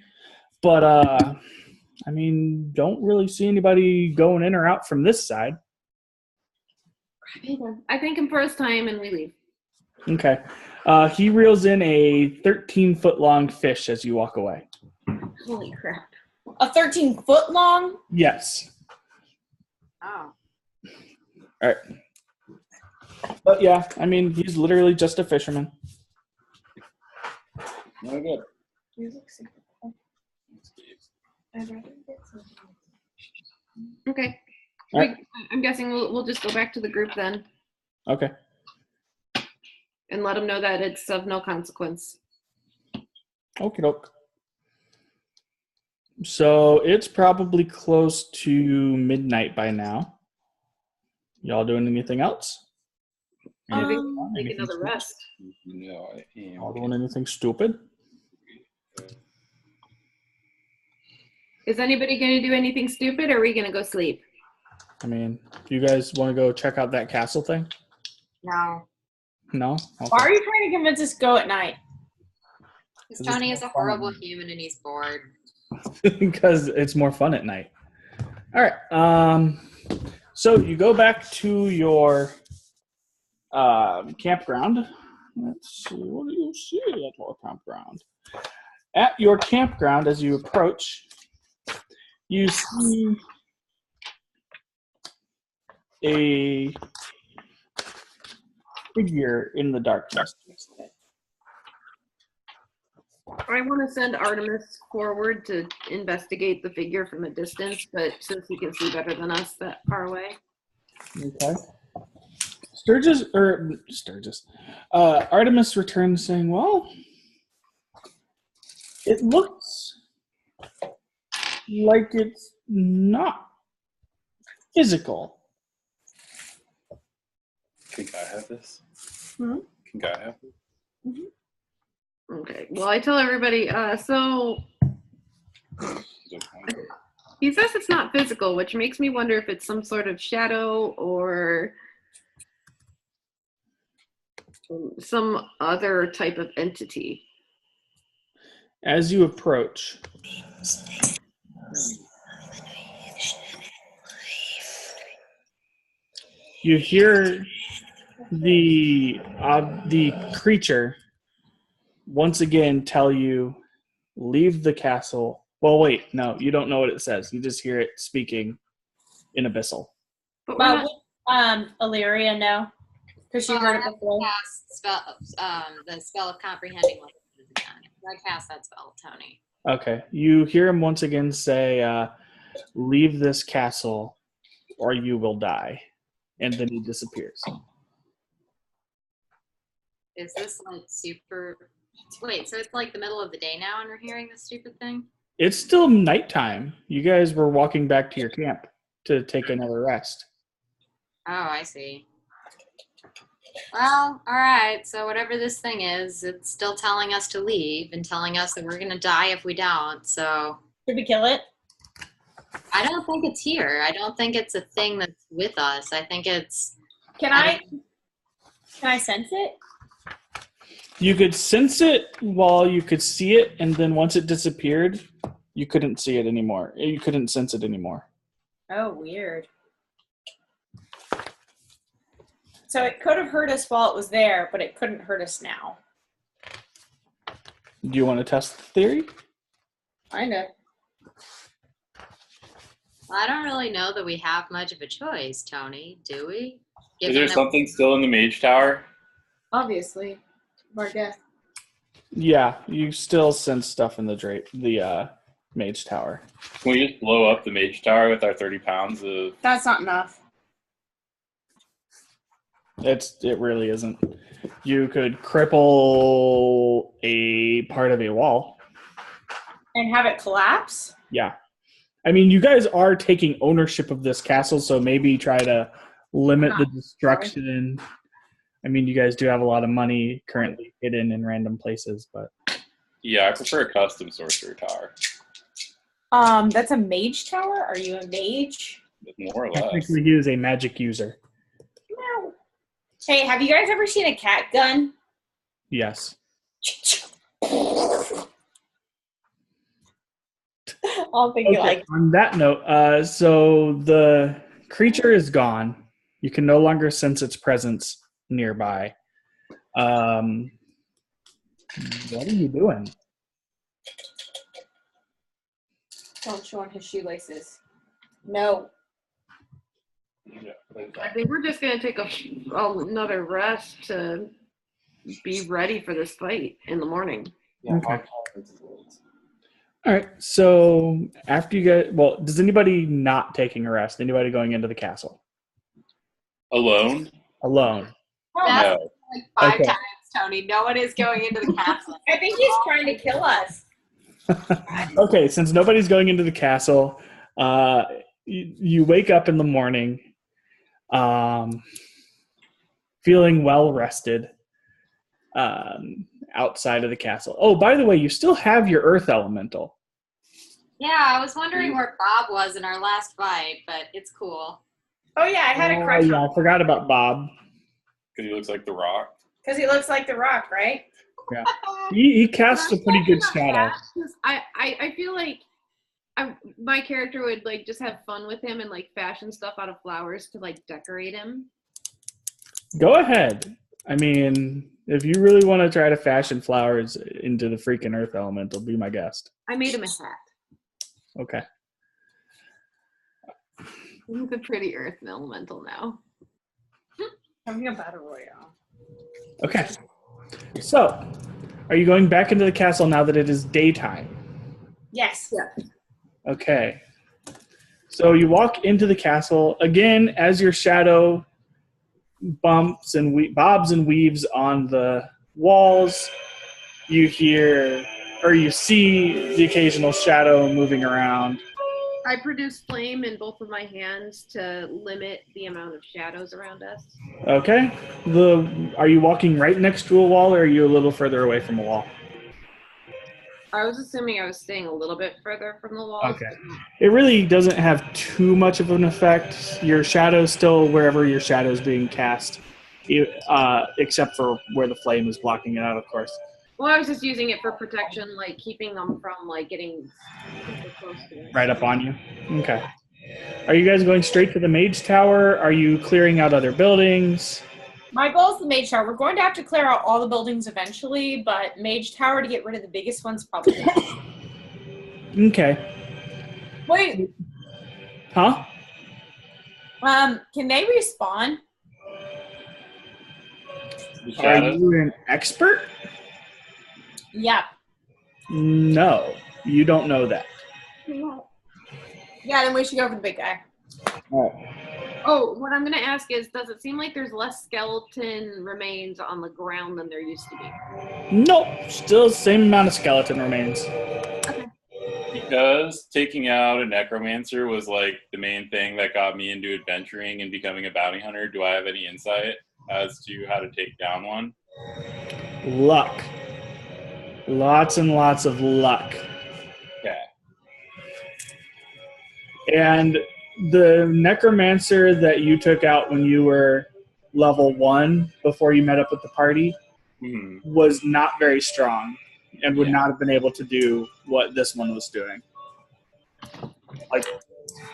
but I mean, don't really see anybody going in or out from this side. I thank him for his time and we leave. Okay. He reels in a 13-foot long fish as you walk away. Holy crap. A 13-foot long? Yes. Oh. All right. But yeah, I mean, he's literally just a fisherman. No good. Okay. All right. I'm guessing we'll just go back to the group then Okay. and let them know that it's of no consequence. Okie doke. So it's probably close to midnight by now. Y'all doing anything else? Take Anything another stupid? rest. No, I am. Y'all doing anything stupid? Is anybody going to do anything stupid or are we going to go sleep? I mean, do you guys want to go check out that castle thing? No. No? Okay. Why are you trying to convince us to go at night? Because Tony is a horrible human and he's bored. Because it's more fun at night. All right. So you go back to your campground. Let's see. What do you see at your campground? At your campground, as you approach, you see a figure in the darkness. I want to send Artemis forward to investigate the figure from a distance, but since he can see better than us that far away. Okay. Artemis returns saying, well, it looks like it's not physical. Can Guy have this? Hmm? Can Guy have this? Okay. Well, I tell everybody, so he says it's not physical, which makes me wonder if it's some sort of shadow or some other type of entity. As you approach, you hear the creature once again tell you, leave the castle. Well, wait, no, you don't know what it says. You just hear it speaking in Abyssal. But we're not, But Illyria know? Because she heard it before. The spell of comprehending languages again. I cast that spell, Tony. Okay, you hear him once again say, leave this castle or you will die. And then he disappears. Is this like super... Wait, so it's like the middle of the day now and we're hearing this stupid thing? It's still nighttime. You guys were walking back to your camp to take another rest. Oh, I see. Well, all right. So whatever this thing is, it's still telling us to leave and telling us that we're going to die if we don't. So Should we kill it? I don't think it's here. I don't think it's a thing that's with us. I think it's. Can I I sense it? You could sense it while you could see it, and then once it disappeared, you couldn't see it anymore. You couldn't sense it anymore. Oh, weird. So it could have hurt us while it was there, but it couldn't hurt us now. Do you want to test the theory? Kinda. I don't really know that we have much of a choice, Tony. Do we? Is there something still in the mage tower? Obviously. Our death. Yeah, you still sense stuff in the mage tower. Can we just blow up the mage tower with our 30 pounds of... That's not enough. It really isn't. You could cripple a part of a wall. And have it collapse? Yeah. I mean, you guys are taking ownership of this castle, so maybe try to limit the destruction. I mean, you guys do have a lot of money currently hidden in random places, but... Yeah, I prefer a custom sorcerer tower. That's a mage tower? Are you a mage? More or less. Technically, he is a magic user. No. Hey, have you guys ever seen a cat gun? Yes. I'll think you like. On that note, so the creature is gone. You can no longer sense its presence nearby. What are you doing? Don't show on his shoelaces. No. I think we're just gonna take another rest to be ready for this fight in the morning. Okay. All right. So after you guys, well, does anybody not taking a rest? Anybody going into the castle Alone? alone? That's No. like 5 Okay. times, Tony. No one is going into the castle. I think he's trying to kill us. Okay. Since nobody's going into the castle, you wake up in the morning, feeling well rested. Outside of the castle. Oh, by the way, you still have your earth elemental. Yeah, I was wondering where Bob was in our last fight, but it's cool. Oh yeah, I had a crush Yeah, on I forgot about Bob. Because he looks like The Rock. because he looks like The Rock, right? Yeah, he casts a pretty good shadow. I feel like my character would like just have fun with him and like fashion stuff out of flowers to like decorate him. Go ahead. I mean, if you really want to try to fashion flowers into the freaking earth elemental, be my guest. I made him a hat. Okay. He's a pretty earth elemental now. Having a battle royale. Okay. So, are you going back into the castle now that it is daytime? Yes. Okay. So you walk into the castle again as your shadow bumps and bobs and weaves on the walls. You hear or you see the occasional shadow moving around. I produce flame in both of my hands to limit the amount of shadows around us. Okay. Are you walking right next to a wall or are you a little further away from a wall? I was assuming I was staying a little bit further from the wall. Okay. It really doesn't have too much of an effect. Your shadow's still wherever your shadow's being cast, except for where the flame is blocking it out, of course. Well, I was just using it for protection, like keeping them from like getting super close to it. Right up on you? Okay. Are you guys going straight to the mage tower? Are you clearing out other buildings? My goal is the mage tower. We're going to have to clear out all the buildings eventually, but mage tower to get rid of the biggest ones probably. Okay. Wait. Huh? Can they respawn? The Are shadows? you an expert? Yeah. No. You don't know that. Yeah, then we should go for the big guy. All right. Oh, what I'm going to ask is, does it seem like there's less skeleton remains on the ground than there used to be? Nope. Still the same amount of skeleton remains. Because taking out a necromancer was like the main thing that got me into adventuring and becoming a bounty hunter, do I have any insight as to how to take down one? Luck. Lots and lots of luck. Okay. And the necromancer that you took out when you were level 1 before you met up with the party was not very strong and would not have been able to do what this one was doing. Like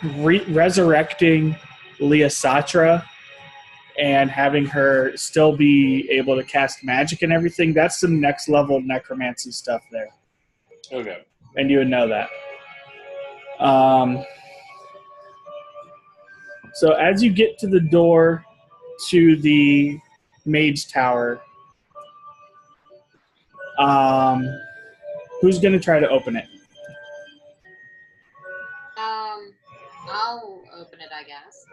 resurrecting Leosatra and having her still be able to cast magic and everything, that's some next level necromancy stuff there. Okay. And you would know that. So as you get to the door to the mage tower, who's going to try to open it? I'll open it, I guess.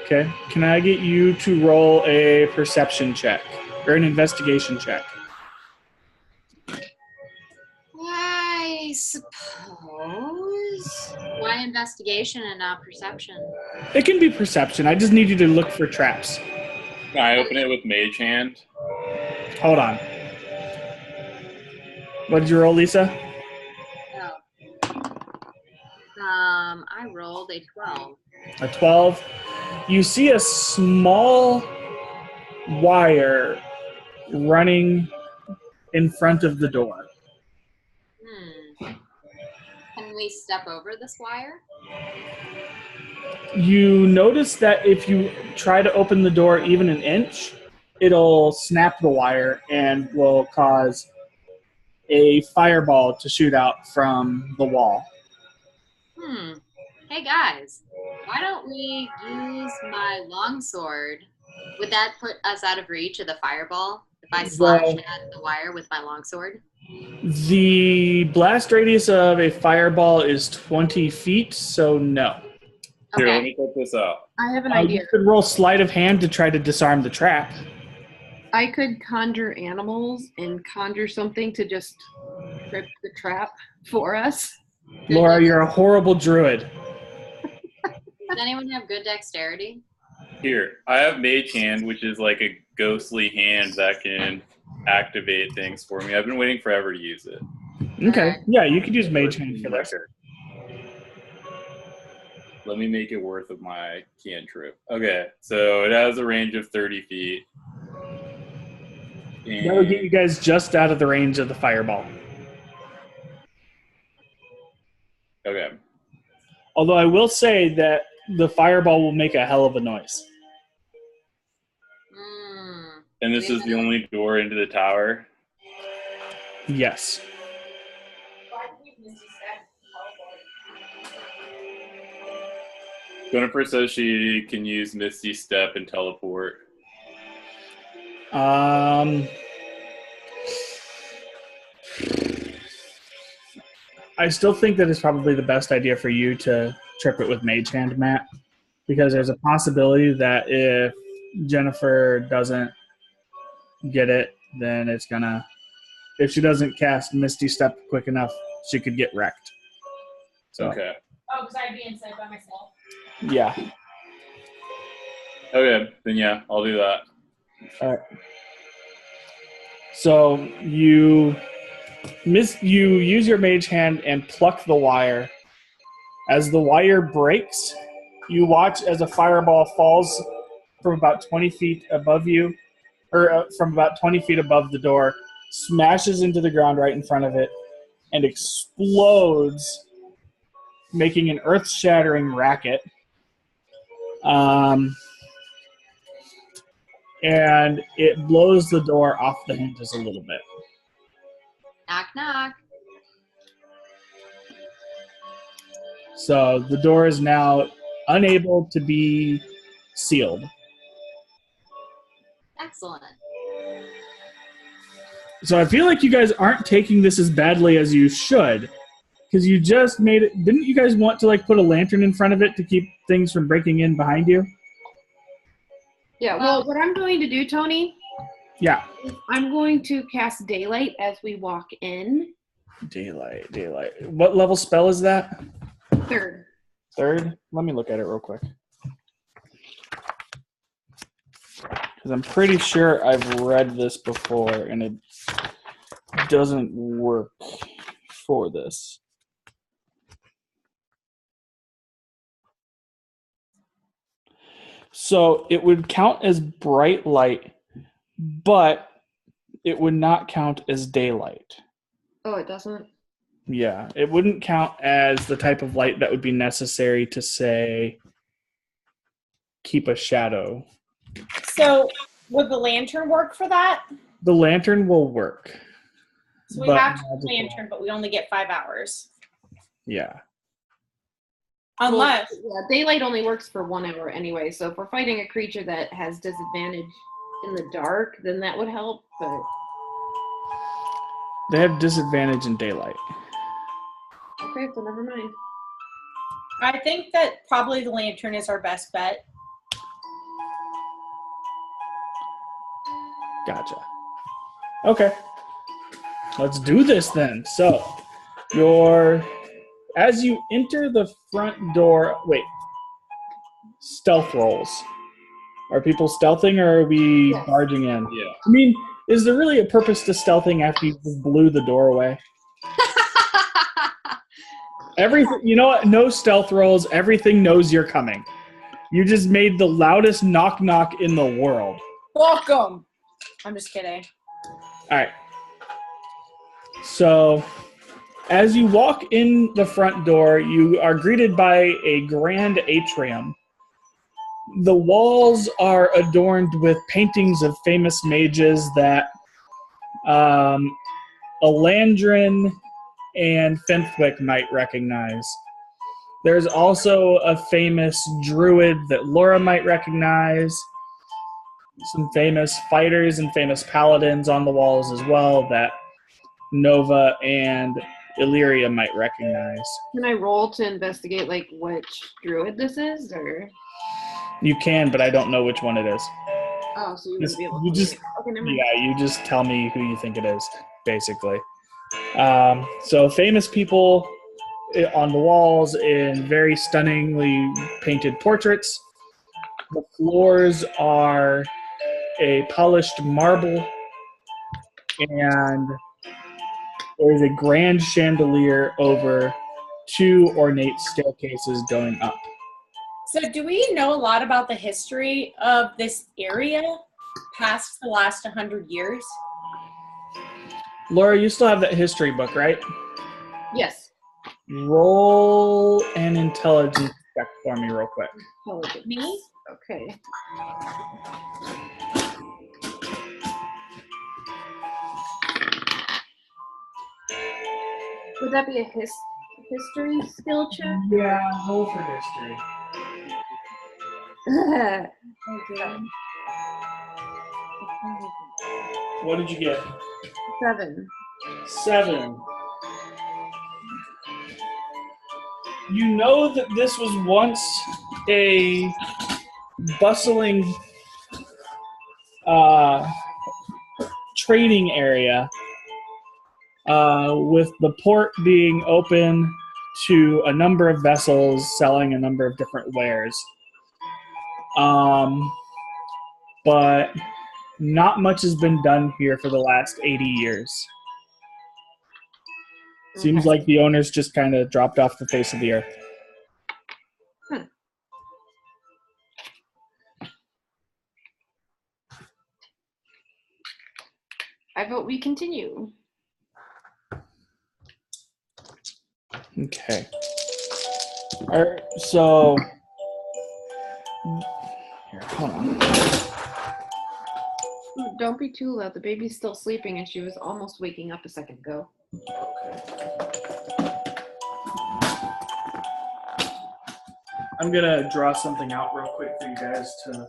Okay. Can I get you to roll a perception check or an investigation check? I suppose. Why investigation and not perception? It can be perception. I just need you to look for traps. Can I open it with mage hand? Hold on. What did you roll, Lisa? I rolled a 12. A 12. You see a small wire running in front of the door. Can we step over this wire? You notice that if you try to open the door even an inch, it'll snap the wire and will cause a fireball to shoot out from the wall. Hey guys, why don't we use my longsword? Would that put us out of reach of the fireball if I slash at the wire with my longsword? The blast radius of a fireball is 20 feet, so no. Here, let me put this out. I have an idea. You could roll sleight of hand to try to disarm the trap. I could conjure animals and conjure something to just trip the trap for us. Laura, you're a horrible druid. Does anyone have good dexterity? Here, I have mage hand, which is like a ghostly hand that can activate things for me. I've been waiting forever to use it. Okay. Yeah, you could use mage hand for this. Let me make it worth of my cantrip. Okay, so it has a range of 30 feet. That would get you guys just out of the range of the fireball. Okay. Although I will say that the fireball will make a hell of a noise. And this is the only door into the tower? Yes. Jennifer says she can use Misty Step and teleport. I still think that it's probably the best idea for you to trip it with Mage Hand, Matt, because there's a possibility that if Jennifer doesn't get it, then it's gonna. If she doesn't cast Misty Step quick enough, she could get wrecked. So. Okay. Oh, because I'd be inside by myself. Yeah. Okay, then yeah, I'll do that. All right. So you use your mage hand and pluck the wire. As the wire breaks, you watch as a fireball falls from about 20 feet above you, or from about 20 feet above the door, smashes into the ground right in front of it, and explodes, making an earth-shattering racket. And it blows the door off the hinges a little bit. Knock, knock. So the door is now unable to be sealed. Excellent. So I feel like you guys aren't taking this as badly as you should, because you just made it. Didn't you guys want to put a lantern in front of it to keep things from breaking in behind you? Yeah, well, what I'm going to do, Tony, Yeah. I'm going to cast daylight as we walk in, Daylight. What level spell is that? Third. Third? Let me look at it real quick. Because I'm pretty sure I've read this before and it doesn't work for this. So it would count as bright light, but it would not count as daylight. Oh, it doesn't? Yeah, it wouldn't count as the type of light that would be necessary to, say, keep a shadow. So would the lantern work for that? The lantern will work. So we have to use the lantern, but we only get 5 hours. Yeah. Unless. Well, yeah, daylight only works for 1 hour anyway, so if we're fighting a creature that has disadvantage in the dark, then that would help, but... They have disadvantage in daylight. Okay, so never mind. I think that probably the lantern is our best bet. Gotcha. Okay. Let's do this then. So, as you enter the front door, wait, stealth rolls. Are people stealthing or are we barging in? Yeah. I mean, is there really a purpose to stealthing after you just blew the door away? Everything, you know what? No stealth rolls. Everything knows you're coming. You just made the loudest knock knock in the world. Welcome. I'm just kidding. All right. So, as you walk in the front door, you are greeted by a grand atrium. The walls are adorned with paintings of famous mages that Elandrin and Fenthwick might recognize. There's also a famous druid that Laura might recognize. Some famous fighters and famous paladins on the walls as well that Nova and Illyria might recognize. Can I roll to investigate, like, which druid this is, or...? You can, but I don't know which one it is. Oh, so you Just- wouldn't be able you to... just- Okay, never mind. Yeah, you just tell me who you think it is, basically. So famous people on the walls in very stunningly painted portraits. The floors are a polished marble, and there's a grand chandelier over 2 ornate staircases going up. So do we know a lot about the history of this area past the last 100 years? Laura, you still have that history book, right? Yes. Roll an intelligence check for me real quick. Intelligence. Me? Okay. Would that be a history skill check? Yeah, roll for history. Okay. What did you get? 7. 7. You know that this was once a bustling trading area, with the port being open to a number of vessels selling a number of different wares. But not much has been done here for the last 80 years. Seems Okay. like the owners just kind of dropped off the face of the earth. I vote we continue. Okay. All right, so here, hold on. Ooh, don't be too loud. The baby's still sleeping and she was almost waking up a second ago. I'm gonna draw something out real quick for you guys to.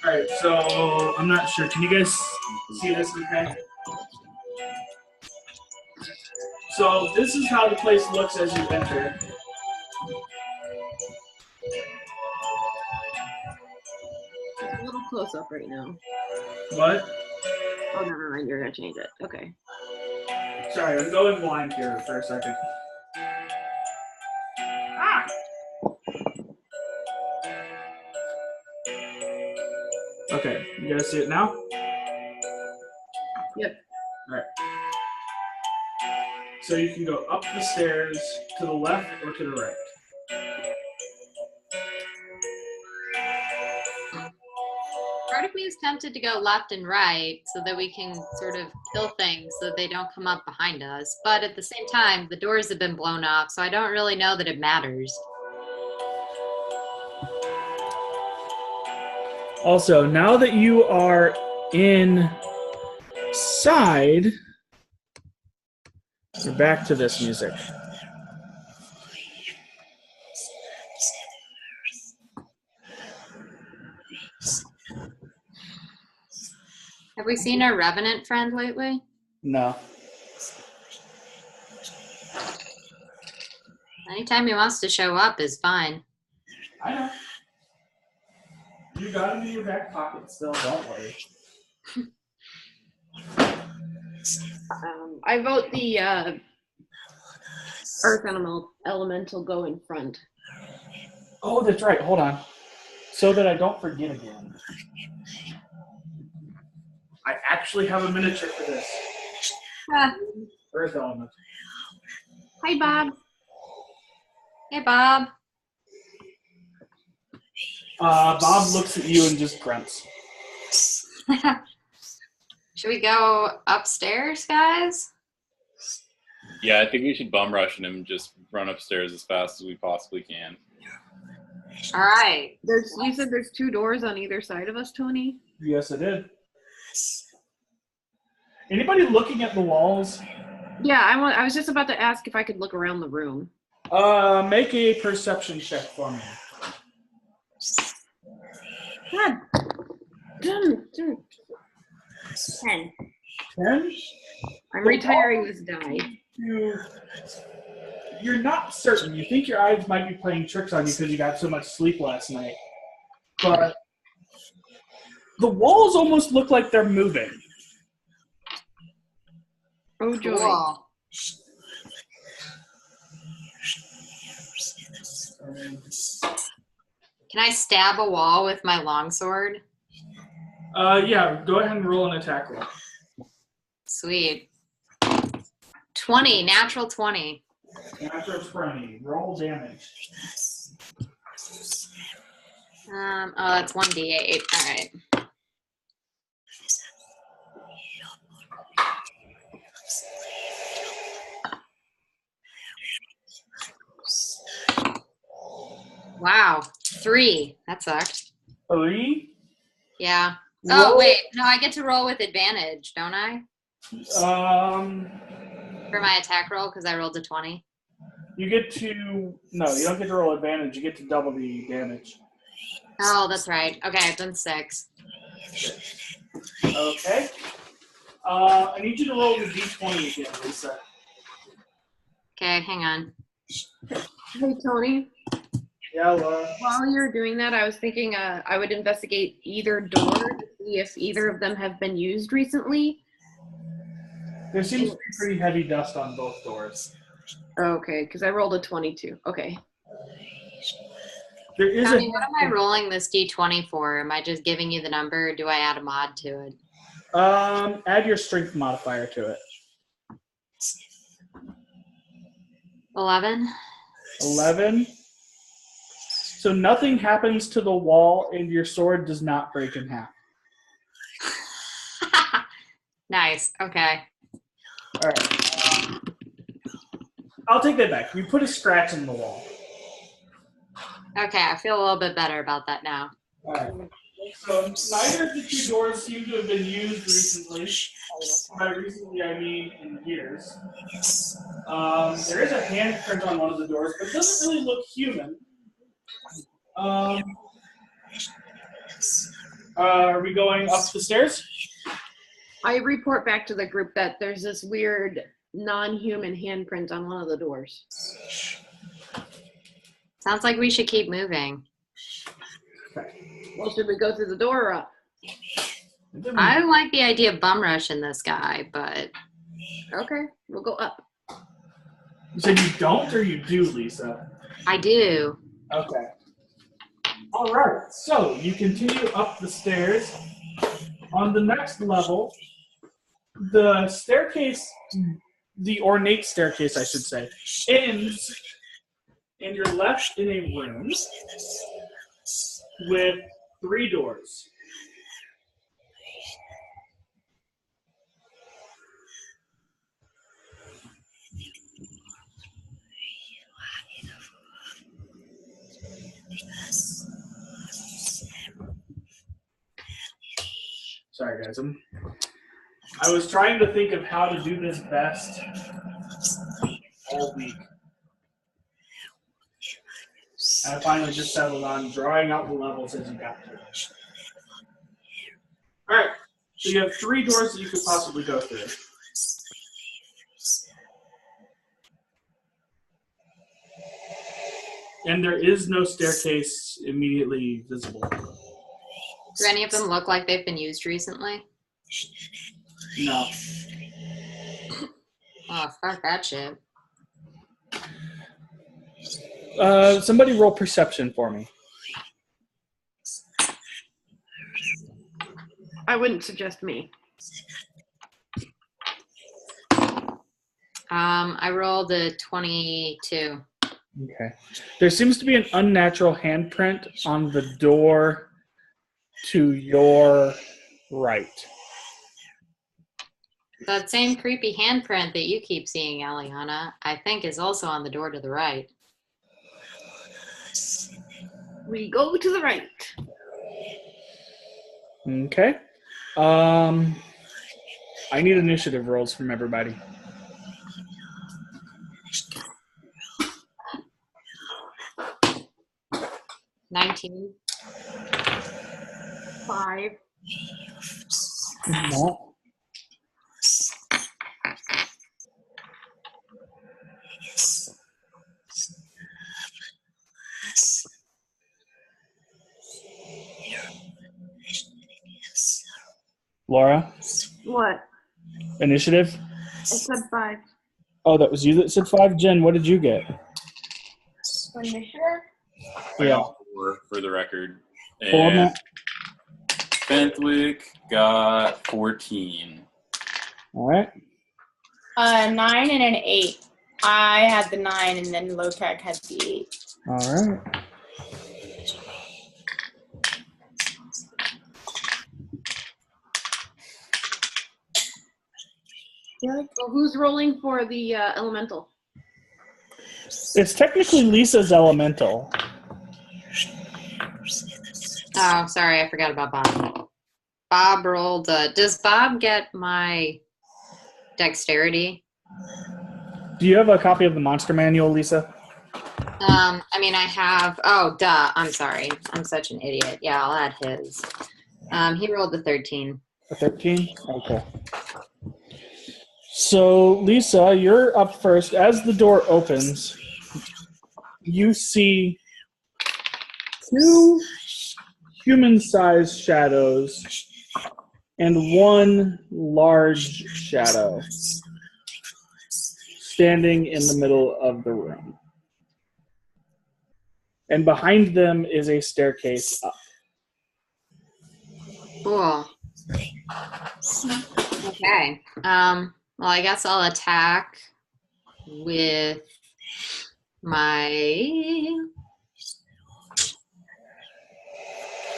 All right, so I'm not sure. Can you guys see this okay? So this is how the place looks as you enter. It's a little close up right now. What? Oh, never mind. You're gonna change it. Okay. Sorry, I'm going blind here for a second. Ah! Okay, you guys see it now? Yep. All right. So you can go up the stairs to the left or to the right. Part of me is tempted to go left and right so that we can sort of kill things so that they don't come up behind us. But at the same time, the doors have been blown off, so I don't really know that it matters. Also, now that you are inside, we're back to this music. Have we seen our Revenant friend lately? No. Anytime he wants to show up is fine. I know. You got him in your back pocket still, don't worry. I vote the Earth Elemental go in front. Oh, that's right. Hold on. So that I don't forget again. I actually have a miniature for this. Earth element. Hi, Bob. Hey, Bob. Bob looks at you and just grunts. Should we go upstairs, guys? Yeah, I think we should bum rush him and just run upstairs as fast as we possibly can. All right. You said there's 2 doors on either side of us, Tony? Yes, I did. Anybody looking at the walls? Yeah, I was just about to ask if I could look around the room. Make a perception check for me. God. 10. 10? I'm retiring this die. You're not certain. You think your eyes might be playing tricks on you because you got so much sleep last night. But the walls almost look like they're moving. Oh, joy. Cool. Can I stab a wall with my longsword? Yeah, go ahead and roll an attack roll. Sweet. 20, natural 20. Natural 20. Roll damage. Oh, that's 1d8. All right. Wow, 3. That sucked. 3? Yeah. Roll. Oh, wait. No, I get to roll with advantage, don't I? For my attack roll, because I rolled a 20. You get to... No, you don't get to roll advantage. You get to double the damage. Oh, that's right. Okay, then 6. Okay. I need you to roll the d20 again, Lisa. Okay, hang on. Hey, Tony. Yeah, Laura. While you're doing that, I was thinking I would investigate either door to see if either of them have been used recently. There seems to be pretty heavy dust on both doors. Okay, because I rolled a 22. Okay. There is Tony, what am I rolling this d20 for? Am I just giving you the number, or do I add a mod to it? Add your strength modifier to it. 11. 11. So nothing happens to the wall, and your sword does not break in half. Nice. Okay. All right. I'll take that back. We put a scratch in the wall. Okay, I feel a little bit better about that now. All right. So neither of the two doors seem to have been used recently. By recently, I mean in years. There is a handprint on one of the doors, but it doesn't really look human. Are we going up the stairs? I report back to the group that there's this weird non-human handprint on one of the doors. Sounds like we should keep moving. Well, should we go through the door or up? I like the idea of bum rushing this guy, but Okay, we'll go up. You said you don't or you do, Lisa? I do. Okay. All right, so you continue up the stairs. On the next level, the staircase, the ornate staircase, I should say, ends, and you're left in a room with 3 doors. Sorry, guys. I was trying to think of how to do this best all week. And I finally just settled on drawing out the levels as you got to. All right. So you have 3 doors that you could possibly go through. And there is no staircase immediately visible. Do any of them look like they've been used recently? No. Oh, fuck that shit. Somebody roll perception for me. I wouldn't suggest me. I rolled a 22. Okay. There seems to be an unnatural handprint on the door to your right. That same creepy handprint that you keep seeing, Aliana, I think is also on the door to the right. We go to the right. Okay. I need initiative rolls from everybody. $19. 5. No. Laura, What? initiative? I said 5. Oh, that was you that said 5. Jen, what did you get? Initiative? Yeah. 4 for the record. 4, And Matt? Fenthwick got 14. All right. 9 and an 8. I had the 9, and then Lotec had the 8. All right. So who's rolling for the elemental? It's technically Lisa's elemental. Oh, sorry, I forgot about Bob. Bob rolled. Does Bob get my dexterity? Do you have a copy of the monster manual, Lisa? I mean, I have. Oh, duh. I'm sorry. I'm such an idiot. Yeah, I'll add his. He rolled the 13. A 13? Okay. So, Lisa, you're up first. As the door opens, you see 2 human-sized shadows and 1 large shadow standing in the middle of the room. And behind them is a staircase up. Cool. Okay. Well, I guess I'll attack with my.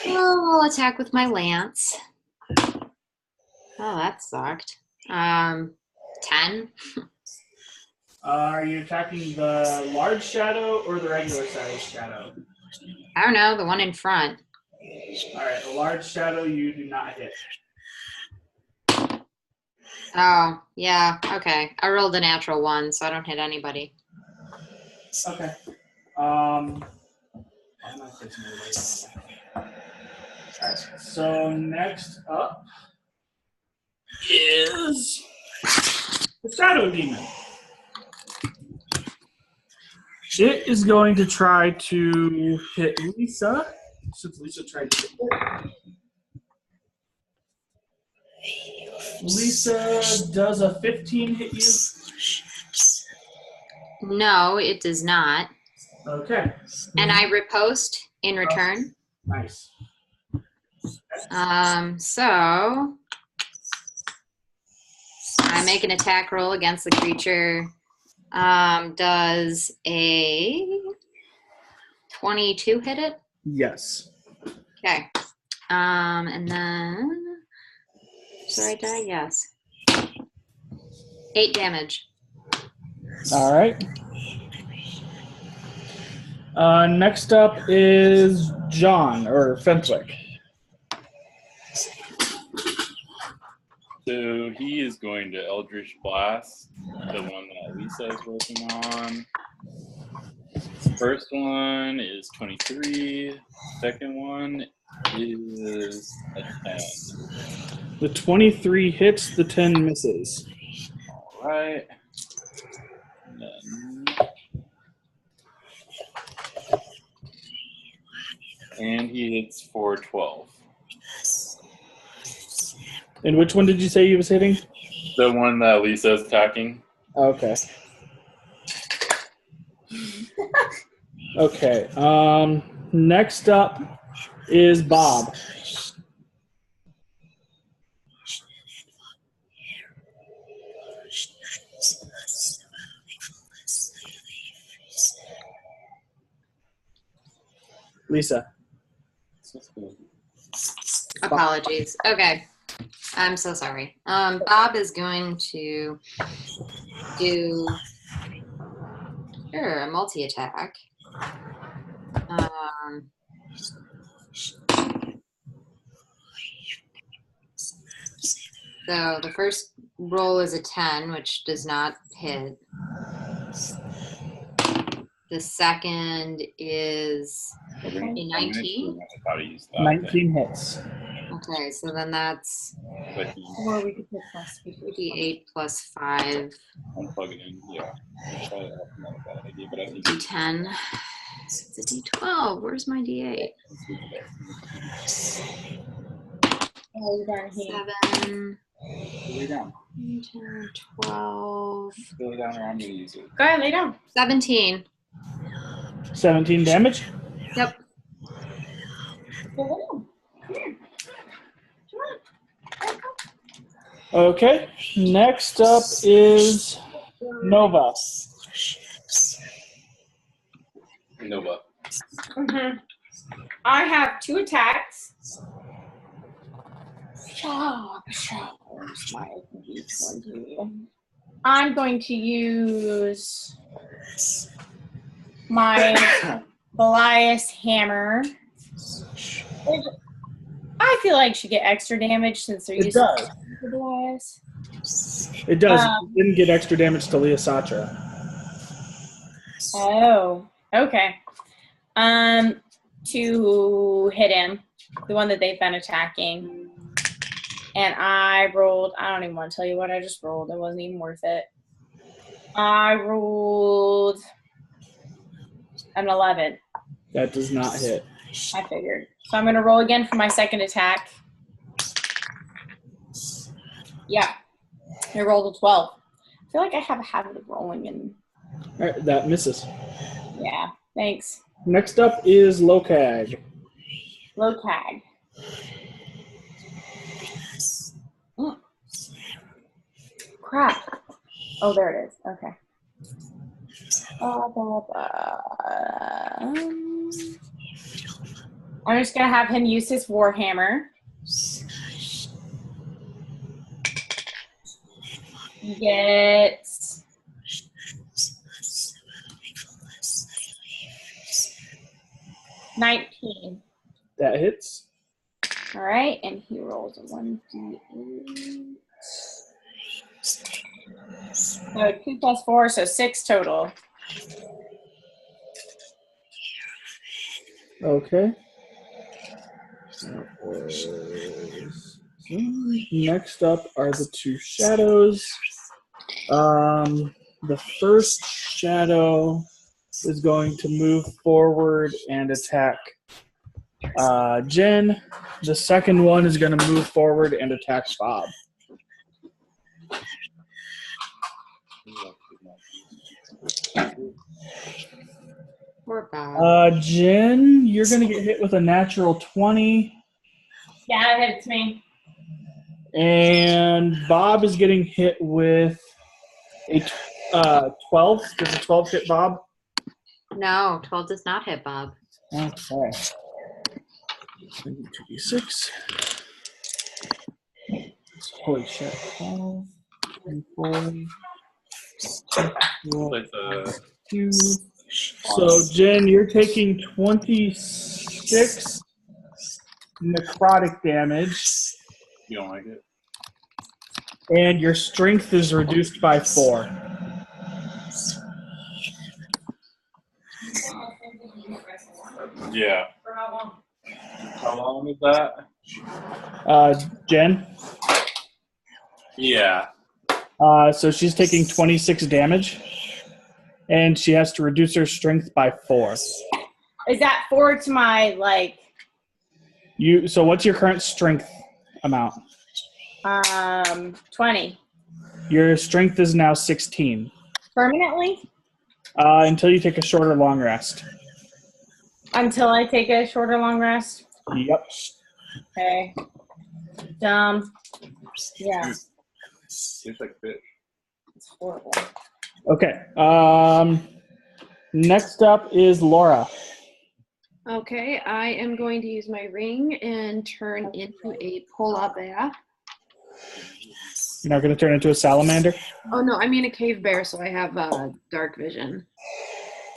I'll attack with my lance. Oh, that sucked. 10. Are you attacking the large shadow or the regular sized shadow? I don't know, the one in front. All right, a large shadow you do not hit. Oh, yeah. Okay. I rolled a natural 1, so I don't hit anybody. Okay. I'm not fixing your weight. All right. So next up is the Shadow Demon. It is going to try to hit Lisa, since Lisa tried to hit it. Lisa, does a 15 hit you? No, it does not. Okay. And I riposte in return. Nice. So I make an attack roll against the creature. Does a 22 hit it? Yes. Okay. And then, should I die? Yes. 8 damage. All right. Next up is John, or Fentwick. So he is going to Eldritch Blast, the one that Lisa is working on. First one is 23. Second one is a 10. The 23 hits, the 10 misses. All right. And then, and he hits for 12. And which one did you say he was hitting? The one that Lisa's attacking. Okay. Okay. Next up is Bob. Lisa. Apologies. Okay. I'm so sorry. Bob is going to do a multi-attack. So the first roll is a 10, which does not hit. The second is a 19. 19 hits. Okay, so then that's Or we could put plus 58 plus 5. Unplug it in. Yeah. That's probably not a bad idea, but I think D10. It's a D12. Where's my D8? Oh, you got here. 7, lay down. 10, 12, Lay down, or I'm going to use it. Go ahead, lay down. 17. 17 damage? Yep. Go lay down. Here. Okay. Next up is Nova. Nova. Mm-hmm. I have 2 attacks. I'm going to use my Goliath hammer. I feel like she get extra damage since they're It using does. the Goliath. It does. It didn't get extra damage to Leosatra. Oh, okay. To hit him, the one that they've been attacking. And I rolled, I don't even want to tell you what I just rolled. It wasn't even worth it. I rolled an 11. That does not hit. I figured. So I'm going to roll again for my second attack. Yeah. I rolled a 12. I feel like I have a habit of rolling and... All right, that misses. Yeah, thanks. Next up is Lokag. Lokag. Crap. Oh, there it is. Okay. I'm just going to have him use his Warhammer. He gets 19. That hits. All right, and he rolls a 1d8. So 2 plus 4, so 6 total. Okay. Next up are the two shadows. The first shadow is going to move forward and attack Jen. The second one is going to move forward and attack Bob. Poor Bob. Jen, you're going to get hit with a natural 20. Yeah, that hits me. And Bob is getting hit with a 12. Does a 12 hit Bob? No, 12 does not hit Bob. Okay. 2d6. Holy shit. 12 and 4. Like the 2. So, Jen, you're taking 26 necrotic damage, you don't like it. and your strength is reduced by 4. Yeah. For how long? How long is that? Jen? Yeah. So she's taking 26 damage, and she has to reduce her strength by 4. Is that 4 to my, like... So what's your current strength amount? 20. Your strength is now 16. Permanently? Until you take a short or long rest. Until I take a short or long rest? Yep. Okay. Yeah. Tastes like fish. It's horrible. Okay. Next up is Laura. Okay, I am going to use my ring and turn into a polar bear. You're not going to turn into a salamander? Oh no, I mean a cave bear, so I have dark vision.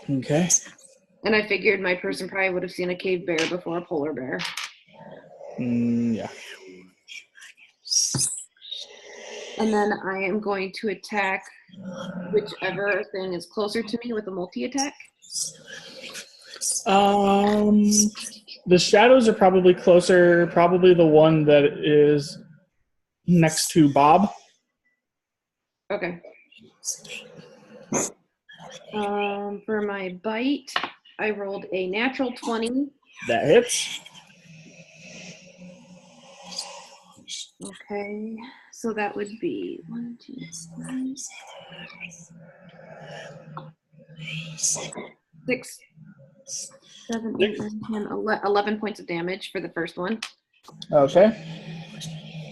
Okay. And I figured my person probably would have seen a cave bear before a polar bear. Yeah. And then I am going to attack whichever thing is closer to me with a multi-attack. The shadows are probably closer, probably the one that is next to Bob. Okay. For my bite, I rolled a natural 20. That hits. Okay, so that would be 1, 2, 3, 6, 7, 8, 9, 10, 11 points of damage for the first one. Okay.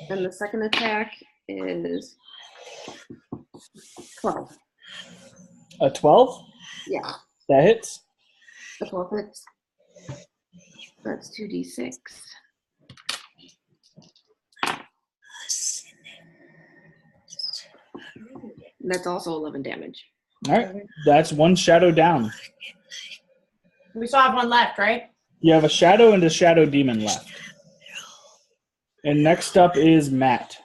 And the second attack is 12. A 12? Yeah, That hits. the 12 hits. That's 2d6. That's also 11 damage. All right. That's one shadow down. We still have one left, right? You have a shadow and a shadow demon left. And next up is Matt.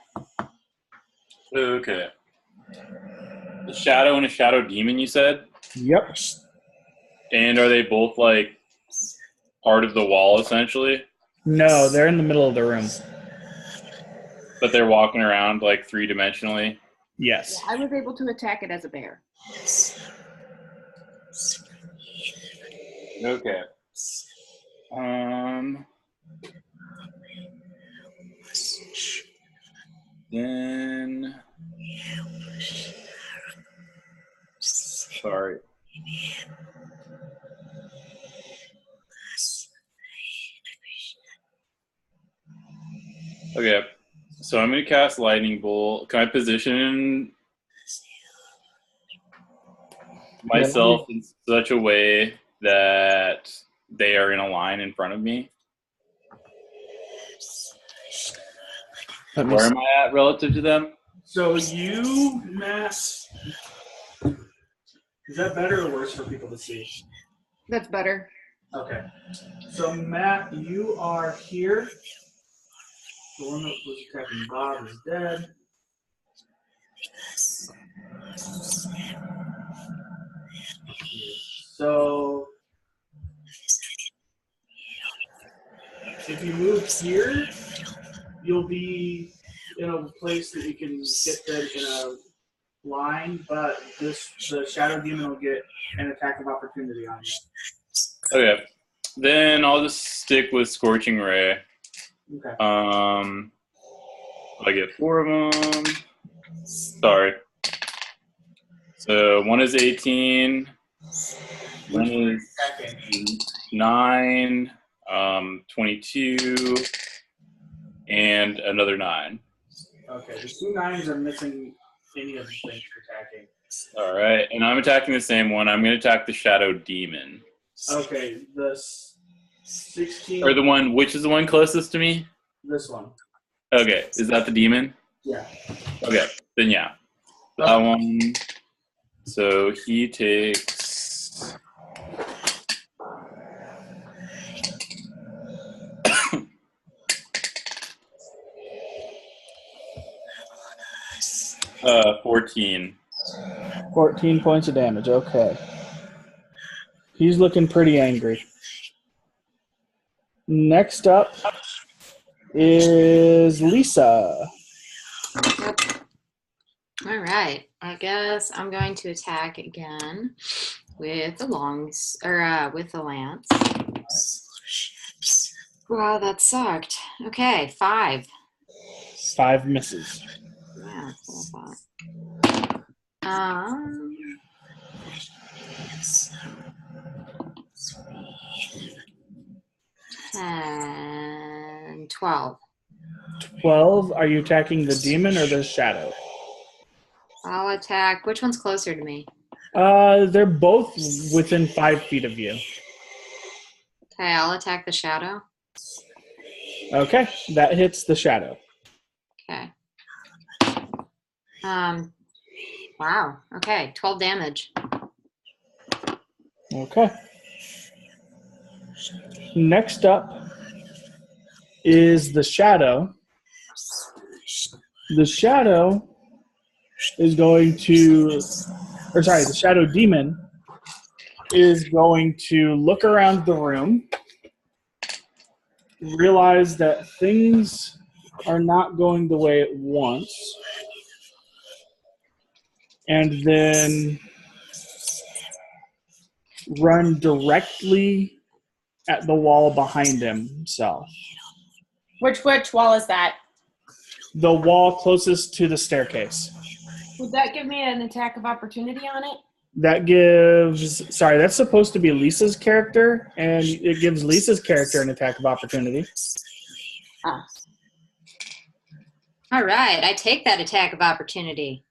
Okay. A shadow and a shadow demon, you said? Yep. And are they both like part of the wall essentially? No, they're in the middle of the room. But they're walking around like 3-dimensionally? Yes. I was able to attack it as a bear. Okay. Then sorry. Okay. So I'm gonna cast Lightning Bolt. Can I position myself in such a way that they are in a line in front of me? Where am I at relative to them? So you, Matt, is that better or worse for people to see? That's better. Okay. So, Matt, you are here. The one that was attacking Bob is dead. So, if you move here, you'll be in a place that you can get them in a line, but the Shadow Demon will get an attack of opportunity on you. Okay. Then I'll just stick with Scorching Ray. Okay. I get 4 of them. Sorry. So one is 18. One is 9. 22. And another 9. Okay, the 2 9s are missing any of the things you're attacking. All right, and I'm attacking the same one. I'm going to attack the Shadow Demon. Okay, the 16. Or the one, which is the one closest to me? This one. Okay, is that the demon? Yeah. Okay, then yeah. That one. So he takes... uh, 14. 14 points of damage, okay. He's looking pretty angry. Next up is Lisa. Yep. All right. I guess I'm going to attack again with the with the lance. Wow, that sucked. Okay, 5. 5 misses. Yeah, that's what I thought. 10, 12. 12, are you attacking the demon or the shadow? I'll attack. Which one's closer to me? They're both within 5 feet of you. Okay, I'll attack the shadow. Okay, that hits the shadow. Okay. Wow. Okay, 12 damage. Okay. Next up is the shadow. The shadow is going to, the shadow demon is going to look around the room, realize that things are not going the way it wants, and then run directly at the wall behind himself. Which wall is that? The wall closest to the staircase. Would that give me an attack of opportunity on it? That gives, that's supposed to be Lisa's character, and it gives Lisa's character an attack of opportunity. Ah. All right, I take that attack of opportunity.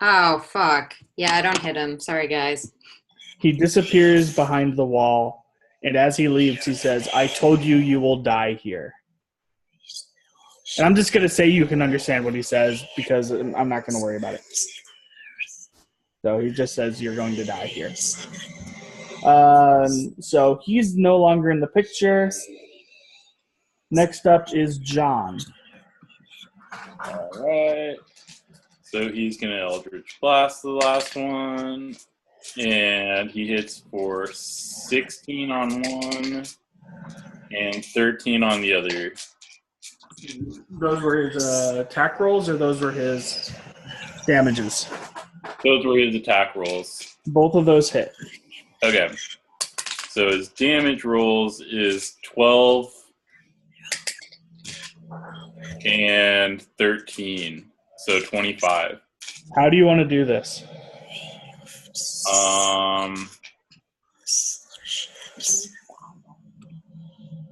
Oh, fuck. Yeah, I don't hit him. Sorry, guys. He disappears behind the wall, and as he leaves, he says, "I told you you will die here." And I'm just going to say you can understand what he says because I'm not going to worry about it. So he just says you're going to die here. So he's no longer in the picture. Next up is John. All right. So he's going to Eldritch Blast the last one. And he hits for 16 on one and 13 on the other. Those were his attack rolls, or those were his damages? Those were his attack rolls. Both of those hit. Okay. So his damage rolls is 12 and 13. So 25. How do you want to do this?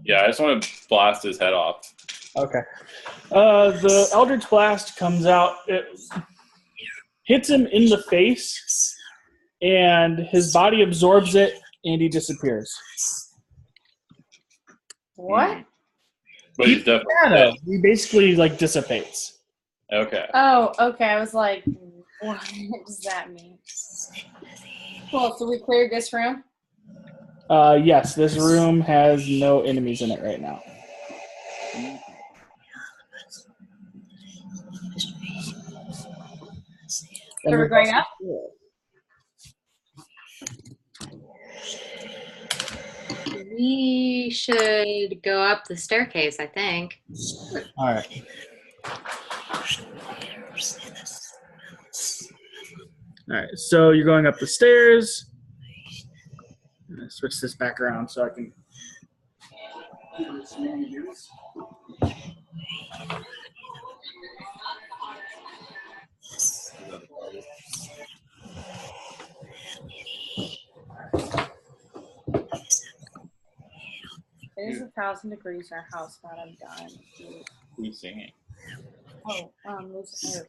Yeah, I just want to blast his head off. Okay. The Eldritch Blast comes out. It hits him in the face, and his body absorbs it, and he disappears. What? But he's definitely dead. He basically, dissipates. Okay. Oh, okay. I was like, what does that mean? Cool. So we cleared this room. Yes, this room has no enemies in it right now. So we're going up? We should go up the staircase, I think. All right. All right, so you're going up the stairs. I'm gonna switch this back around so I can. It is 1,000 degrees in our house, but I'm done. Who's singing? Oh, this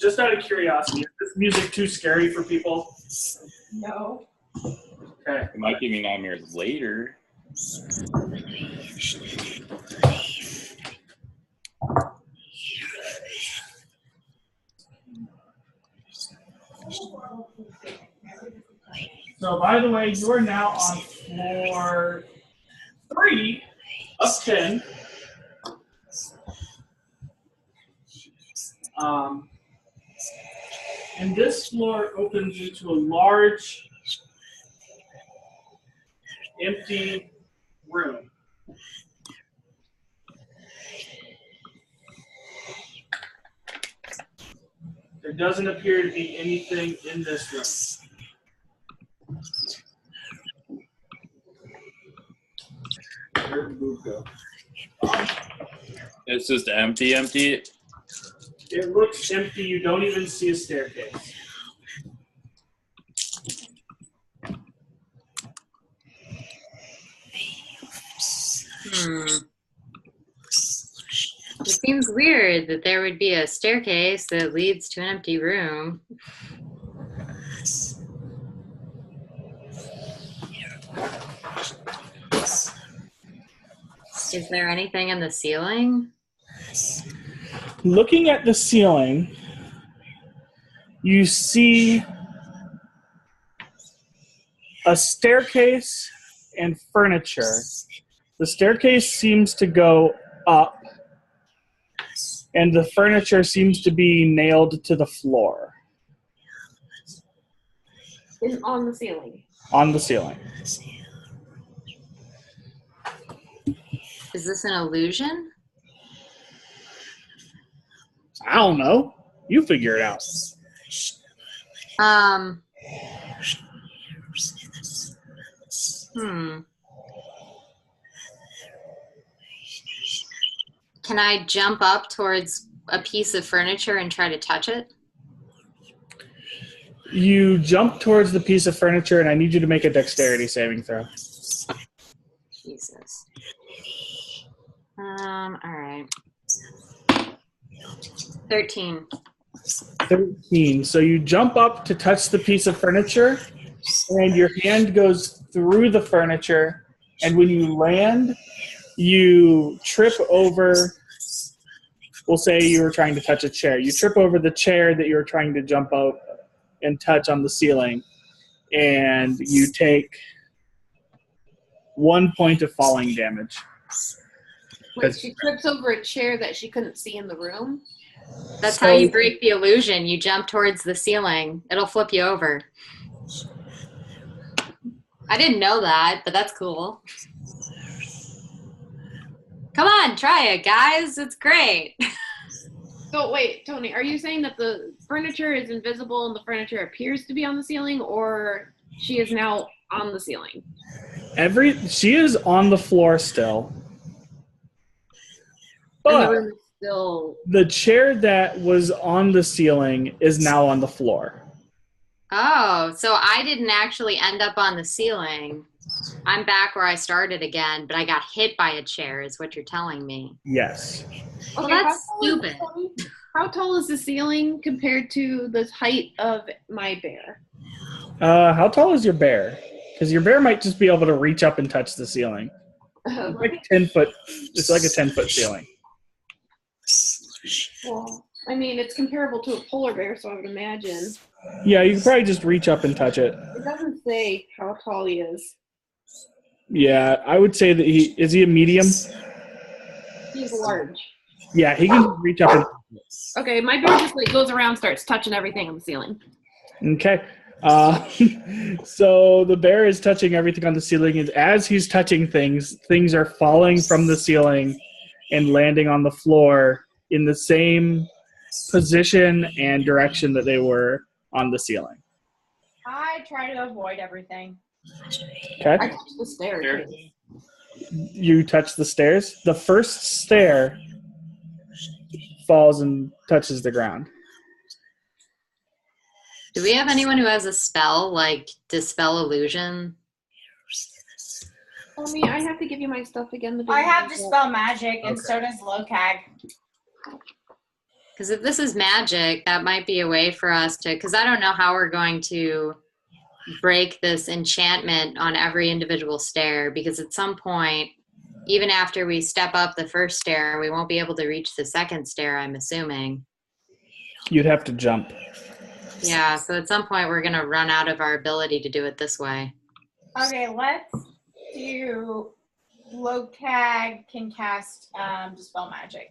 Just out of curiosity, is this music too scary for people? No. Okay. It might give me nightmares later. So, by the way, you are now on floor 3 of 10. And this floor opens into a large, empty room. There doesn't appear to be anything in this room. Where'd the boob go? It's just empty. It looks empty. You don't even see a staircase. It seems weird that there would be a staircase that leads to an empty room. Is there anything in the ceiling? Looking at the ceiling, you see a staircase and furniture. The staircase seems to go up, and the furniture seems to be nailed to the floor. On the ceiling. On the ceiling. Is this an illusion? I don't know. You figure it out. Can I jump up towards a piece of furniture and try to touch it? You jump towards the piece of furniture, and I need you to make a dexterity saving throw. Jesus. All right. 13. 13. So you jump up to touch the piece of furniture, and your hand goes through the furniture, and when you land, you trip over, we'll say you were trying to touch a chair. You trip over the chair that you were trying to jump out and touch on the ceiling, and you take 1 point of falling damage. Wait, she trips over a chair that she couldn't see in the room? That's how you break the illusion. You jump towards the ceiling. It'll flip you over. I didn't know that, but that's cool. Come on, try it, guys. It's great. So wait, Tony, are you saying that the furniture is invisible and the furniture appears to be on the ceiling, or she is now on the ceiling? She is on the floor still. But and the room is still... the chair that was on the ceiling is now on the floor. Oh, so I didn't actually end up on the ceiling. I'm back where I started again, but I got hit by a chair is what you're telling me. Yes. Well, Okay, that's stupid. How tall is the ceiling compared to the height of my bear? How tall is your bear? because your bear might just be able to reach up and touch the ceiling. It's like 10 foot. It's like a 10-foot ceiling. Well, I mean, it's comparable to a polar bear, so I would imagine. Yeah, you could probably just reach up and touch it. It doesn't say how tall he is. Yeah, I would say that is he a medium? He's large. Yeah, he can reach up and. Okay, my bear just like goes around, starts touching everything on the ceiling. Okay. So the bear is touching everything on the ceiling, and as he's touching things, things are falling from the ceiling and landing on the floor in the same position and direction that they were on the ceiling. I try to avoid everything. Okay. I touched the stairs. You touch the stairs. The first stair falls and touches the ground. Do we have anyone who has a spell like Dispel Illusion? Homie, I have to give you my stuff again. I have Dispel Magic, and so does Locag. Because if this is magic, that might be a way for us to, because I don't know how we're going to break this enchantment on every individual stair, because at some point, even after we step up the first stair, we won't be able to reach the second stair, I'm assuming. You'd have to jump. Yeah, so at some point we're going to run out of our ability to do it this way. Okay, let's do Locag can cast Dispel Magic.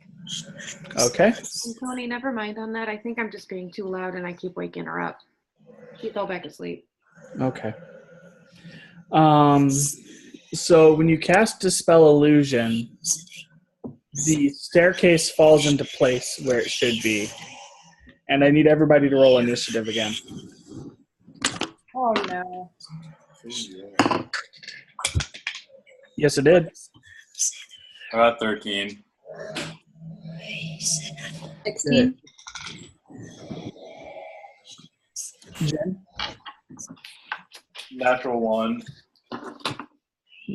Okay. And Tony, never mind on that. I think I'm just being too loud and I keep waking her up. She fell back asleep. Okay. So when you cast Dispel Illusion, the staircase falls into place where it should be. And I need everybody to roll initiative again. Oh no. Yes, it did. I got 13. 16. Jen? Natural 1.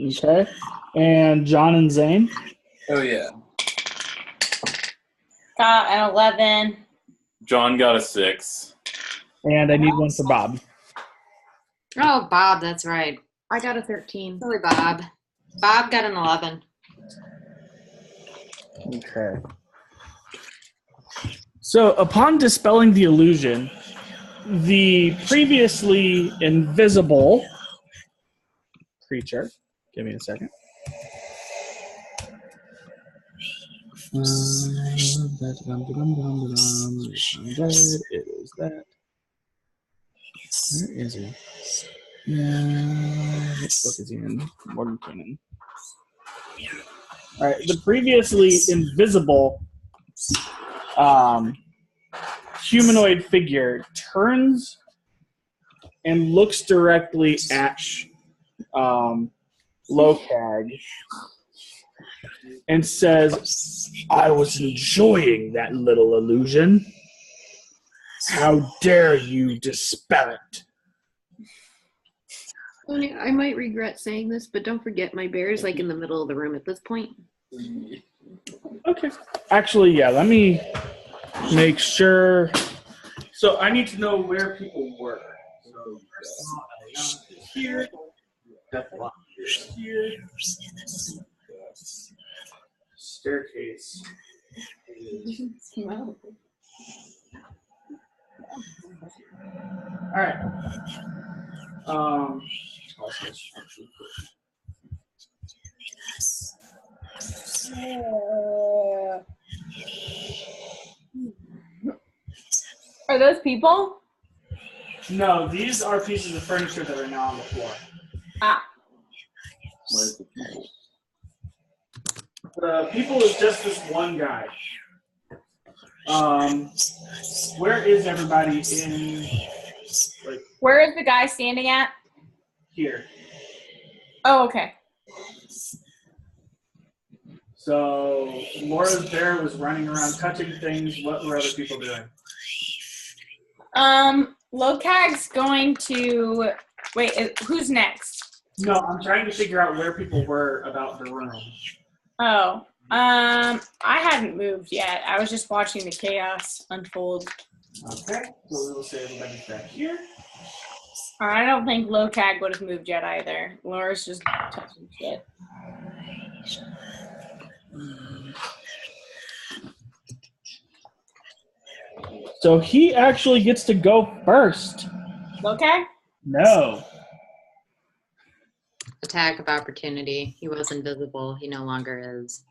Okay. And John and Zane? Oh, yeah. Got an 11. John got a 6. And I need one for Bob. Oh, Bob, that's right. I got a 13. Sorry, Bob. Bob got an 11. Okay. So upon dispelling the illusion, the previously invisible creature, give me a second. It is that. Where is he? What book is he in? Morgan Cannon. All right, the previously invisible humanoid figure turns and looks directly at Locag and says, "I was enjoying that little illusion. How dare you dispel it?" Tony, I might regret saying this, but don't forget my bear is like in the middle of the room at this point. Okay. Actually, yeah, let me make sure. So I need to know where people were. So here. Here. Staircase. All right. Are those people? No, these are pieces of furniture that are now on the floor. Ah. Where's the people? The people is just this one guy. Where is everybody in? Like Where is the guy standing at? here. Oh, okay. So Laura's bear was running around touching things. What were other people doing? Locag's going to wait. Who's next? No, I'm trying to figure out where people were about the room. Oh, I hadn't moved yet. I was just watching the chaos unfold. Okay, so we will say everybody's back here. I don't think Locag would have moved yet either. Laura's just touching shit. So he actually gets to go first. Locag? No. Attack of opportunity. He was invisible. He no longer is.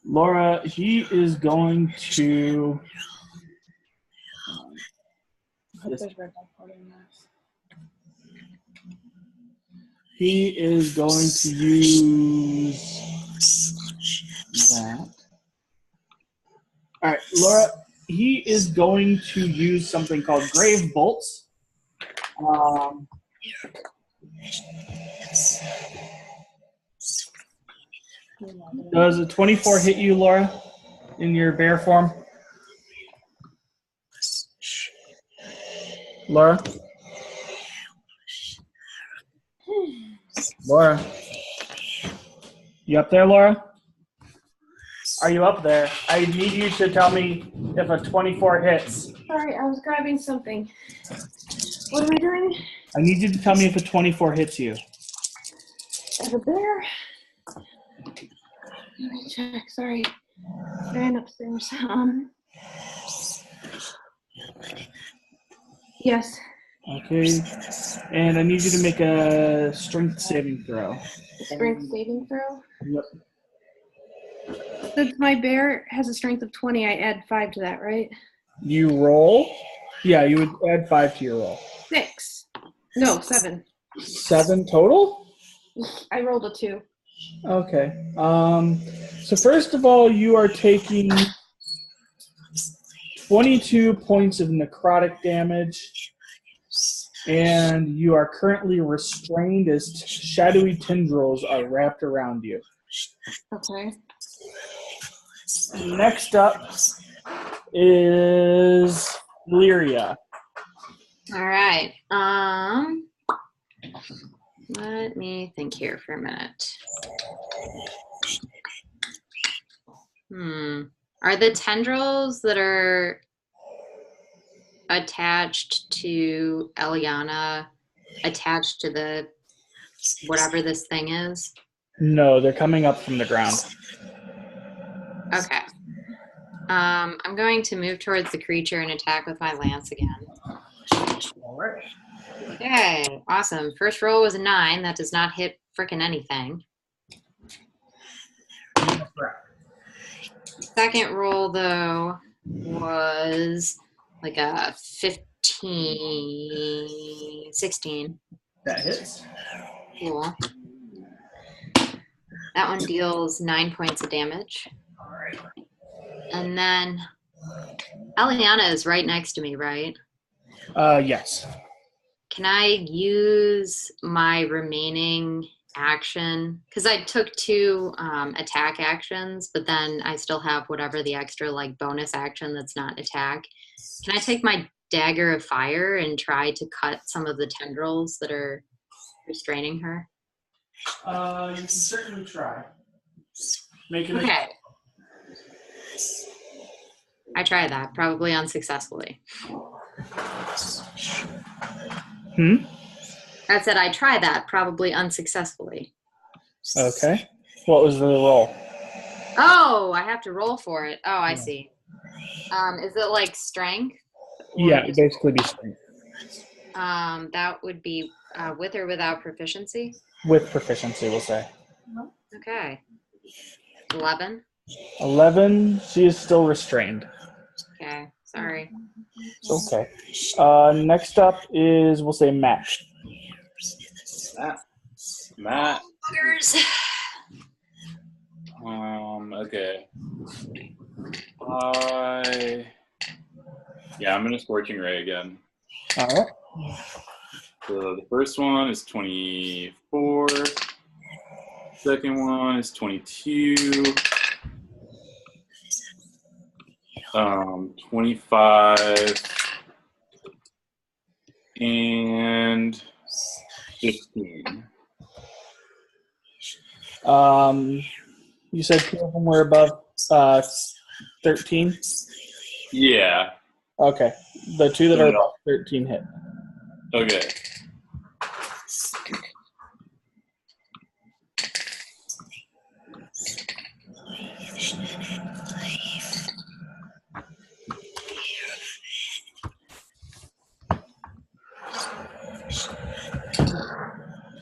Laura, he is going to. He is going to use that. All right, Laura, he is going to use something called Grave Bolts. Does a 24 hit you, Laura, in your bear form? Laura? Laura? You up there, Laura? Are you up there? I need you to tell me if a 24 hits. Sorry, I was grabbing something. What am I doing? I need you to tell me if a 24 hits you. As a bear? Let me check. Sorry. Ran upstairs. Yes. Okay. And I need you to make a strength saving throw. Strength saving throw? Yep. Since my bear has a strength of 20, I add 5 to that, right? You roll? Yeah, you would add 5 to your roll. 6. No, 7. 7 total? I rolled a 2. Okay. So first of all, you are taking 22 points of necrotic damage, and you are currently restrained as shadowy tendrils are wrapped around you. Okay. Next up is Lyria. All right. Let me think here for a minute. Are the tendrils that are attached to Eliana attached to the whatever this thing is? No, they're coming up from the ground. Okay. I'm going to move towards the creature and attack with my lance again. All right. Okay, awesome. First roll was a 9. That does not hit frickin' anything. Second roll, though, was like a 16. That hits. Cool. That one deals 9 points of damage. All right. And then Eliana is right next to me, right? Yes. Can I use my remaining action? Because I took 2 attack actions, but then I still have whatever the extra like bonus action that's not attack. Can I take my dagger of fire and try to cut some of the tendrils that are restraining her? You can certainly try. Make it. Okay. I tried that, probably unsuccessfully. I said I tried that, probably unsuccessfully. Okay. What was the roll? Oh, I have to roll for it. Oh, I see. Is it like strength? Yeah, it'd basically be strength. That would be with or without proficiency? With proficiency, we'll say. Okay. 11? 11, she is still restrained. Okay, sorry. Okay. Next up is, we'll say, Matt. Matt. Buggers. Okay. I'm gonna Scorching Ray again. All right. So the first one is 24. Second one is 22. 25 and 15. You said 2 of them were above 13? Yeah. Okay. The two that are above 13 hit. Okay.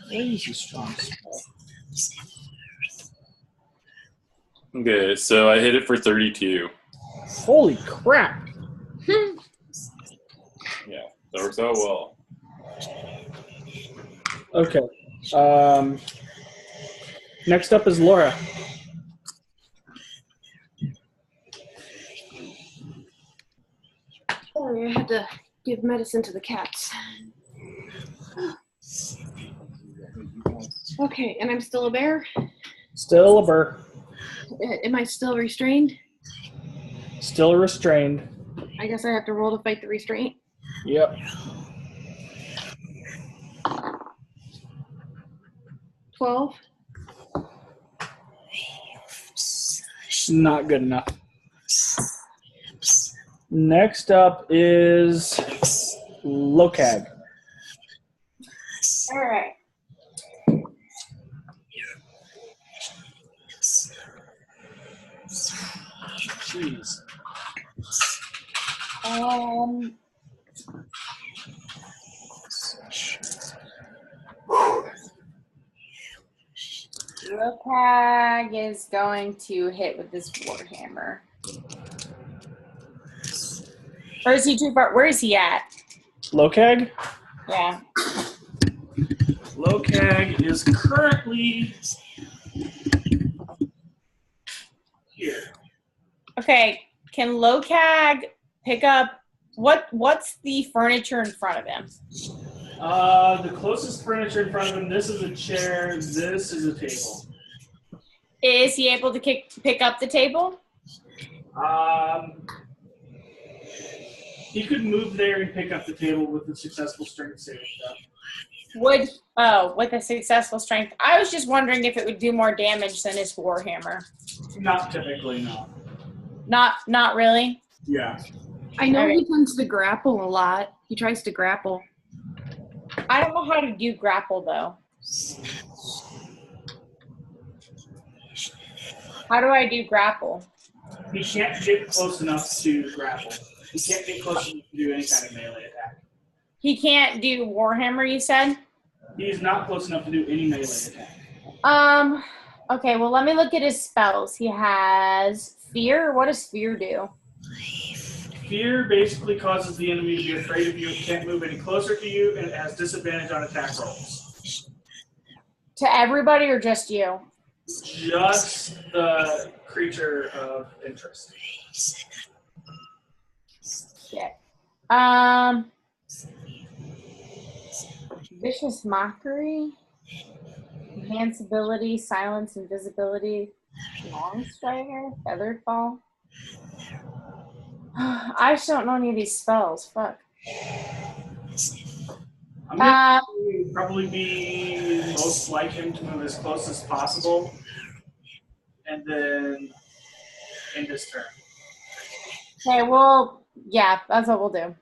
Crazy strong spell. Okay, so I hit it for 32. Holy crap. Yeah, that works out well. Okay. Next up is Laura. Sorry, I had to give medicine to the cats. Okay, and I'm still a bear? Still a burr. Am I still restrained? Still restrained. I guess I have to roll to fight the restraint. Yep. 12. Not good enough. Next up is Lokag. All right. Jeez. Rokag is going to hit with this warhammer. Or is he too far? Where is he at? Lokag? Yeah. Lokag is currently here. Okay. Can Lokag pick up what's the furniture in front of him? The closest furniture in front of him, this is a chair, this is a table. Is he able to pick up the table? He could move there and pick up the table with a successful strength saving throw. With a successful strength. I was just wondering if it would do more damage than his warhammer. Not typically, no. Not really? Yeah. I know Okay. he tends to grapple a lot. He tries to grapple. I don't know how to do grapple, though. How do I do grapple? He can't get close enough to grapple. He can't get close enough to do any kind of melee attack. He can't do warhammer, you said? He's not close enough to do any melee attack. Okay, well, let me look at his spells. He has fear. What does fear do? Fear basically causes the enemy to be afraid of you and can't move any closer to you, and it has disadvantage on attack rolls. To everybody or just you? Just the creature of interest. Shit. Vicious Mockery, Enhance Ability, Silence, Invisibility, Long Strider, Feathered Fall. I just don't know any of these spells. Fuck. I'm going to probably be most like him to move as close as possible, and then end his turn. Okay, well, yeah, that's what we'll do.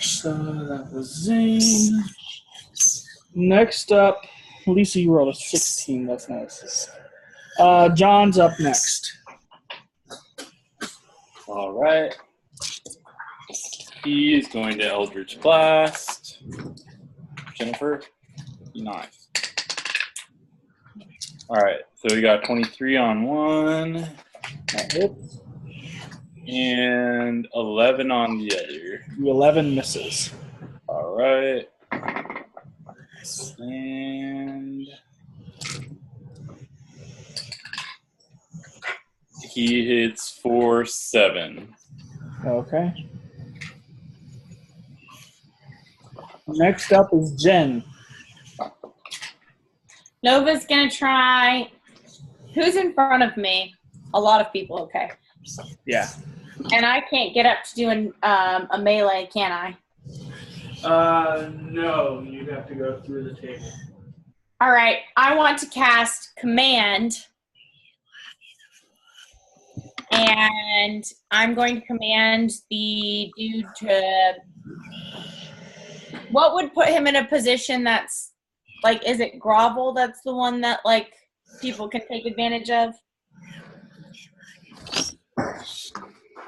So that was Zane. Next up, Lisa, you rolled a 16. That's nice. John's up next. All right. He is going to Eldritch Blast. Jennifer, nice. All right, so we got 23 on one. That hits. And 11 on the other. 11 misses. All right. And he hits for 7. Okay. Next up is Jen. Nova's gonna try. Who's in front of me? A lot of people, okay. Yeah. And I can't get up to do a melee, can I? No, you'd have to go through the table. All right, I want to cast Command. And I'm going to command the dude to... What would put him in a position that's, like, is it grovel that's the one that, like, people can take advantage of?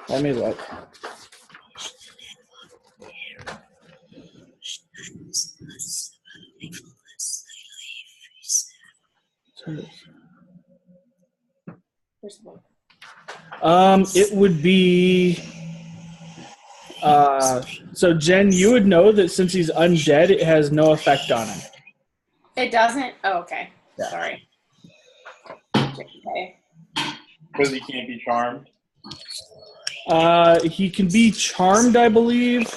Let me look. Where's the book? It would be. So Jen, you would know that since he's undead, it has no effect on him. It doesn't? Oh, okay. Yeah. Sorry. Okay. Because he can't be charmed. He can be charmed, I believe,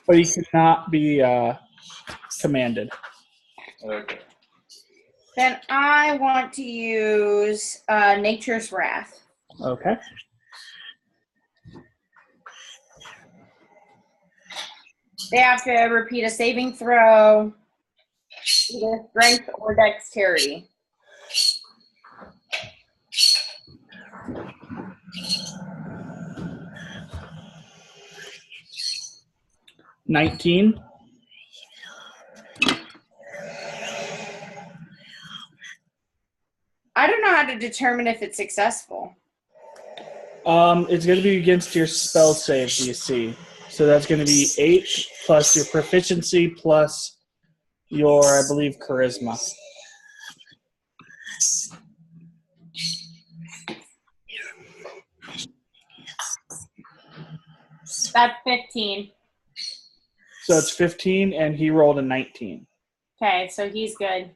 but he cannot be commanded. Okay. Then I want to use Nature's Wrath. Okay. They have to repeat a saving throw, either strength or dexterity. $19. I don't know how to determine if it's successful. It's going to be against your spell save DC. So that's going to be 8 plus your proficiency plus your, I believe, charisma. That's 15. So it's 15, and he rolled a 19. Okay, so he's good.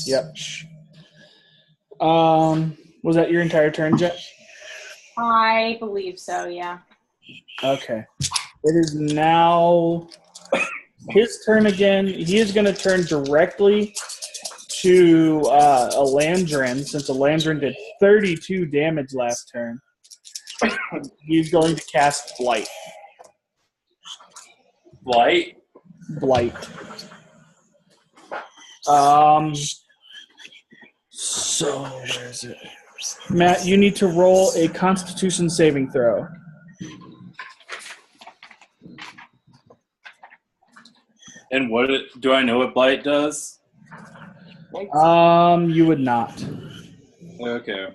Yep. Was that your entire turn, Jet? I believe so, yeah. Okay. It is now his turn again. He is going to turn directly to Elandrin, since Elandrin did 32 damage last turn. He's going to cast Blight. Blight? Blight. So, where is it? Matt, you need to roll a Constitution saving throw. And what do I know what Blight does? You would not. Okay.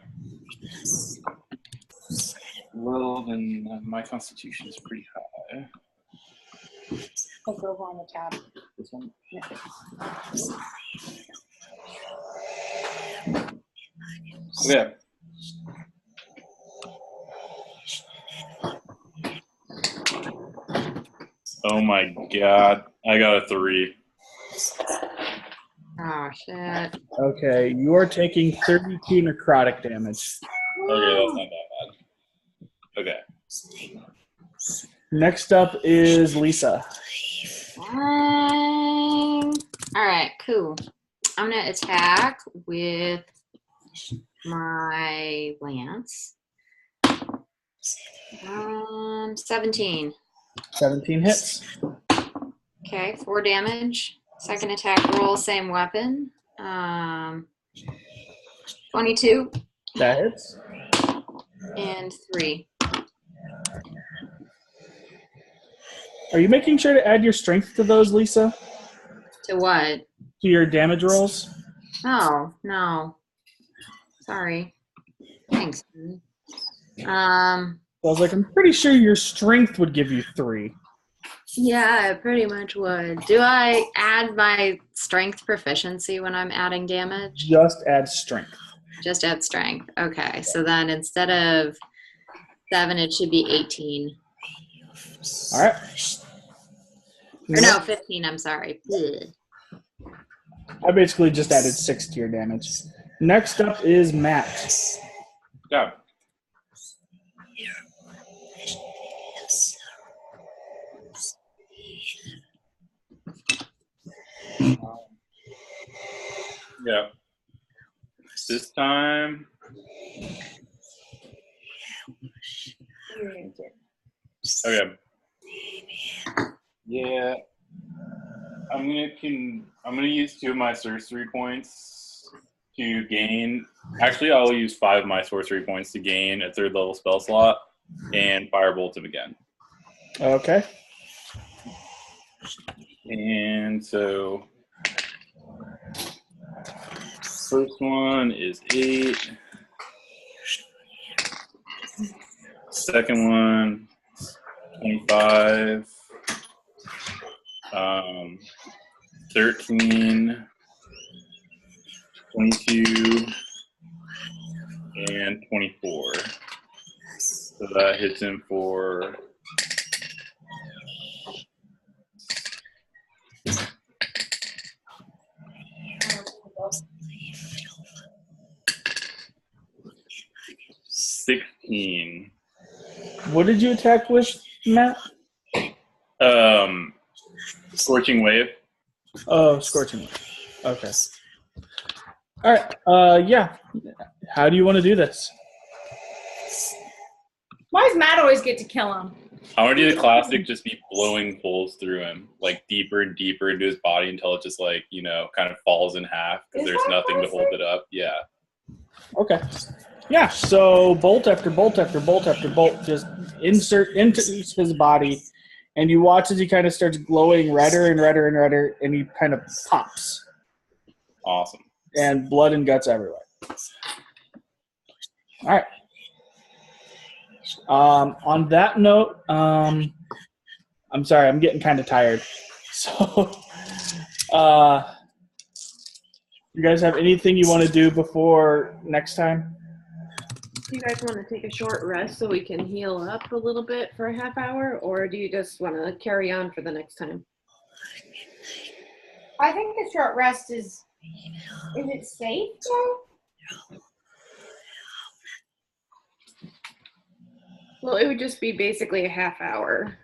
Well, then my Constitution is pretty high. I'll go on the tab. This one? Okay. Oh my god. I got a 3. Oh, shit. Okay, you are taking 32 necrotic damage. Okay, that's not that bad. Okay. Next up is Lisa. All right, cool. I'm going to attack with my lance. 17. 17 hits. Okay, 4 damage. Second attack roll, same weapon. 22 That hits. and 3. Are you making sure to add your strength to those, Lisa? To what? To your damage rolls? Oh, no. Sorry. Thanks. I was like, I'm pretty sure your strength would give you 3. Yeah, it pretty much would. Do I add my strength proficiency when I'm adding damage? Just add strength. Just add strength. Okay, so then instead of 7, it should be 18. All right. Or no, 15, I'm sorry. Ugh. I basically just added 6 to your damage. Next up is Matt. Yeah. Yeah. This time. Okay. Yeah. I'm gonna use 2 of my sorcery points to gain. Actually, I'll use 5 of my sorcery points to gain a 3rd level spell slot and firebolt him again. Okay. And so, first one is 8. Second one, 25. 13, 22, and 24. So that hits him for 16. What did you attack with, Matt? Scorching Wave. Oh, Scorching. Okay. All right. Yeah. How do you want to do this? Why does Matt always get to kill him? I want to do the classic, just be blowing holes through him, like deeper and deeper into his body until it just like, kind of falls in half because there's nothing to hold it up. Yeah. Okay. Yeah, so bolt after bolt after bolt after bolt just insert into his body, and you watch as he kind of starts glowing redder and redder and redder, and he kind of pops. Awesome. And blood and guts everywhere. All right. On that note, I'm sorry, I'm getting kind of tired. So, you guys have anything you want to do before next time? Do you guys want to take a short rest so we can heal up a little bit for a half hour, or do you just want to carry on for the next time? I think the short rest is it safe though? Well, it would just be basically a half hour.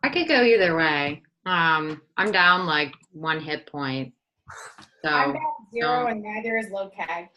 I could go either way. I'm down like 1 hit point. So I'm down 0 and neither is low tag.